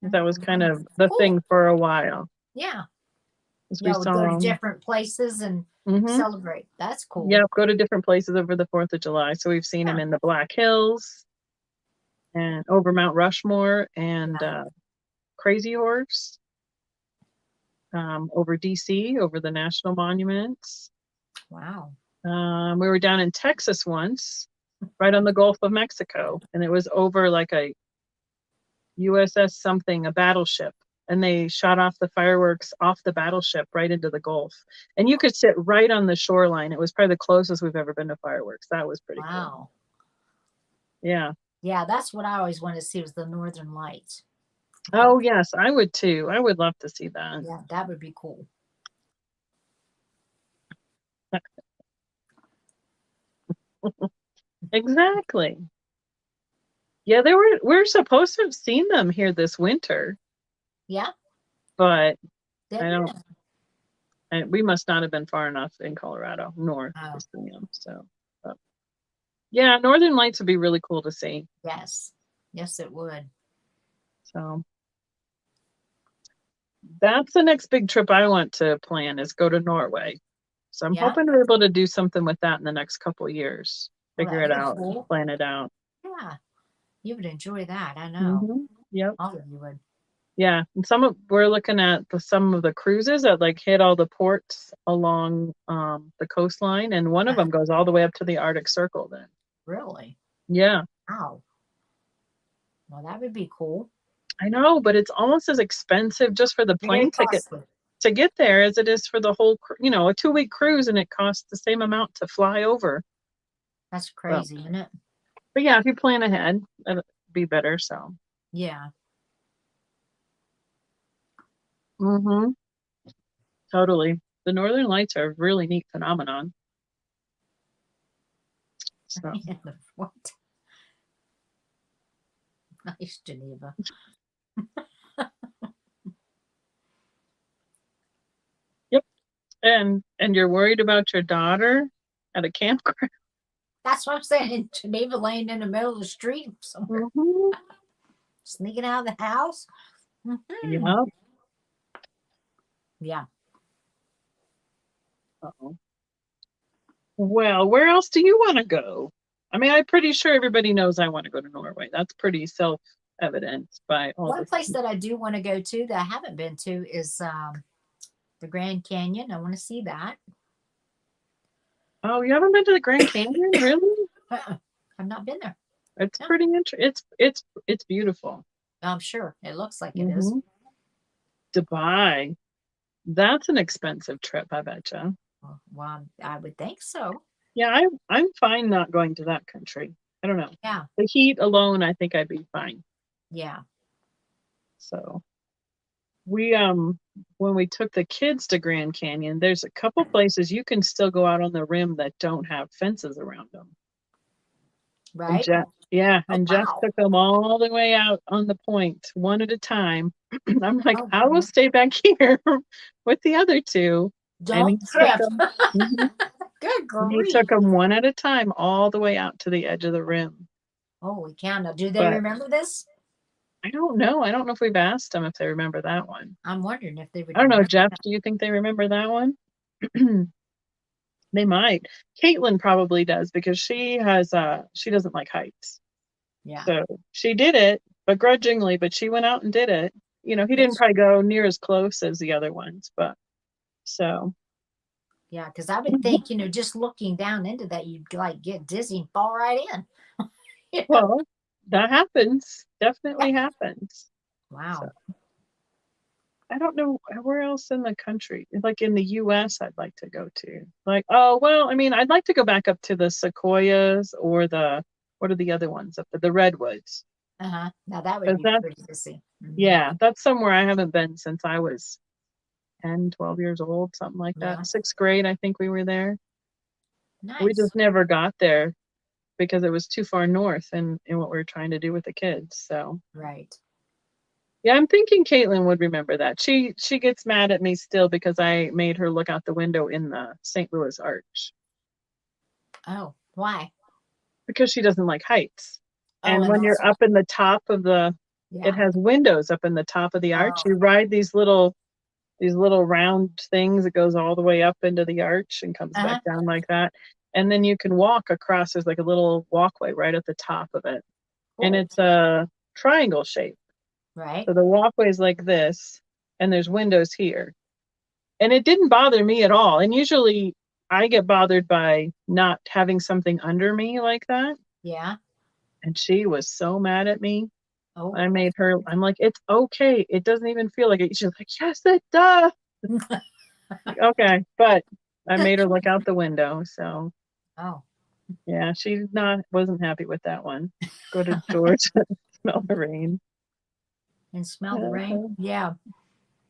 That was kind of the Cool. thing for a while. Yeah. As we Yeah, we go to saw. different places and Hmm. celebrate. That's cool. Yep, go to different places over the 4th of July. So we've seen them Yeah. in the Black Hills. and over Mount Rushmore and Yeah. Crazy Horse, over DC, over the national monuments. Wow. We were down in Texas once, right on the Gulf of Mexico, and it was over like a USS something, a battleship, and they shot off the fireworks off the battleship right into the Gulf. And you could sit right on the shoreline. It was probably the closest we've ever been to fireworks. That was pretty cool. Wow. Yeah. Yeah, that's what I always wanted to see was the Northern Lights. Oh, yes, I would too. I would love to see that. Yeah, that would be cool. Exactly. Yeah, we're supposed to have seen them here this winter. Yeah. But Didn't I you? don't, we must not have been far enough in Colorado north Oh. to see them. So, but yeah, Northern Lights would be really cool to see. Yes. Yes, it would. So that's the next big trip I want to plan is go to Norway. So I'm Yeah. hoping we're able to do something with that in the next couple of years. Well, Figure that'd it be out, cool. plan it out. Yeah. You would enjoy that. I know. Yep. All of you would. Yeah, and we're looking at some of the cruises that like hit all the ports along the coastline, and one of them goes all the way up to the Arctic Circle. Then, Really? yeah, Wow. Well, that would be cool. I know, but it's almost as expensive just for the Very plane ticket costly. to get there as it is for the whole, a 2-week cruise, and it costs the same amount to fly over. That's crazy, isn't it? But yeah, if you plan ahead, it'd be better. So, Yeah. totally. The Northern Lights are a really neat phenomenon. So. What? Nice, Geneva. Yep. And you're worried about your daughter at a campground? That's what I'm saying. Geneva laying in the middle of the street somewhere. Sneaking out of the house. Yeah. Yeah. Uh-oh. Well, where else do you want to go? I mean, I'm pretty sure everybody knows I want to go to Norway. That's pretty self-evident by all One the place that I do want to go to that I haven't been to is the Grand Canyon. I want to see that. Oh, you haven't been to the Grand Canyon, really? I've not been there. It's pretty interesting. It's beautiful. I'm sure it looks like it is. Dubai, that's an expensive trip, I betcha. Well, I would think so. Yeah, I'm fine not going to that country. I don't know. Yeah. The heat alone, I think I'd be fine. Yeah. So we when we took the kids to Grand Canyon, there's a couple places you can still go out on the rim that don't have fences around them. Right. And Jeff took them all the way out on the point, one at a time. I'm like, I will stay back here with the other two. Don't trip. Good And he grief. took them one at a time all the way out to the edge of the rim. Holy cow. Now, do they remember this? I don't know. I don't know if we've asked them if they remember that one. I'm wondering if they would. I don't know, Jeff, do you think they remember that one? They might. Caitlin probably does because she doesn't like heights. Yeah. So she did it begrudgingly, but she went out and did it. He didn't probably go near as close as the other ones, but so. Yeah, because I would think, just looking down into that, you'd like get dizzy and fall right in. Well, that happens. Definitely happens. Wow. So, I don't know where else in the country, like in the US, I'd like to go to. Like, oh, well, I mean, I'd like to go back up to the sequoias or what are the other ones up there? The redwoods. Now that would be pretty to see. Yeah, that's somewhere I haven't been since I was 10, 12 years old, something like that. 6th grade, I think we were there. Nice. We just never got there because it was too far north in what we were trying to do with the kids. So right. Yeah, I'm thinking Caitlin would remember that. She gets mad at me still because I made her look out the window in the St. Louis Arch. Oh, why? Because she doesn't like heights. And when you're up in the top of it has windows up in the top of the arch. You ride these little round things. It goes all the way up into the arch and comes back down like that. And then you can walk across. There's like a little walkway right at the top of it. and Cool. it's a triangle shape. Right. So the walkway is like this, and there's windows here. And it didn't bother me at all. And usually I get bothered by not having something under me like that. Yeah. And she was so mad at me. Oh. I made her, I'm like, it's okay. It doesn't even feel like it. She's like, yes, it does. Like, okay. But I made her look out the window. So Oh. yeah, she wasn't happy with that one. Go to Georgia, smell the rain. And smell the rain. Yeah.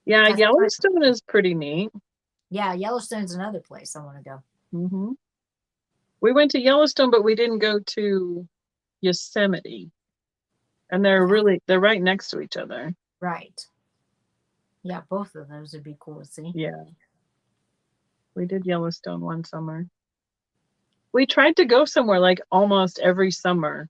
Yeah, That's fun. Yellowstone is pretty neat. Yeah. Yellowstone's another place I want to go. We went to Yellowstone, but we didn't go to Yosemite. And they're right next to each other. Right. Yeah. Both of those would be cool to see. Yeah. We did Yellowstone one summer. We tried to go somewhere like almost every summer.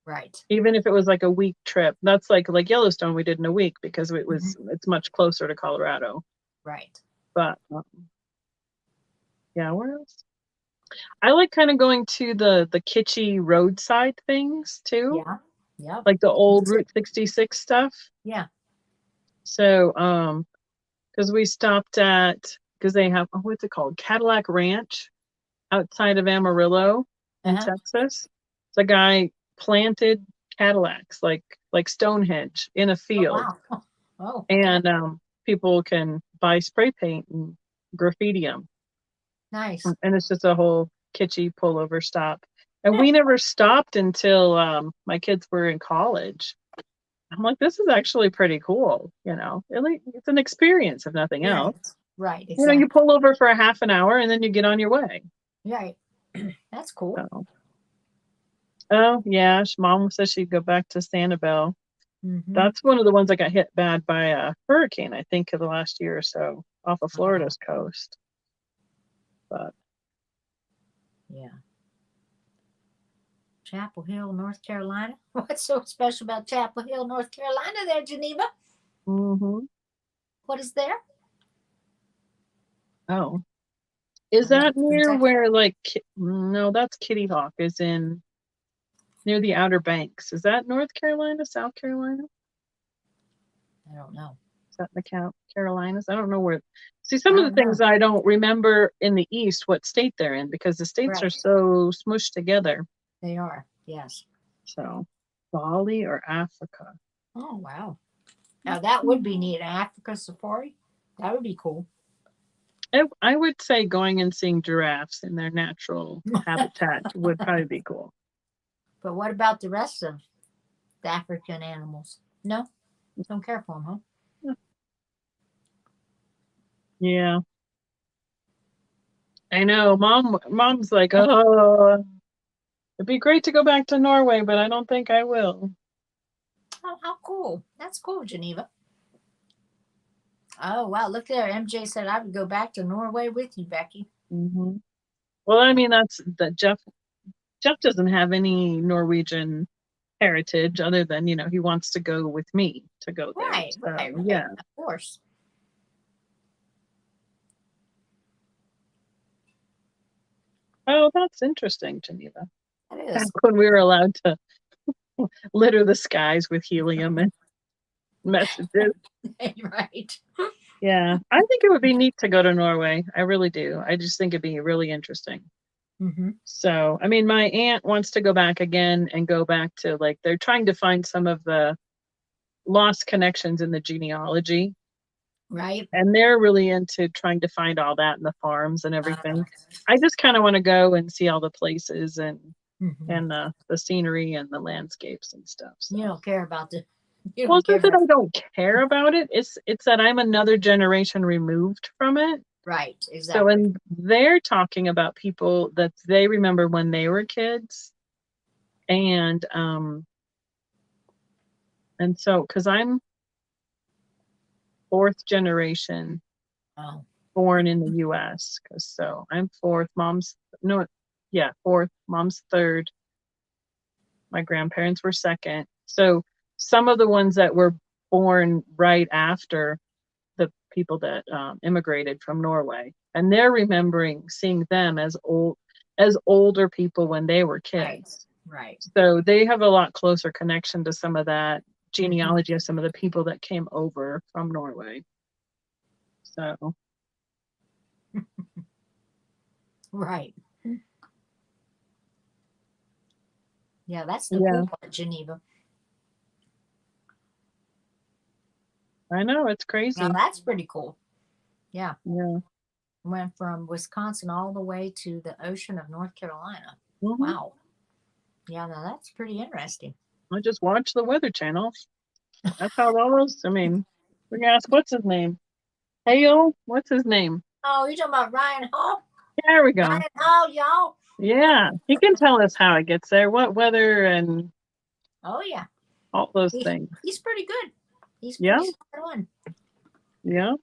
Right. Even if it was like a week trip. That's like Yellowstone we did in a week because it's much closer to Colorado. Right. But yeah, where else? I like kind of going to the kitschy roadside things too. Yeah. Yeah. Like the old Route 66 stuff. Yeah. So because we stopped because they have, what's it called? Cadillac Ranch outside of Amarillo in Texas. The guy planted Cadillacs like Stonehenge in a field. Oh, wow. Oh, and people can buy spray paint and graffiti them. Nice. And it's just a whole kitschy pullover stop. And we never stopped until my kids were in college. I'm like, this is actually pretty cool. It's an experience if nothing else. Right. Exactly. You pull over for a half an hour and then you get on your way. Right. That's cool. So. Oh yeah, Mom says she'd go back to Sanibel. That's one of the ones that got hit bad by a hurricane, I think, of the last year or so off of Florida's coast. But yeah. Chapel Hill, North Carolina. What's so special about Chapel Hill, North Carolina there, Geneva? What is there? Oh. Is that near where, no, that's Kitty Hawk is in near the Outer Banks. Is that North Carolina, South Carolina? I don't know. Is that in the Carolinas? I don't know where. See, some of the things I don't remember in the East, what state they're in, because the states are so smushed together. They are, yes. So, Bali or Africa? Oh, wow. Now, that would be neat. Africa safari? That would be cool. I would say going and seeing giraffes in their natural habitat would probably be cool. But what about the rest of the African animals? No? Don't care for them, huh? Yeah. I know. Mom's like, oh, it'd be great to go back to Norway, but I don't think I will. Oh, how cool. That's cool, Geneva. Oh, wow. Look there. MJ said I would go back to Norway with you, Becky. Well, I mean, that's that Jeff doesn't have any Norwegian heritage other than, he wants to go with me to go there. Right, so, right. Yeah. Of course. Oh, that's interesting, Geneva. That is. Back when we were allowed to litter the skies with helium and messages. Right. Yeah, I think it would be neat to go to Norway. I really do. I just think it'd be really interesting. So, I mean, my aunt wants to go back again and go back to they're trying to find some of the lost connections in the genealogy. Right. And they're really into trying to find all that in the farms and everything. I just kind of want to go and see all the places and the scenery and the landscapes and stuff. So. You don't care about the. Well, it's not that I don't care about it. It's that I'm another generation removed from it. Right, exactly. So when they're talking about people that they remember when they were kids, and so because I'm fourth generation born in the U.S. So I'm fourth. Fourth. Mom's third. My grandparents were second. So some of the ones that were born right after the people that immigrated from Norway, and they're remembering seeing them as older people when they were kids. Right. So they have a lot closer connection to some of that genealogy of some of the people that came over from Norway. So. Right. Yeah, that's the cool part, Geneva. I know, it's crazy. Now that's pretty cool. Yeah. Yeah. Went from Wisconsin all the way to the ocean of North Carolina. Mm-hmm. Wow. Yeah, now that's pretty interesting. I just watch the Weather Channel. That's how those, I mean, we're going to ask, what's his name? Hale? What's his name? Oh, you're talking about Ryan Hall? There we go. Ryan Hall, y'all. Yeah. He can tell us how it gets there, what weather, and oh, yeah. all those things. He's pretty good. He's pretty smart one. Yeah.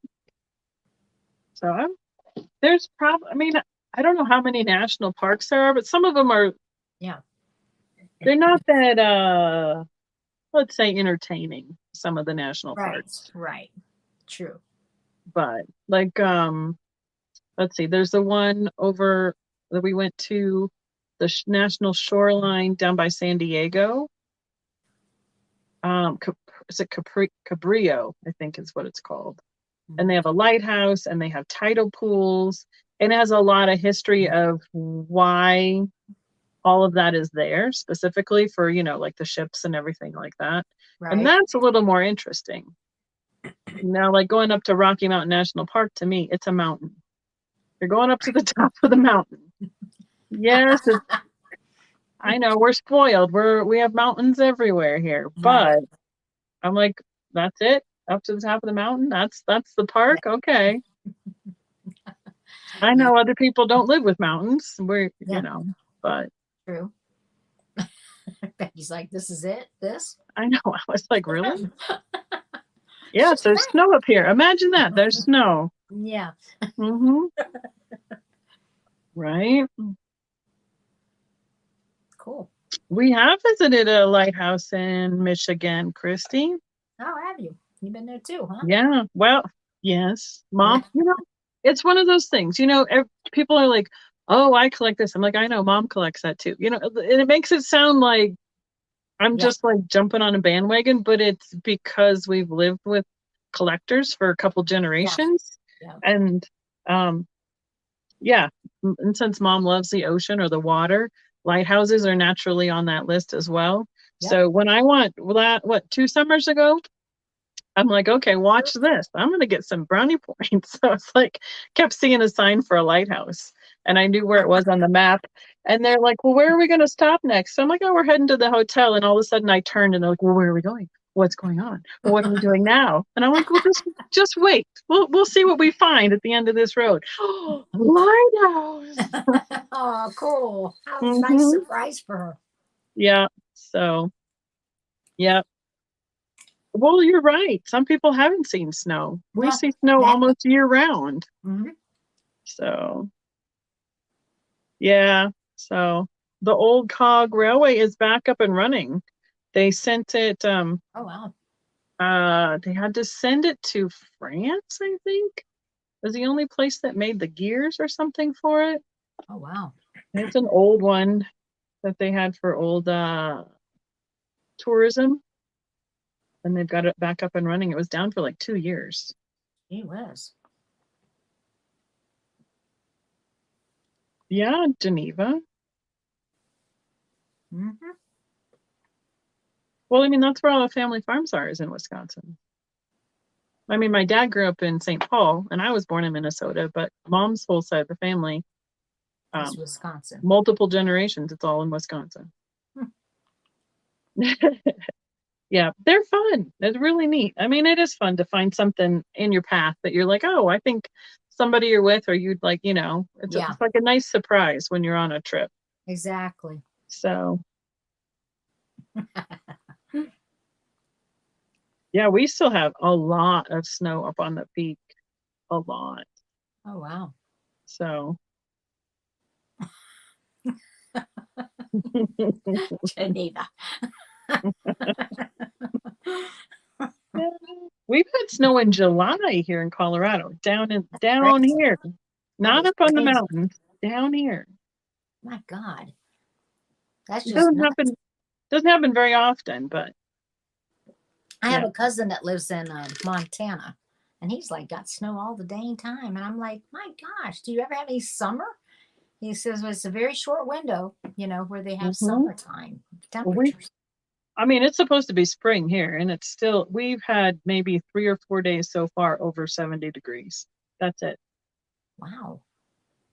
So there's probably, I mean, I don't know how many national parks there are, but some of them are, they're not that, let's say, entertaining, some of the national parks. Right. True. But like, let's see, there's the one over that we went to, the National Shoreline down by San Diego. Is it Cabrillo, I think is what it's called. And they have a lighthouse and they have tidal pools, and it has a lot of history of why all of that is there, specifically for, like the ships and everything like that. Right. And that's a little more interesting. Now, like going up to Rocky Mountain National Park, to me, it's a mountain. You're going up to the top of the mountain. Yes, I know we're spoiled. We have mountains everywhere here, but I'm like, that's it, up to the top of the mountain. That's the park. Okay. I know other people don't live with mountains. But true. Becky's like, this is it. This. I know. I was like, really? Yes, there's snow up here. Imagine that. There's snow. Yeah. Mm-hmm. Right. Cool. We have visited a lighthouse in Michigan, Christy. Oh, have you? You've been there too, huh? Yeah. Well, yes. Mom, it's one of those things, people are like, oh, I collect this. I'm like, I know, Mom collects that too. And it makes it sound like I'm just like jumping on a bandwagon, but it's because we've lived with collectors for a couple generations. Yeah. And and since Mom loves the ocean or the water, lighthouses are naturally on that list as well. Yep. So when I went, 2 summers ago, I'm like, okay, watch this. I'm going to get some brownie points. So it's like, kept seeing a sign for a lighthouse, and I knew where it was on the map. And they're like, well, where are we going to stop next? So I'm like, oh, we're heading to the hotel. And all of a sudden I turned and they're like, well, where are we going? What's going on? Well, what are we doing now? And I'm like, well, just wait. We'll see what we find at the end of this road. Lighthouse. Oh, cool. How nice surprise for her. Yeah. So, yeah. Well, you're right. Some people haven't seen snow. We see snow almost year round. Mm-hmm. So, yeah. So the old cog railway is back up and running. They sent it. Oh, wow. They had to send it to France, I think. It was the only place that made the gears or something for it. Oh, wow. It's an old one that they had for old tourism. And they've got it back up and running. It was down for like 2 years. It was. Yeah, Geneva. Mm-hmm. Well, I mean, that's where all the family farms are, is in Wisconsin. I mean, my dad grew up in St. Paul, and I was born in Minnesota, but Mom's whole side of the family, it's Wisconsin. Multiple generations, it's all in Wisconsin. Yeah, they're fun. It's really neat. I mean, it is fun to find something in your path that you're like, oh, I think somebody you're with, or you'd like, it's like a nice surprise when you're on a trip. Exactly. So, yeah, we still have a lot of snow up on the peak. A lot. Oh, wow. So. Geneva. We've had snow in July here in Colorado, down here, not up on the mountains, down here. My God. That's It just doesn't nuts. happen. Doesn't happen very often, but I have yeah. a cousin that lives in Montana, and he's like got snow all the dang time, and I'm like, my gosh, do you ever have any summer? He says, well, it's a very short window, where they have Hmm. summertime We, temperatures. I mean, it's supposed to be spring here, and it's still. We've had maybe 3 or 4 days so far over 70 degrees. That's it. Wow.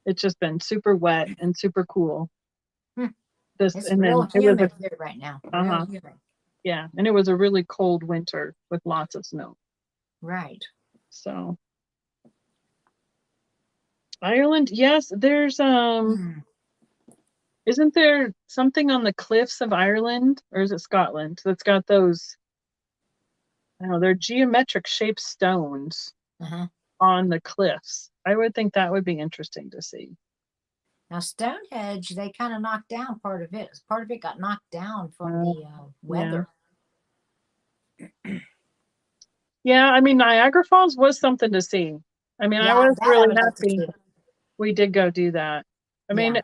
It's just been super wet and super cool. Hmm. This It's and real then it was humid here right now. Real uh-huh. humid. Yeah, and it was a really cold winter with lots of snow. Right. So Ireland, yes, there's Hmm. isn't there something on the cliffs of Ireland or is it Scotland that's got those I don't know, they're geometric shaped stones Uh-huh. on the cliffs. I would think that would be interesting to see. Now Stonehenge, they kind of knocked down part of it. Part of it got knocked down from Uh, the yeah. weather. Yeah, I mean Niagara Falls was something to see. I mean, I Yeah, was that I really would like to happy see. we did go do that. I Yeah. mean,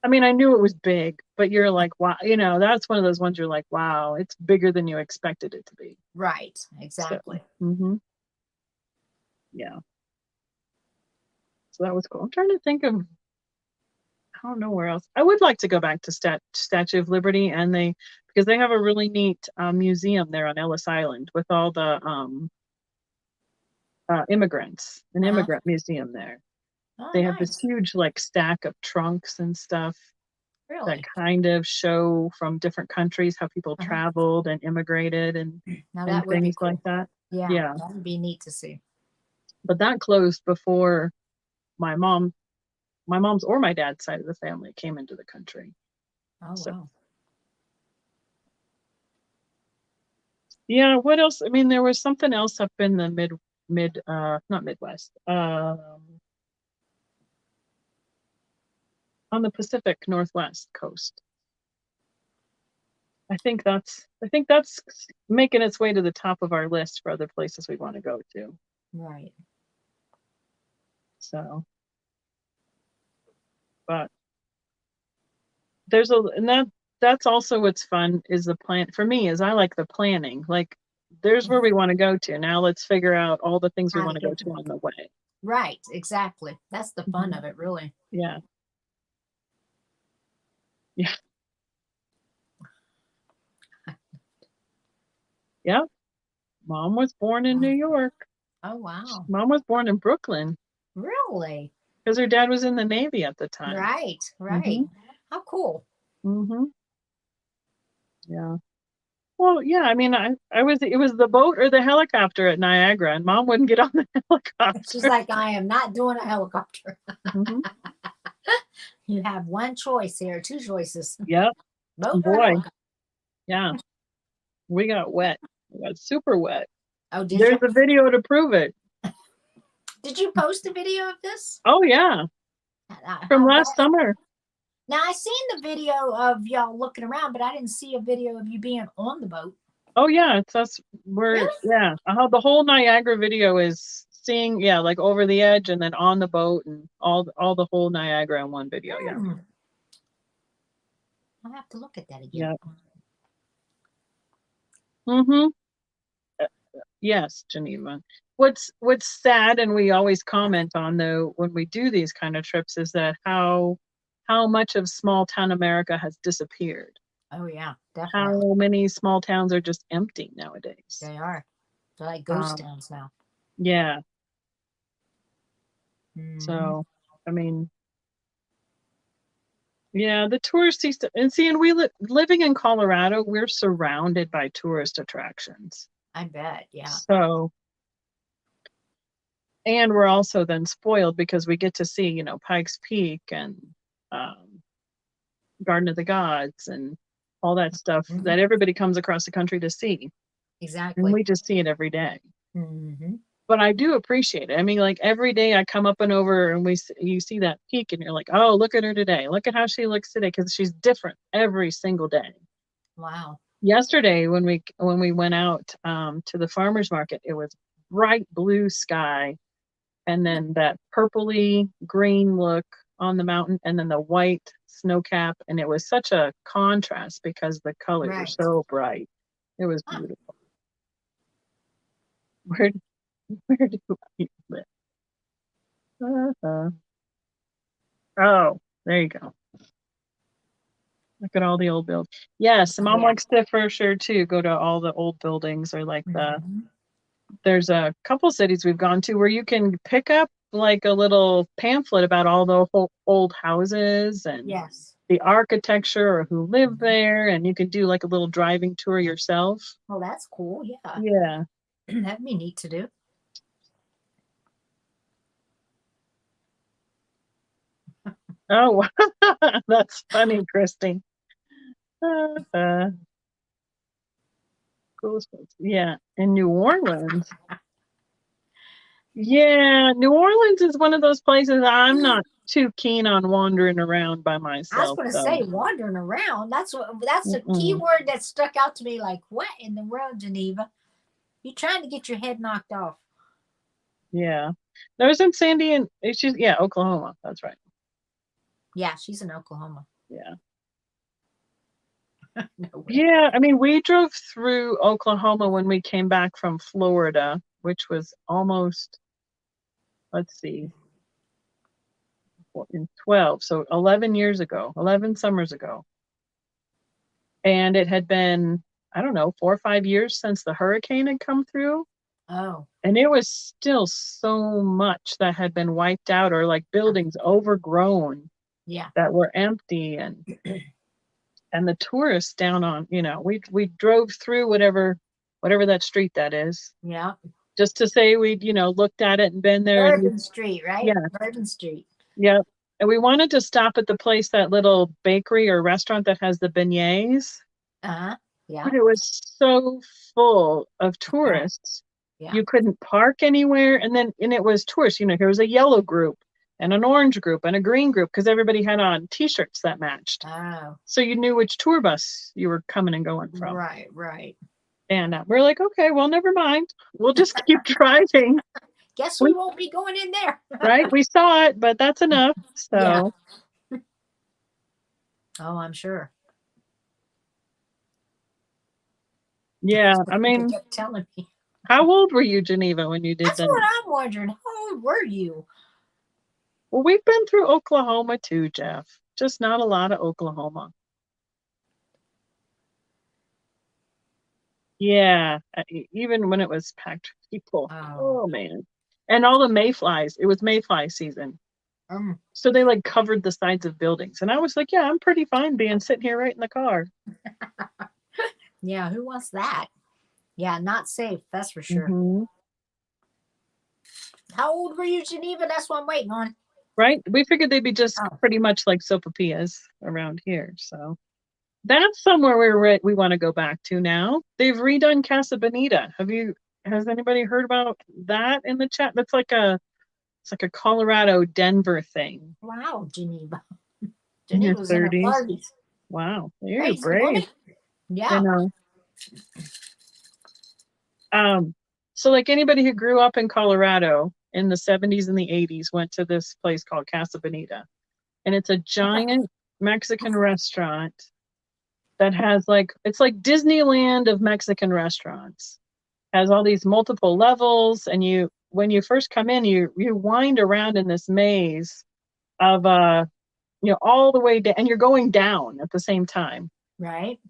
I mean, I knew it was big, but you're like, wow, that's one of those ones you're like, wow, it's bigger than you expected it to be. Right. So, Exactly. yeah, so that was cool. I'm trying to think of, I don't know where else. I would like to go back to Statue of Liberty, and because they have a really neat museum there on Ellis Island with all the immigrants, an Uh-huh. immigrant museum there. Oh, They have this nice. huge like stack of trunks and stuff that Really? kind of show from different countries how people Uh-huh. traveled and immigrated Now and that would be things like cool. that. Yeah, Yeah, that would be neat to see. but that closed before my mom, my mom's or my dad's side of the family came into the country. Oh, So wow. yeah, what else? I mean, there was something else up in the not Midwest, on the Pacific Northwest coast. I think that's making its way to the top of our list for other places we want to go to. Right. So, but there's a and that's also what's fun is the plan for me is I like the planning. Like there's where we want to go to. Now let's figure out all the things we How to want to go get to there. on the way. Right. Exactly. That's the fun Mhm. of it, really. Yeah. Yeah. Yeah. Mom was born in New Wow. York. Oh, wow. Mom was born in Brooklyn Really? because her dad was in the Navy at the time. Right. Right. Hmm. How cool. Hmm. Yeah. Well, yeah. I mean, I was it was the boat or the helicopter at Niagara, and Mom wouldn't get on the She's helicopter. like, I am not doing a helicopter. Hmm. You have one choice here, two choices, Yep. boat or Boy. helicopter. Yeah. We got wet. We got super wet. Oh, did There's you? a video to prove it. Did you post a video of this? Oh yeah, from How last bad? summer. Now I seen the video of y'all looking around, but I didn't see a video of you being on the boat. Oh yeah, it's us. We're Really? yeah. The whole Niagara video is seeing like over the edge and then on the boat and all the whole Niagara in one video. Yeah. Hmm. I'll have to look at that again. Yeah. Mm-hmm. Yes, Geneva. What's sad, and we always comment on though when we do these kind of trips, is that how much of small town America has disappeared. Oh yeah, definitely. How many small towns are just empty nowadays. They are. They're like ghost Um, towns now. yeah. Hmm. So, I mean, yeah, the touristy stuff. And see, and living in Colorado, we're surrounded by tourist attractions. I bet. Yeah. So, and we're also then spoiled because we get to see, Pikes Peak and um, Garden of the Gods and all that stuff Hmm. that everybody comes across the country to see. And Exactly. we just see it every day. Hmm. But I do appreciate it. I mean, like every day I come up and over and you see that peak and you're like, oh, look at her today. Look at how she looks today because she's different every single day. Wow. Yesterday when we went out to the farmers market, it was bright blue sky and then that purpley green look on the mountain and then the white snow cap, and it was such a contrast because the colors were Right. so bright. It was Huh. beautiful. Where where do I live? Oh, there you go. Look at all the old buildings. Yes, Oh, Mom yeah. likes to for sure too go to all the old buildings or like Mhm. there's a couple cities we've gone to where you can pick up like a little pamphlet about all the old houses and Yes. the architecture or who lived Mhm. there, and you can do like a little driving tour yourself. Well, that's cool. Yeah. Yeah. That'd be neat to do. Oh, that's funny, Christy. Uh, cool spots. Yeah, in New Orleans. Yeah, New Orleans is one of those places I'm not too keen on wandering around by I was myself, going to say though. wandering around. That's a key Mm-mm. word that stuck out to me. Like, what in the world, Geneva? You trying to get your head knocked off? Yeah. There's in Sandy and it's just, yeah, Oklahoma. That's right. Yeah, she's in Oklahoma. Yeah. No way. Yeah, I mean, we drove through Oklahoma when we came back from Florida, which was almost, let's see, in 12, so 11 years ago, 11 summers ago. And it had been, I don't know, 4 or 5 years since the hurricane had come through. Oh, And it was still so much that had been wiped out or like buildings overgrown yeah. that were empty and the tourists down on, we drove through whatever that street that is, Yeah. just to say we'd, looked at it and been there and Bourbon Street, right? yeah, Bourbon Street. yeah. And we wanted to stop at the place, that little bakery or restaurant that has the beignets, Uh-huh. but Yeah. it was so full of Oh, tourists. yeah. You couldn't park anywhere. And it was tourists, here was a yellow group and an orange group and a green group because everybody had on t-shirts that matched. Oh, So you knew which tour bus you were coming and going from. right, right. And we're like, okay, well, never mind. We'll just keep driving. Guess we We, won't be going in there. right? We saw it, but that's enough. Yeah. So, Oh, I'm sure. yeah, That's what I people mean, kept telling me. how old were you, Geneva, when you did That's that? what I'm wondering. How old were you? Well, we've been through Oklahoma too, Jeff. Just not a lot of Oklahoma. Yeah, even when it was packed with people. Oh, Oh, man. And all the mayflies. It was mayfly season. um, So they like covered the sides of buildings. And I was like, yeah, I'm pretty fine being sitting here right in the car. yeah. Who wants that? Yeah, not safe. That's for sure. Hmm. How old were you, Geneva? That's what I'm waiting on. Right? We figured they'd be just Oh, pretty much like sopapillas around here. So that's somewhere we want to go back to now. They've redone Casa Bonita. Has anybody heard about that in the chat? It's like a Colorado Denver thing. wow, Geneva. In your Geneva's in her 30s. 30s. Wow. You're Crazy brave. woman. You Yeah. know. So like anybody who grew up in Colorado in the 70s and the 80s went to this place called Casa Bonita. And it's a giant Mexican restaurant that has it's like Disneyland of Mexican restaurants. Has all these multiple levels, and when you first come in, you wind around in this maze of all the way down, and you're going down at the same time Right.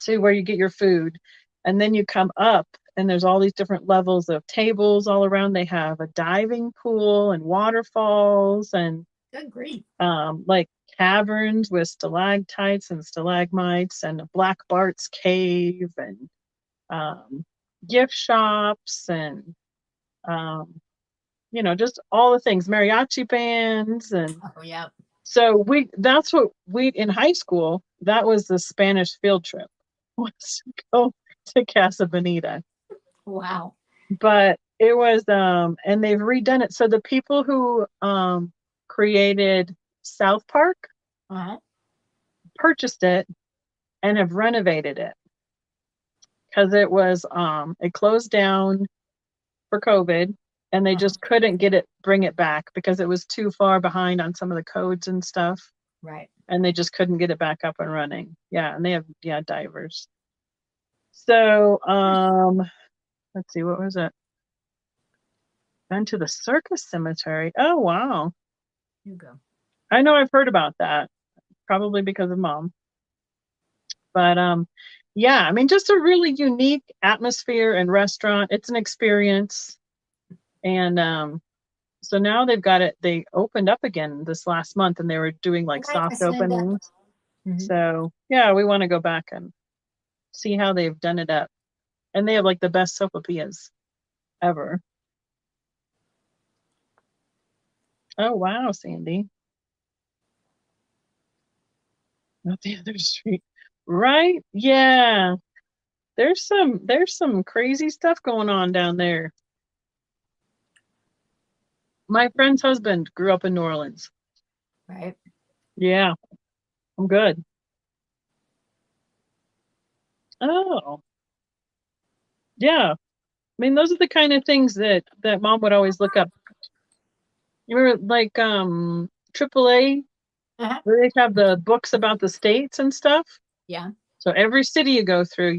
to where you get your food, and then you come up and there's all these different levels of tables all around. They have a diving pool and waterfalls and Good grief. like caverns with stalactites and stalagmites and a Black Bart's cave and gift shops and just all the things, mariachi bands. And Oh, yeah. so that's what we in high school, that was the Spanish field trip, was to go to Casa Bonita. Wow. But it was and they've redone it. So the people who created South Park Uh-huh. purchased it and have renovated it because it closed down for COVID and they Uh-huh. just couldn't bring it back because it was too far behind on some of the codes and stuff. Right. and they just couldn't get it back up and running. Yeah, and they have divers. So let's see, what was it? Been to the circus cemetery. Oh wow. You go. I know I've heard about that, probably because of Mom. But yeah, I mean, just a really unique atmosphere and restaurant. It's an experience. And so now they've got it, they opened up again this last month, and they were doing like soft Nice, Linda. openings. So yeah, we want to go back and see how they've done it up. And they have like the best sopapillas ever. Oh wow, Sandy. Not the other street. Right? Yeah. There's some crazy stuff going on down there. My friend's husband grew up in New Orleans. Right. Yeah, I'm good. Oh, yeah. I mean, those are the kind of things that Mom would always look up. You remember like AAA, where they have the books about the states and stuff? Yeah. So every city you go through,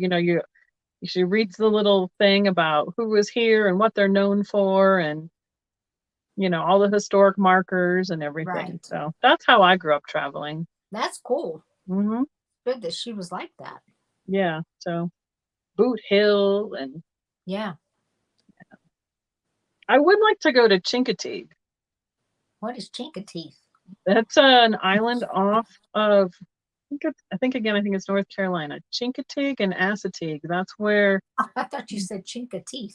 she reads the little thing about who was here and what they're known for, and all the historic markers and everything. Right. So that's how I grew up traveling. That's cool. Mm-hmm. Good that she was like that. Yeah. So Boot Hill and yeah. I would like to go to Chincoteague. What is Chincoteague? That's an island off of I think it's North Carolina. Chincoteague and Assateague. That's where I thought you said Chincoteague.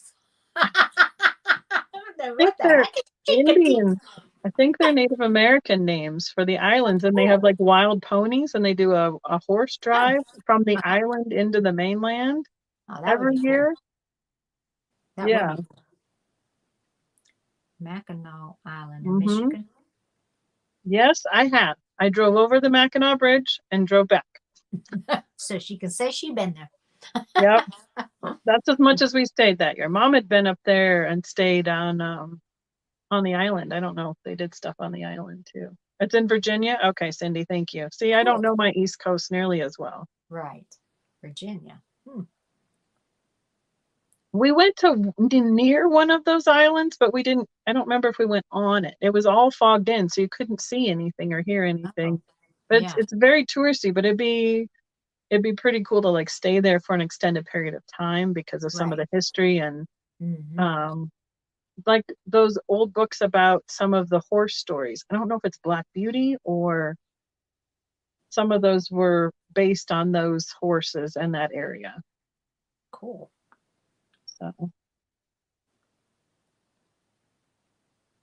I think they're Indian. I think they're Native American names for the islands, and they have like wild ponies, and they do a horse drive from the island into the mainland every year. That would be cool. Mackinac Island in Michigan. Yes, I have. I drove over the Mackinac Bridge and drove back. So she can say she's been there. Yep. That's as much as we stayed that year. Mom had been up there and stayed on the island. I don't know if they did stuff on the island too. It's in Virginia? Okay, Cindy, thank you. See, I don't know my East Coast nearly as well. Right. Virginia. We went to near one of those islands, but I don't remember if we went on it. It was all fogged in, so you couldn't see anything or hear anything. But it's very touristy, but it'd be pretty cool to like stay there for an extended period of time because of some of the history and like those old books about some of the horse stories. I don't know if it's Black Beauty or some of those were based on those horses in that area. Cool. So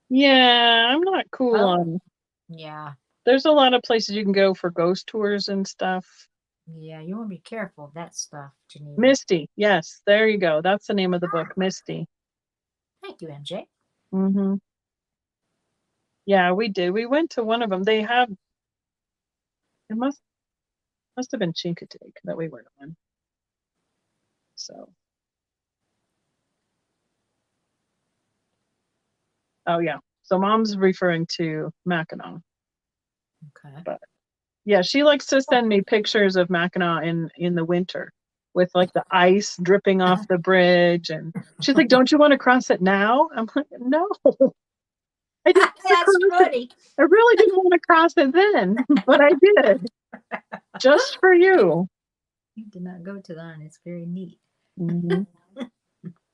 yeah, I'm not cool on. Yeah. There's a lot of places you can go for ghost tours and stuff. Yeah, you want to be careful of that stuff, Geneva. Misty, yes, there you go. That's the name of the book, Misty. Thank you, MJ. Yeah, we did. We went to one of them. They have. It must have been Chincoteague that we were on. So. Oh yeah. So Mom's referring to Mackinac. Okay. But yeah, she likes to send me pictures of Mackinac in the winter with like the ice dripping off the bridge, and she's like, "Don't you want to cross it now?" I'm like, "No." That's funny. I really didn't want to cross it then, but I did. Just for you. You did not go to that. It's very neat.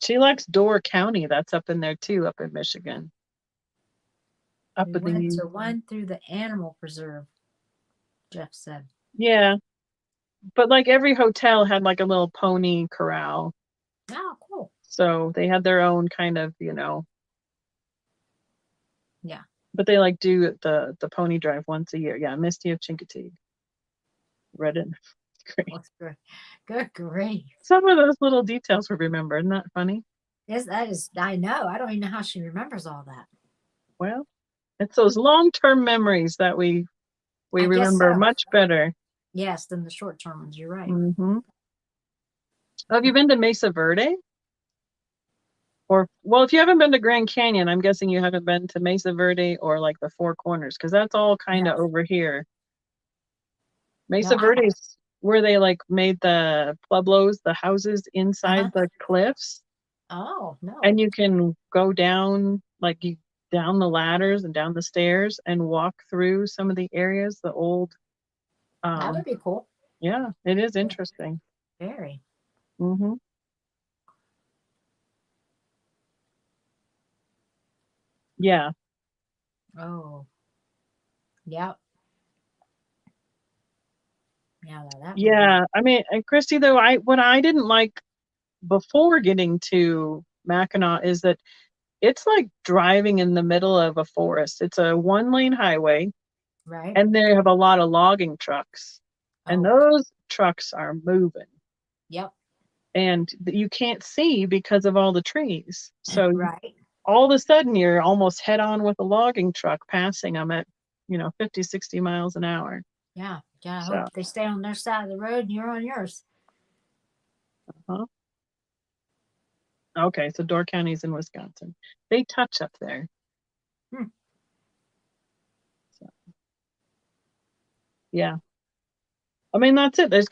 She likes Door County. That's up in there too, up in Michigan. We went to one through the animal preserve, Jeff said. Yeah. But like every hotel had like a little pony corral. Oh, cool. So they had their own kind of, Yeah. But they like do the pony drive once a year. Yeah, Misty of Chincoteague. Read it. Great. Good grief. Some of those little details we remember. Isn't that funny? Yes, that is. I know. I don't even know how she remembers all that. Well, it's those long-term memories that we remember much better. Yes, than the short-term ones. You're right. Have you been to Mesa Verde? Or, well, if you haven't been to Grand Canyon, I'm guessing you haven't been to Mesa Verde or like the Four Corners, because that's all kind of over here. Mesa No, I have. Verde's where they like made the pueblos, the houses Uh-huh. inside the cliffs, Oh, and no. you can go down like you down the ladders and down the stairs and walk through some of the areas, the old That would be cool. yeah, it is Yeah, interesting. very. Hmm. Yeah. Oh, yeah. Yeah, that would be. Yeah. I mean, and Christy, though, what I didn't like before getting to Mackinac is that it's like driving in the middle of a forest. It's a one-lane highway, Right. and they have a lot of logging trucks, and Oh, those trucks are moving, yep. and you can't see because of all the trees. So Right. all of a sudden, you're almost head on with a logging truck passing them at, 50, 60 miles an hour. Yeah. Yeah. I So, hope they stay on their side of the road and you're on yours. huh? Okay, so Door County's in Wisconsin. They touch up there. Hmm. So, yeah. I mean, that's it. There's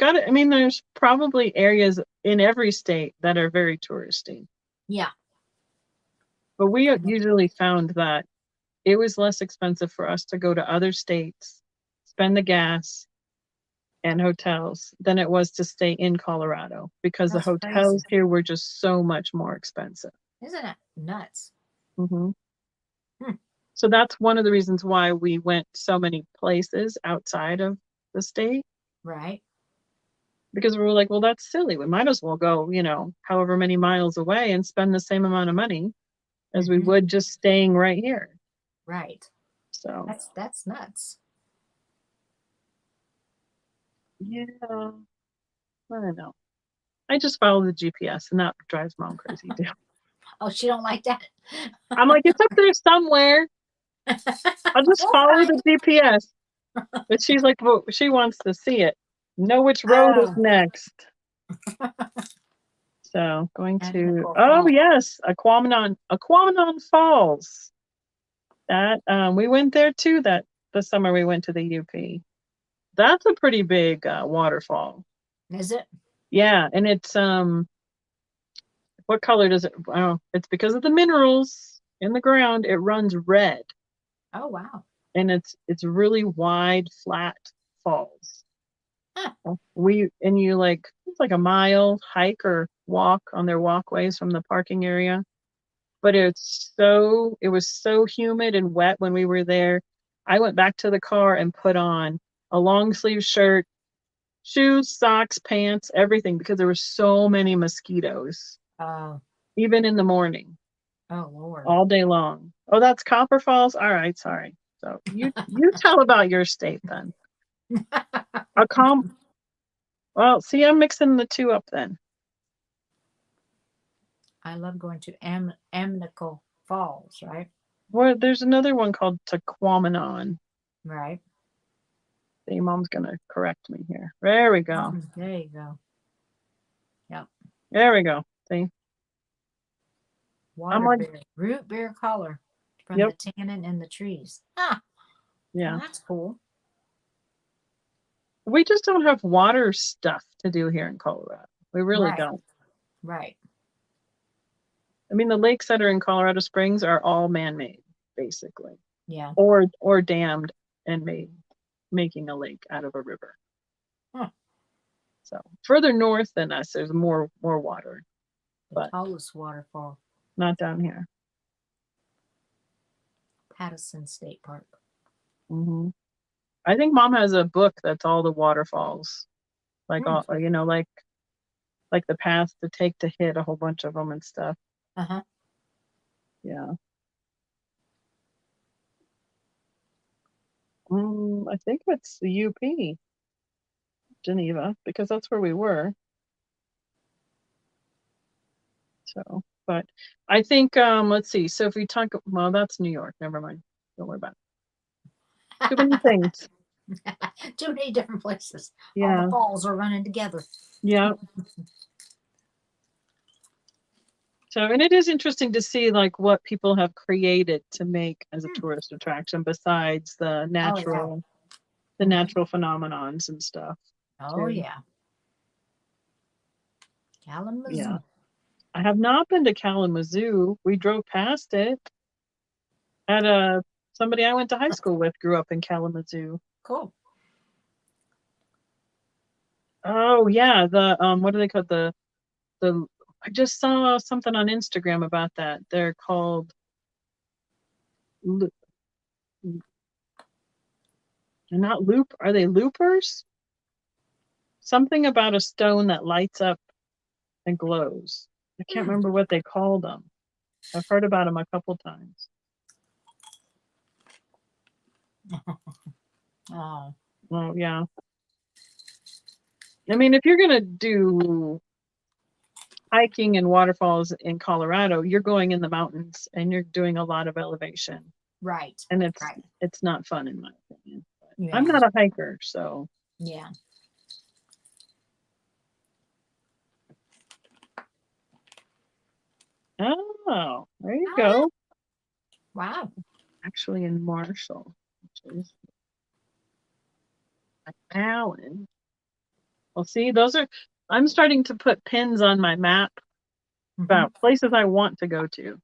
probably areas in every state that are very touristy. Yeah. But we usually found that it was less expensive for us to go to other states, spend the gas and hotels than it was to stay in Colorado because the That's crazy. hotels here were just so much more expensive. Isn't it nuts? Hmm. Hmm. So that's one of the reasons why we went so many places outside of the state, Right. because we were like, well, that's silly. We might as well go, however many miles away and spend the same amount of money as we Mm-hmm. would just staying right here. Right. So, That's nuts. yeah, I don't know. I just follow the GPS, and that drives mom crazy too. Oh, she don't like that. I'm like, it's up there somewhere. I'll just We'll follow find the it. GPS. But she's like, well, she wants to see it. Know which road is Oh, next. So going and to, Nicole oh Fall. yes, Aquamanon Falls. That we went there too. That the summer we went to the UP. That's a pretty big waterfall. Is it? Yeah, and it's what color does it? Oh, it's because of the minerals in the ground. It runs red, Oh, wow. and it's really wide, flat falls. Huh. You like it's like a mile hike or walk on their walkways from the parking area. But it was so humid and wet when we were there. I went back to the car and put on a long sleeve shirt, shoes, socks, pants, everything because there were so many mosquitoes, Oh, even in the morning, oh, Lord. all day long. Oh, that's Copper Falls. All right, sorry. So you tell about your state then. A calm. Well, see, I'm mixing the two up then. I love going to Amnical Falls, right? Well, there's another one called Taquamanon. Right. See, mom's gonna correct me here. There we go. There you go. Yep. There we go. See, I'm Water like, bear, root beer color from yep, the tannin in the trees. Ah, well, yeah. that's cool. We just don't have water stuff to do here in Colorado. We really Right. don't. Right. I mean, the lakes that are in Colorado Springs are all man-made, basically, Yeah. or dammed and making a lake out of a river. Huh. So further north than us, there's more water, The but tallest waterfall, not down here. Pattison State Park. Hmm. I think mom has a book that's all the waterfalls, like Hmm. all like the paths to take to hit a whole bunch of them and stuff. Uh-huh. Yeah. I think it's the UP, Geneva, because that's where we were. So, but I think let's see. So if we talk, well, that's New York. Never mind. Don't worry about it. Too many things. Too many different places. All the Yeah. falls are running together. Yeah. So, and it is interesting to see like what people have created to make as a Hmm. tourist attraction besides Oh, yeah. the natural phenomenons and stuff. Oh, too. yeah. Kalamazoo. Yeah. I have not been to Kalamazoo. We drove past it. At somebody I went to high school with grew up in Kalamazoo. Cool. Oh yeah, the what do they call the I just saw something on Instagram about that. They're called they're not loop. Are they loopers? Something about a stone that lights up and glows. I can't remember what they call them. I've heard about them a couple times. Oh. Well, yeah. I mean, if you're gonna do hiking and waterfalls in Colorado, you're going in the mountains and you're doing a lot of elevation. Right. And Right. it's not fun in my opinion. Yeah. I'm not a hiker, so Yeah. oh, there you go. Wow. Actually in Marshall, which is Allen. Well, see, I'm starting to put pins on my map about places I want to go to.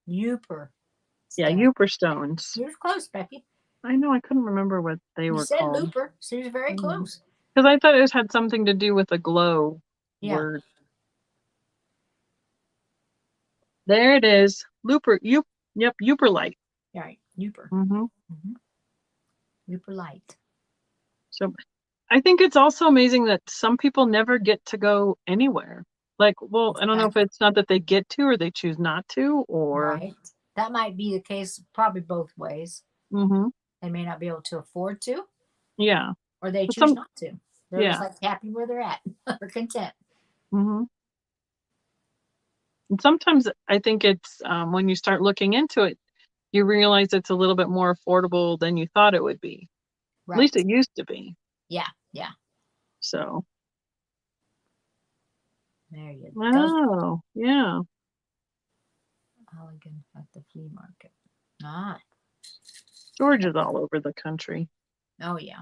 Youper. Yeah, Youper stones. You were close, Becky. I know, I couldn't remember what they were said called. Looper, so you're very close. Because I thought it had something to do with a glow word. There it is. Looper. Yep, Youper light. Right, Youper. Youper light. So I think it's also amazing that some people never get to go anywhere. Like, well, I don't know if it's not that they get to or they choose not to, or right. That might be the case, probably both ways. They may not be able to afford to. Yeah. Or they choose not to. They're Yeah. just like happy where they're at. Or content. And sometimes I think it's when you start looking into it, you realize it's a little bit more affordable than you thought it would be. Right. At least it used to be. Yeah, yeah. So. There you go. Oh, yeah. Allegan at the flea market. Ah. Georgia's all over the country. Oh, yeah.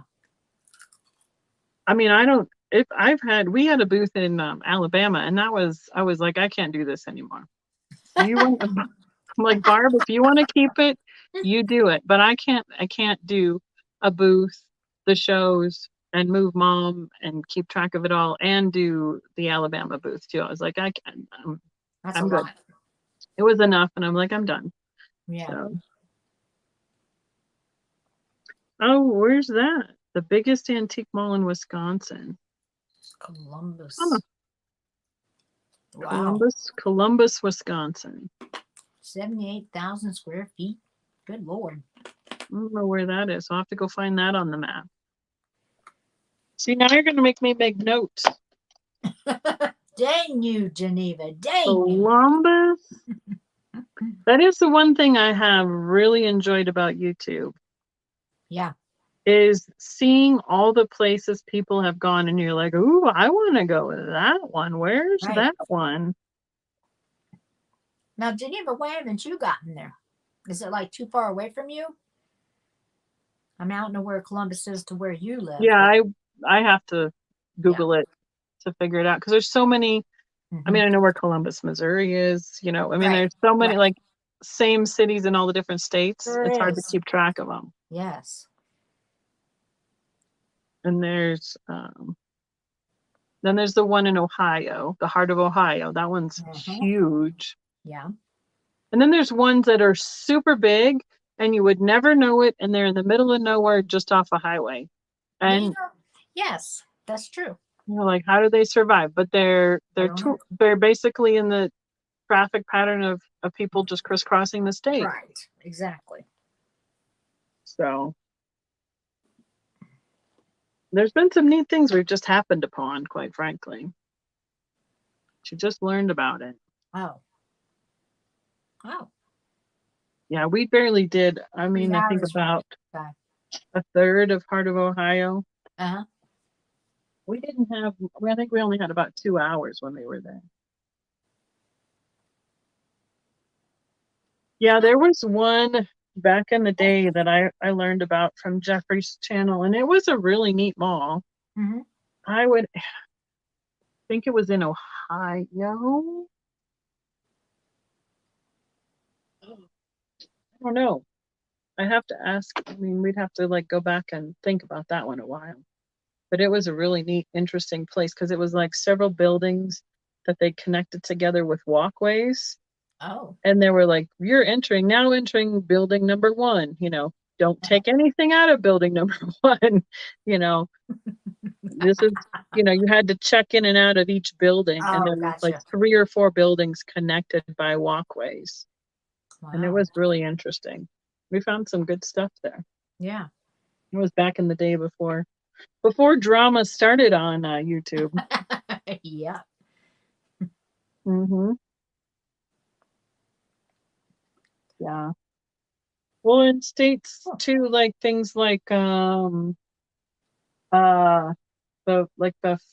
I mean, we had a booth in Alabama, and I was like, I can't do this anymore. I'm like, Barb, if you want to keep it, you do it. But I can't do a booth, the shows, and move mom and keep track of it all and do the Alabama booth too. I was like, I'm good. Lot. It was enough. And I'm like, I'm done. Yeah. So. Oh, where's that? The biggest antique mall in Wisconsin. Columbus. Oh. Wow. Columbus, Wisconsin. 78,000 square feet. Good Lord. I don't know where that is. I'll have to go find that on the map. See, now you're going to make me make notes. Dang you, Geneva. Dang Columbus. That is the one thing I have really enjoyed about YouTube. Yeah. Is seeing all the places people have gone and you're like, ooh, I want to go to that one. Where's that one? Now, Geneva, why haven't you gotten there? Is it like too far away from you? I mean, I don't know where Columbus is to where you live. Yeah, I have to Google it to figure it out because there's so many. I mean, I know where Columbus, Missouri is. You know, I mean, there's so many like same cities in all the different states. It's hard to keep track of them. Yes. And there's then there's the one in Ohio, the heart of Ohio. That one's huge. Yeah. And then there's ones that are super big and you would never know it, and they're in the middle of nowhere just off a highway. And yes, that's true. You know, like, how do they survive? But they're basically in the traffic pattern of people just crisscrossing the state. Right. Exactly. So there's been some neat things we've just happened upon, quite frankly. She just learned about it. Oh. Oh. Yeah, we barely did. I mean, I think about a third of Heart of Ohio. Uh-huh. We didn't have, I think we only had about 2 hours when we were there. Yeah, there was one back in the day that I learned about from Jeffrey's channel, and it was a really neat mall. Mm-hmm. I would think it was in Ohio. I don't know. I have to ask. I mean, we'd have to like go back and think about that one a while. But it was a really neat, interesting place because it was like several buildings that they connected together with walkways. Oh. And they were like, you're now entering building number 1, don't take anything out of building number 1. This is, you had to check in and out of each building. And there Oh, was like gotcha. 3 or 4 buildings connected by walkways. And it Wow. was really interesting. We found some good stuff there. Yeah. It was back in the day before drama started on YouTube. Yeah. Mm-hmm. Yeah. Well, in states too, like things like the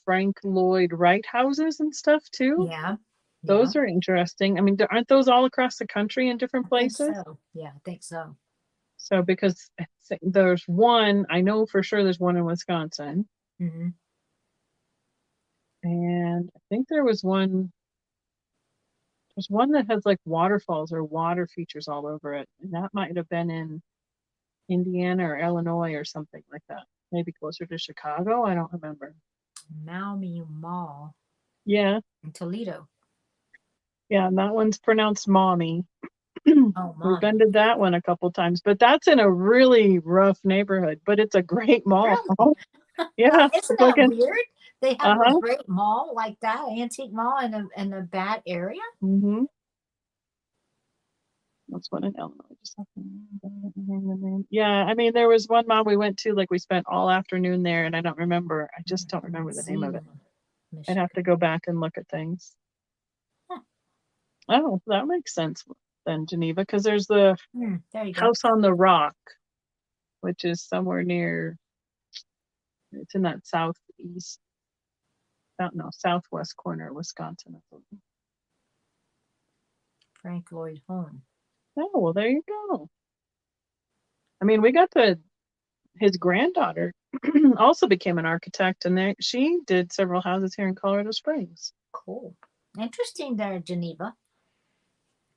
Frank Lloyd Wright houses and stuff too. Yeah. Those are interesting. I mean, aren't those all across the country in different I think places? so. Yeah, I think so. So because there's one, I know for sure there's one in Wisconsin. Mm-hmm. And I think there's one that has like waterfalls or water features all over it. And that might have been in Indiana or Illinois or something like that. Maybe closer to Chicago. I don't remember. Maumee Mall Yeah. in Toledo. Yeah. And that one's pronounced mommy. Oh, We've mommy. been to that one a couple times, but that's in a really rough neighborhood, but it's a great mall. Really? Yeah. Isn't It's like that weird? They have uh-huh. a great mall like that, antique mall in a bad area. Mm-hmm. That's one in Illinois. Yeah, I mean, there was one mall we went to, like we spent all afternoon there, and I just don't remember the name of it. I'd have to go back and look at things. Huh. Oh, that makes sense then, Geneva, because there's the There you go. House on the Rock, which is somewhere near, it's in that southwest corner of Wisconsin. Frank Lloyd Home. Oh, well, there you go. I mean, we got his granddaughter also became an architect, and she did several houses here in Colorado Springs. Cool. Interesting there, Geneva.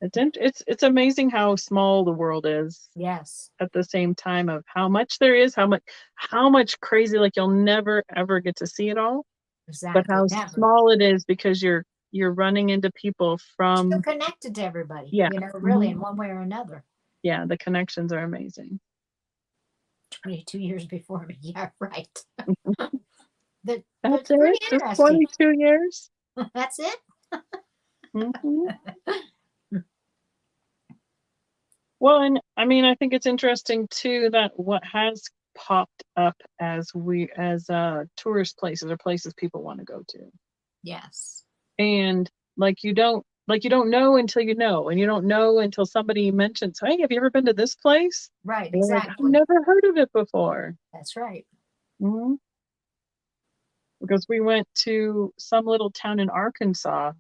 It's amazing how small the world is. Yes. At the same time of how much there is, how much crazy, like you'll never ever get to see it all. Exactly. But how small it is because you're running into people from still connected to everybody. Yeah. Really in one way or another. Yeah, the connections are amazing. 22 years before me. Yeah, right. That's pretty it? Just 22 years? That's it? Mm-hmm. Well, and I mean, I think it's interesting too that what has popped up as tourist places or places people want to go to. Yes. And you don't know until you know, and you don't know until somebody mentions, hey, have you ever been to this place? Right, and exactly. I've never heard of it before. That's right. Mm-hmm. Because we went to some little town in Arkansas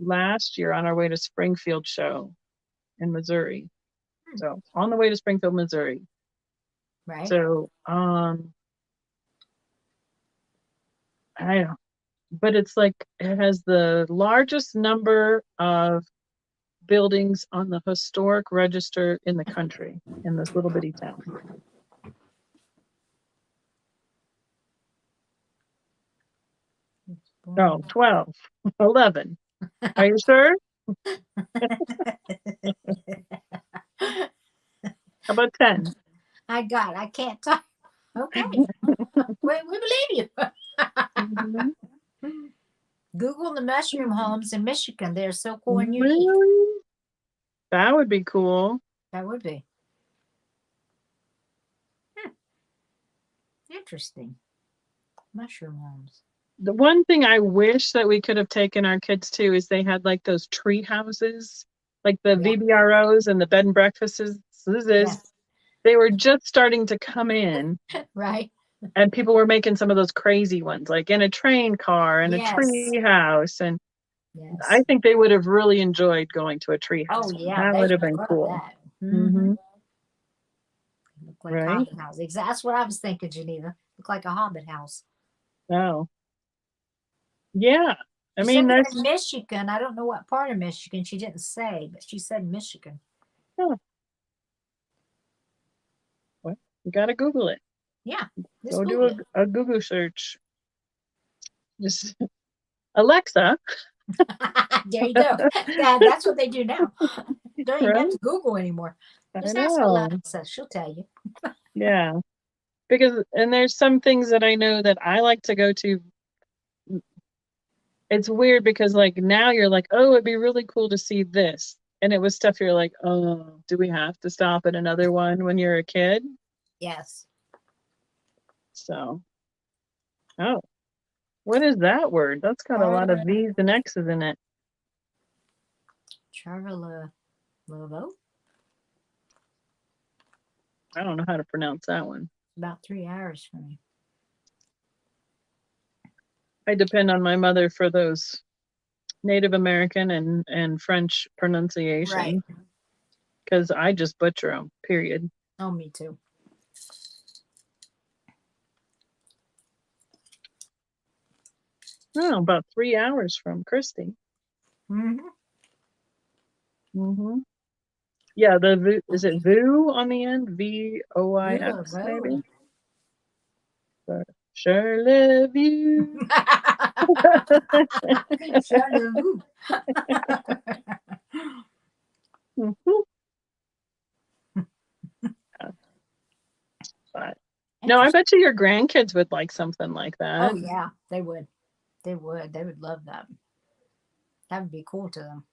last year on our way to Springfield show in Missouri. So on the way to Springfield, Missouri. Right. So I don't know, but it's like it has the largest number of buildings on the historic register in the country in this little bitty town. Oh, 12, 11. Are you sure? How about 10? I can't talk. Okay. we believe you. Mm-hmm. Google the mushroom homes in Michigan. They're so cool and unique. Really? That would be cool. That would be. Interesting. Mushroom homes. The one thing I wish that we could have taken our kids to is they had like those tree houses, like the VBROs and the bed and breakfasts. Yes. They were just starting to come in. Right. And people were making some of those crazy ones, like in a train car and a tree house. And I think they would have really enjoyed going to a tree house. Oh, yeah. That would have been cool. Mm-hmm. Look like Right. Hobbit house. That's what I was thinking, Geneva. Look like a Hobbit house. Oh. Yeah. I She mean, said they're there's, in Michigan. I don't know what part of Michigan. She didn't say, but she said Michigan. oh, well, you gotta Google it. Yeah. Just Go do Google it. a Google search. Just Alexa. There you go. That's what they do now. Don't even have Right? to Google anymore. I Just ask know. Alexa. She'll tell you. Yeah. Because, and there's some things that I know that I like to go to. It's weird because like now you're like, oh, it'd be really cool to see this. And it was stuff you're like, oh, do we have to stop at another one when you're a kid? Yes. So, oh, what is that word? That's got a lot of V's and X's in it. Charlevoix. I don't know how to pronounce that one. About 3 hours from me. I depend on my mother for those Native American and French pronunciation. Right. Because I just butcher them, period. Oh, me too. Oh, about 3 hours from Christy. Mm-hmm. Mm-hmm. Yeah, is it VOU on the end? VOIX, maybe? Charlevoix. Charlevoix. Mm-hmm. But, no, I bet you your grandkids would like something like that. Oh, yeah, they would. They would. They would love that. That would be cool to them.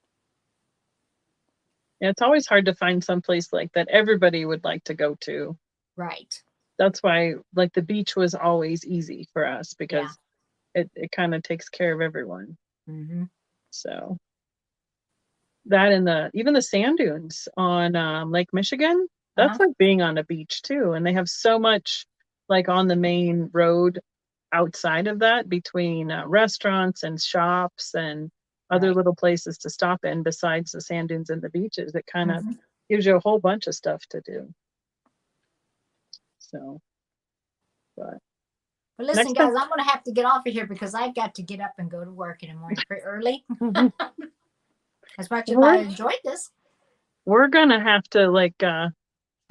Yeah, it's always hard to find some place like that everybody would like to go to. Right. That's why, like, the beach was always easy for us because it kind of takes care of everyone. Mm-hmm. So that and even the sand dunes on Lake Michigan, that's like being on a beach too. And they have so much like on the main road outside of that between restaurants and shops and other little places to stop in besides the sand dunes and the beaches. It kind of gives you a whole bunch of stuff to do. So, but listen, guys, I'm going to have to get off of here because I've got to get up and go to work in the morning pretty early. As much as I enjoyed this. We're going to have to like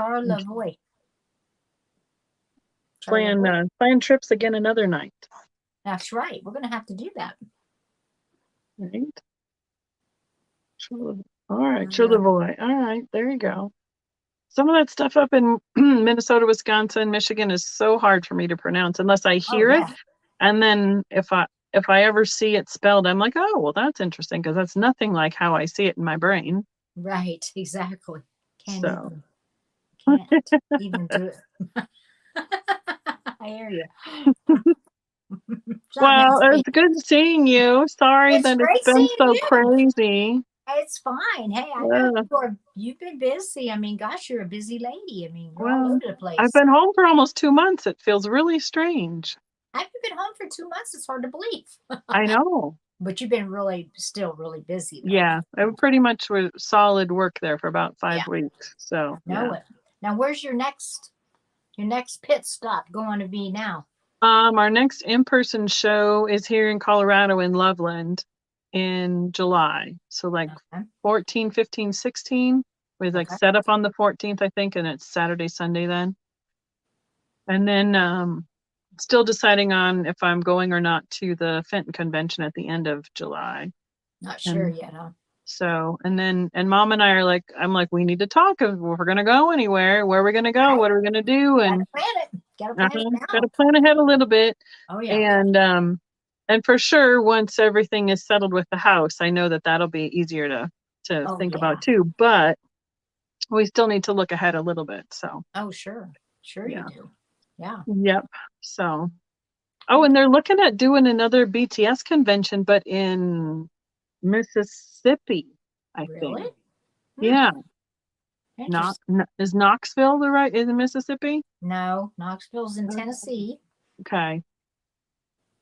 Charlevoix. plan trips again another night. That's right. We're going to have to do that. Right. All right, Charlevoix. All right, there you go. Some of that stuff up in Minnesota, Wisconsin, Michigan is so hard for me to pronounce unless I hear it. And then if I ever see it spelled, I'm like, oh, well, that's interesting because that's nothing like how I see it in my brain. Right, exactly. Can't even do it. I hear you. Well, it's good seeing you. Sorry that it's been so crazy. It's fine. Hey, I know you've been busy. I mean, gosh, you're a busy lady. I mean, you're all over the place. I've been home for almost 2 months. It feels really strange. Have you been home for 2 months? It's hard to believe. I know. But you've been still really busy, though. Yeah, I pretty much was solid work there for about 5 weeks. So know it. Now, where's your next pit stop going to be now? Our next in-person show is here in Colorado in Loveland in July. So like 14, 15, 16. We like set up on the 14th, I think, and it's Saturday, Sunday then. And then still deciding on if I'm going or not to the Fenton convention at the end of July. Not sure yet, huh? So, and Mom and I are like, I'm like, we need to talk if we're going to go anywhere. Where are we going to go? What are we going to do? And gotta plan it. Gotta plan ahead a little bit. Oh yeah. And for sure, once everything is settled with the house, I know that'll be easier to think about too. But we still need to look ahead a little bit. So. Oh sure, you do. Yeah. Yep. So. Oh, and they're looking at doing another BTS convention, but in Mississippi, I think. Yeah. Is Knoxville in Mississippi? No, Knoxville's in Tennessee. Okay.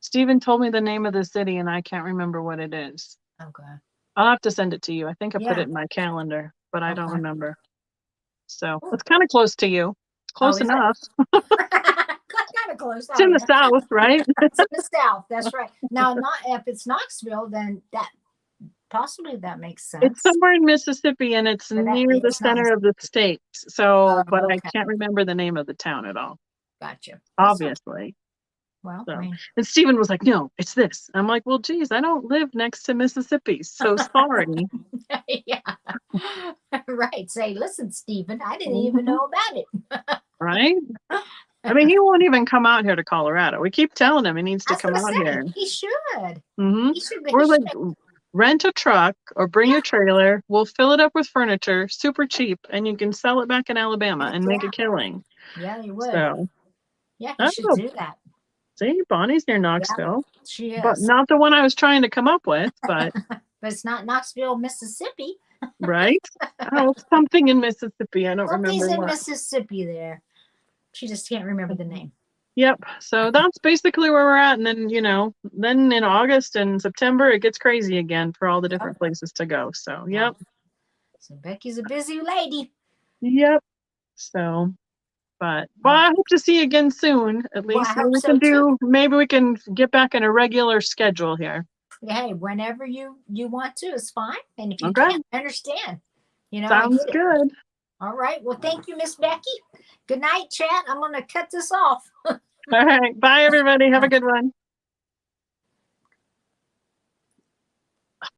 Steven told me the name of the city and I can't remember what it is. Okay. I'll have to send it to you. I think I put it in my calendar, but I don't remember. So it's kind of close to you. Close enough. Kind of close. It's in the south, right? It's in the south. That's right. Now, not if it's Knoxville, then that possibly that makes sense. It's somewhere in Mississippi, and it's near the center of the state. So, but I can't remember the name of the town at all. Gotcha. Obviously. Well, so. I mean, and Stephen was like, "No, it's this." I'm like, "Well, geez, I don't live next to Mississippi, so sorry." Yeah, right. Say, listen, Stephen, I didn't even know about it. Right? I mean, he won't even come out here to Colorado. We keep telling him he needs to come out here. He should. He should. We're like, rent a truck or bring your trailer. We'll fill it up with furniture, super cheap, and you can sell it back in Alabama and make a killing. Yeah, you would. So, yeah, you should do that. See, Bonnie's near Knoxville. Yeah, she is. But not the one I was trying to come up with, but but it's not Knoxville, Mississippi. Right? Oh, something in Mississippi. I don't remember Something's in what. Mississippi there. She just can't remember the name. Yep. So that's basically where we're at. And then, then in August and September, it gets crazy again for all the different places to go. So, yep. So Becky's a busy lady. Yep. So, but I hope to see you again soon. At least maybe we can get back in a regular schedule here. Hey, whenever you want to is fine. And if you can't, understand. Sounds good. All right. Well, thank you, Miss Becky. Good night, chat. I'm going to cut this off. All right. Bye, everybody. Have a good one.